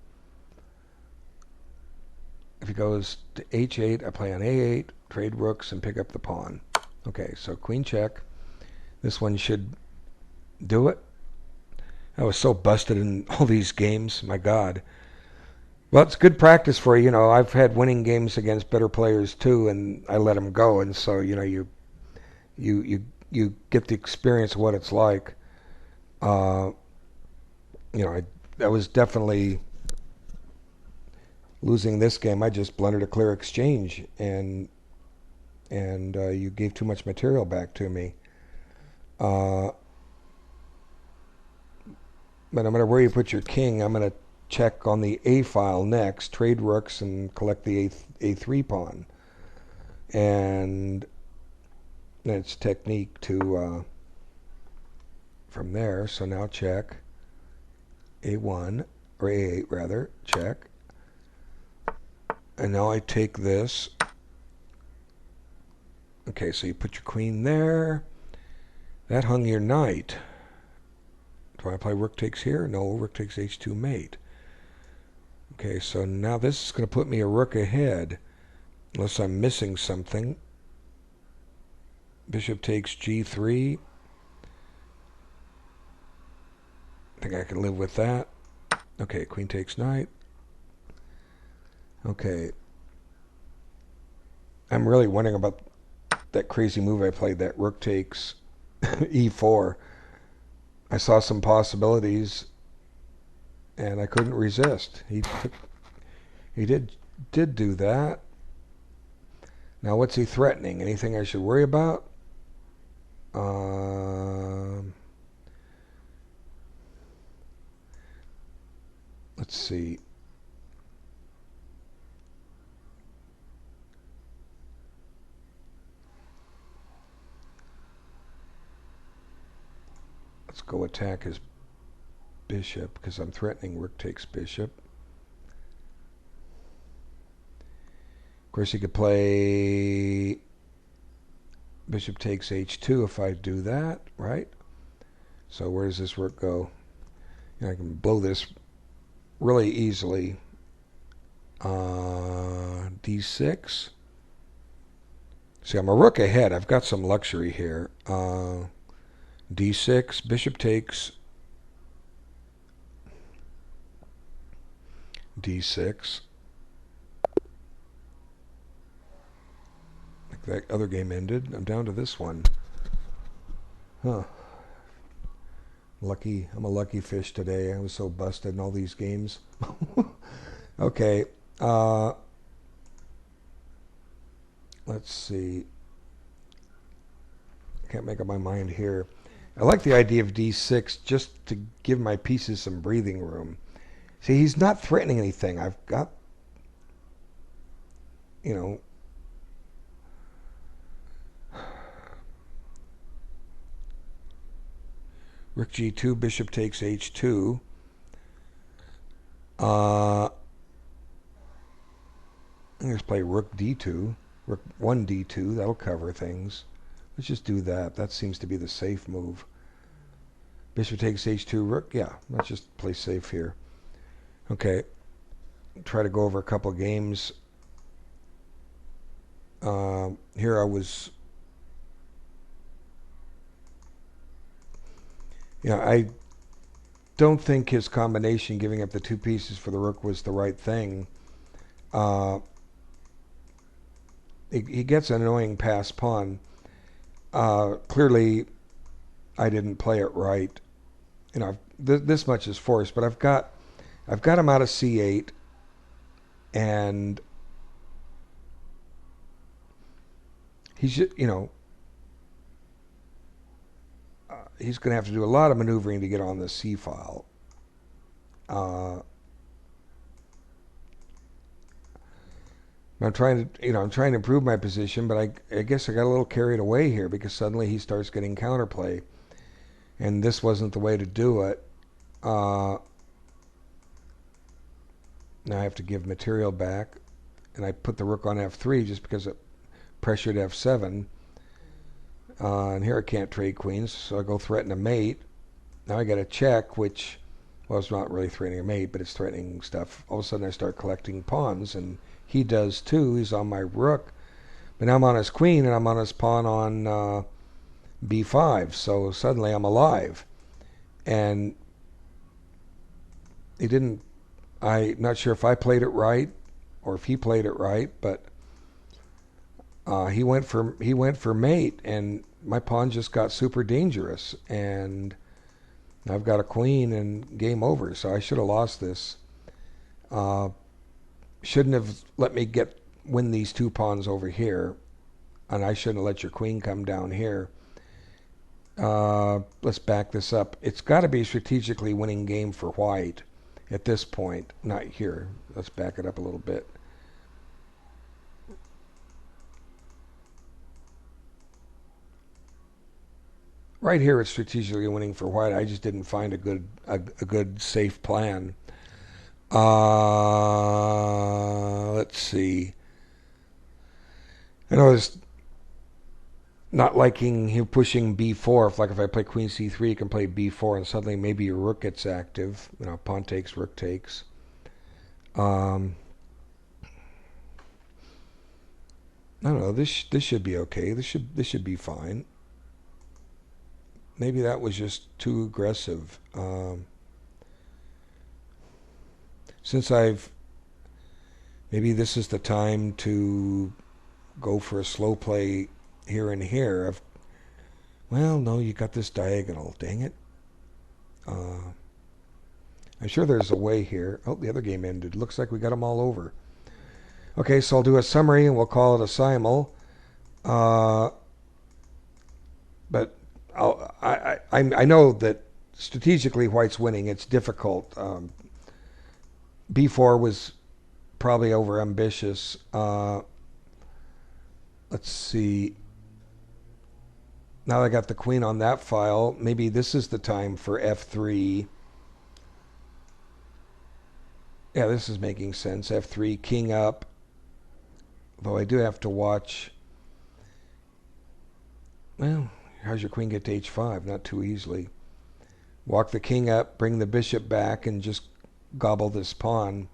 If he goes to h8, I play on a8, trade rooks and pick up the pawn. Okay, so queen check. This one should do it. I was so busted in all these games, my God. Well, it's good practice for you. You know, I've had winning games against better players too, and I let them go. And so, you know, you get the experience of what it's like. Uh, you know, I was definitely losing this game. I just blundered a clear exchange, and you gave too much material back to me. Uh, but no matter where you put your king, I'm going to check on the A file next, trade rooks, and collect the A3 pawn. And it's technique to from there. So now check A1, or A8 rather, check. And now I take this. Okay, so you put your queen there. That hung your knight. Do I play rook takes here? No, rook takes h2 mate. Okay, so now this is going to put me a rook ahead, unless I'm missing something. Bishop takes g3. I think I can live with that. Okay, queen takes knight. Okay. I'm really wondering about that crazy move I played, that rook takes e4. I saw some possibilities, and I couldn't resist. He did do that. Now, what's he threatening? Anything I should worry about? Let's see. Let's go attack his bishop, because I'm threatening rook takes bishop. Of course, he could play bishop takes h2 if I do that, right? So where does this rook go? You know, I can blow this really easily. D6. See, I'm a rook ahead. I've got some luxury here. D6, bishop takes D6. Like that other game ended. I'm down to this one. Huh. Lucky. I'm a lucky fish today. I was so busted in all these games. Okay. Let's see. Can't make up my mind here. I like the idea of d6 just to give my pieces some breathing room. See, he's not threatening anything. I've got, you know, rook g2, bishop takes h2. Let's play rook d2, rook 1 d2. That'll cover things. Let's just do that. That seems to be the safe move. Bishop takes h2, rook. Yeah, let's just play safe here. Okay. Try to go over a couple games. Here I was... Yeah, I don't think his combination, giving up the two pieces for the rook, was the right thing. He gets an annoying pass pawn. Clearly, I didn't play it right. You know, this much is forced, but I've got him out of c8, and he's, you know, he's going to have to do a lot of maneuvering to get on the c file. I'm trying to, I'm trying to improve my position, but I guess I got a little carried away here because suddenly he starts getting counterplay, and this wasn't the way to do it. Uh, Now I have to give material back, and I put the rook on f3 just because it pressured f7. And here I can't trade queens, so I go threaten a mate. Now I got a check, which, well, it's not really threatening a mate, but it's threatening stuff. All of a sudden I start collecting pawns, and he does too. He's on my rook. But now I'm on his queen, and I'm on his pawn on b5. So suddenly I'm alive. And he didn't... I'm not sure if I played it right or if he played it right, but he went for mate, and my pawn just got super dangerous, and I've got a queen and game over. So I should have lost this. Shouldn't have let me win these two pawns over here, and I shouldn't have let your queen come down here. Let's back this up. It's got to be a strategically winning game for white at this point, not here. Let's back it up a little bit. Right here, it's strategically winning for white. I just didn't find a good safe plan. Let's see. I know it's not liking him pushing b4. If I play queen c3, you can play b4, and suddenly maybe your rook gets active. Pawn takes, rook takes. I don't know. This should be okay. This should be fine. Maybe that was just too aggressive. Maybe this is the time to go for a slow play here and here. Well, no, you got this diagonal. Dang it. I'm sure there's a way here. Oh, the other game ended. Looks like we got them all over. Okay, so I'll do a summary and we'll call it a simul. But I know that strategically white's winning. It's difficult. b4 was probably over ambitious. Let's see. Now that I got the queen on that file, maybe this is the time for f3. Yeah, this is making sense. f3, king up. Though I do have to watch. Well, how's your queen get to h5? Not too easily. Walk the king up, bring the bishop back, and just gobble this pawn.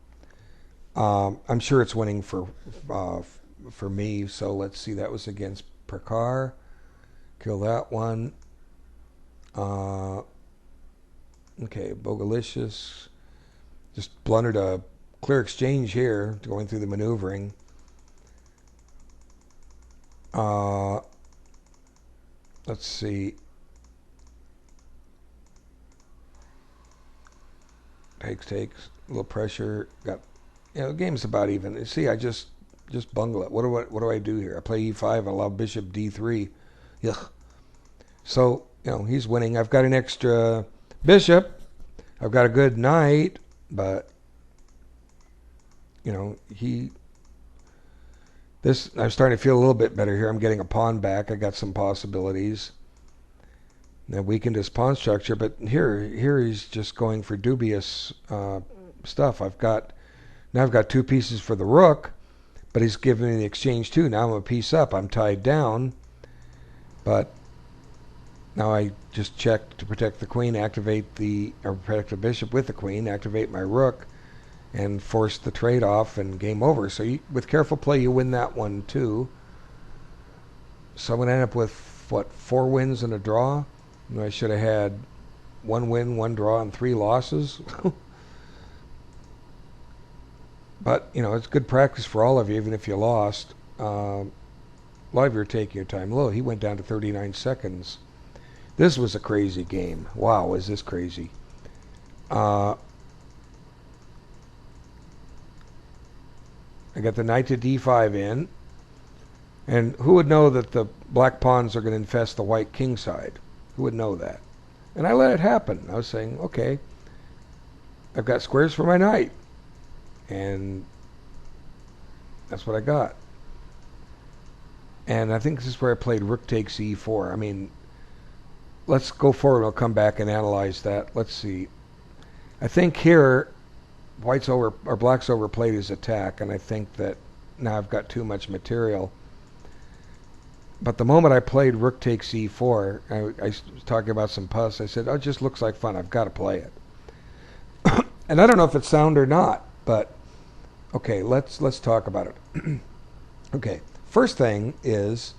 I'm sure it's winning for me. So let's see. That was against Prakar. Kill that one. Okay, Bogalicious. Just blundered a clear exchange here, going through the maneuvering. Let's see. Takes. A little pressure. Got. The game's about even. See, I just bungle it. What do I do here? I play e5. I allow bishop d3. Yuck. So, he's winning. I've got an extra bishop. I've got a good knight, but I'm starting to feel a little bit better here. I'm getting a pawn back. I got some possibilities. I weakened his pawn structure, but here he's just going for dubious stuff. I've got two pieces for the rook, but he's giving me the exchange too. Now I'm a piece up. I'm tied down, but now I just check to protect the queen, protect the bishop with the queen, activate my rook, and force the trade-off, and game over. So with careful play, you win that one too. So I'm going to end up with, 4 wins and a draw? I should have had 1 win, 1 draw, and 3 losses. But, it's good practice for all of you, even if you lost. A lot of you are taking your time. Look, he went down to 39 seconds. This was a crazy game. Wow, is this crazy. I got the knight to d5 in. And who would know that the black pawns are going to infest the white king side? Who would know that? And I let it happen. I was saying, okay, I've got squares for my knight. And That's what I got. And I think this is where I played rook takes e4. I mean, let's go forward. I'll come back and analyze that. Let's see. I think here, black's overplayed his attack, and I think that now I've got too much material. But the moment I played rook takes e4, I was talking about some pus. I said, "Oh, it just looks like fun. I've got to play it." And I don't know if it's sound or not, but okay, let's talk about it. Okay, first thing is,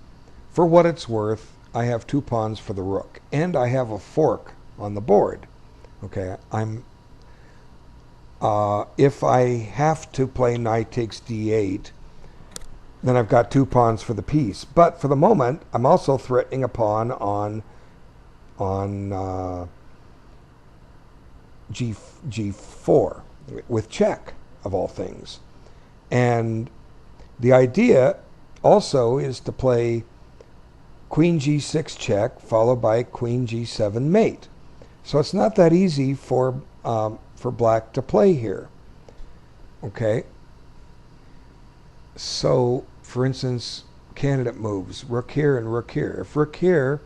for what it's worth, I have 2 pawns for the rook, and I have a fork on the board. Okay, if I have to play knight takes d8, then I've got 2 pawns for the piece. But for the moment, I'm also threatening a pawn on G4 with check, of all things. And the idea also is to play Queen G6 check followed by Queen G7 mate. So it's not that easy for black to play here. Okay. So, for instance, candidate moves, rook here and rook here. If rook here,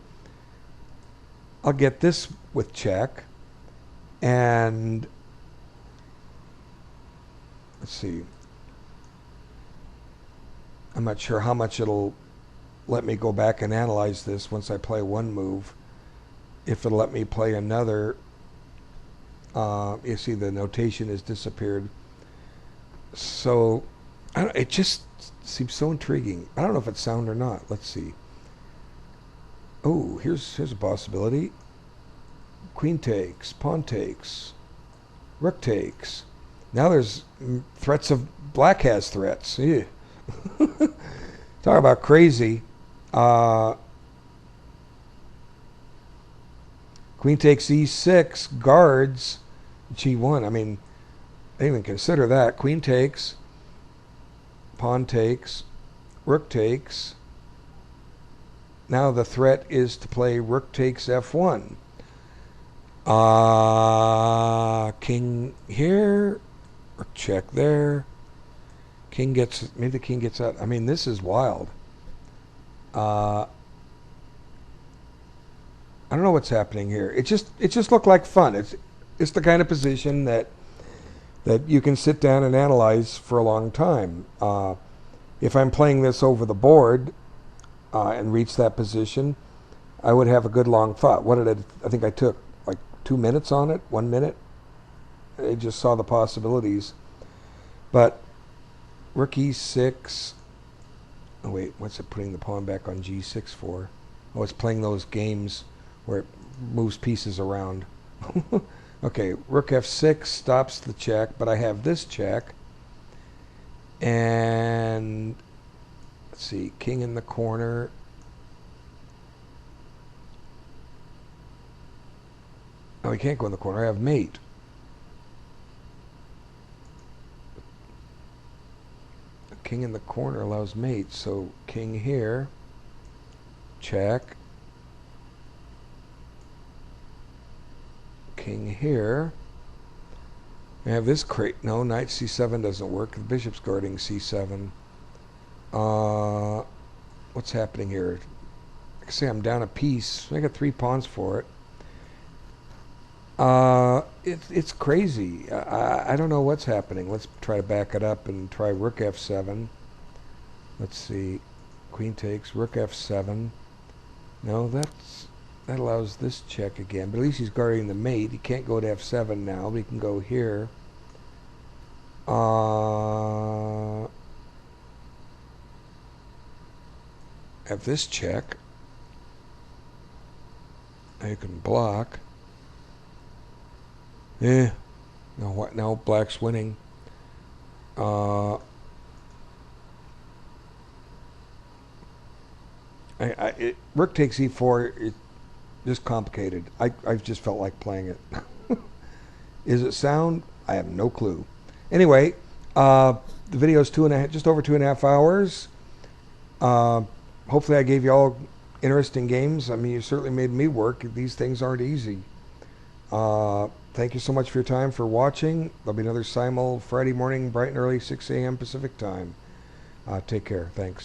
I'll get this with check, and let's see. I'm not sure how much it'll let me go back and analyze this once I play one move. If it'll let me play another, you see the notation has disappeared. So it just seems so intriguing. I don't know if it's sound or not. Let's see. Oh, here's a possibility. Queen takes, pawn takes, rook takes. Now there's threats of black has threats. Ew. Talk about crazy. Queen takes e6, guards g1. I mean, I didn't even consider that. Queen takes, pawn takes, rook takes. Now the threat is to play rook takes f1. King here, rook check there. King gets, maybe the king gets out. I mean, this is wild. I don't know what's happening here. It just looked like fun. It's the kind of position that you can sit down and analyze for a long time. If I'm playing this over the board and reach that position, I would have a good long thought. I think I took like 2 minutes on it, 1 minute. I just saw the possibilities. But rook e6. Oh wait, what's it putting the pawn back on g6 for? Oh, it's playing those games where it moves pieces around. Okay, rook f6 stops the check, but I have this check. And let's see, king in the corner. Oh, he can't go in the corner. I have mate. King in the corner allows mate, so king here, check. King here. I have this crate. No, knight c7 doesn't work. The bishop's guarding c7. What's happening here? Like I say, I'm down a piece. I got 3 pawns for it. It's crazy. I don't know what's happening. Let's try to back it up and try rook f7. Let's see. Queen takes, rook f7. No, that allows this check again. But at least he's guarding the mate. He can't go to f7 now, but he can go here. Have this check. Now you can block. No, what? Now black's winning. Rook takes e4. It's just complicated. I just felt like playing it. Is it sound? I have no clue. Anyway, the video is just over 2.5 hours. Hopefully I gave you all interesting games. I mean, you certainly made me work. These things aren't easy. Thank you so much for your time, for watching. There'll be another Simul Friday morning, bright and early, 6 a.m. Pacific time. Take care. Thanks.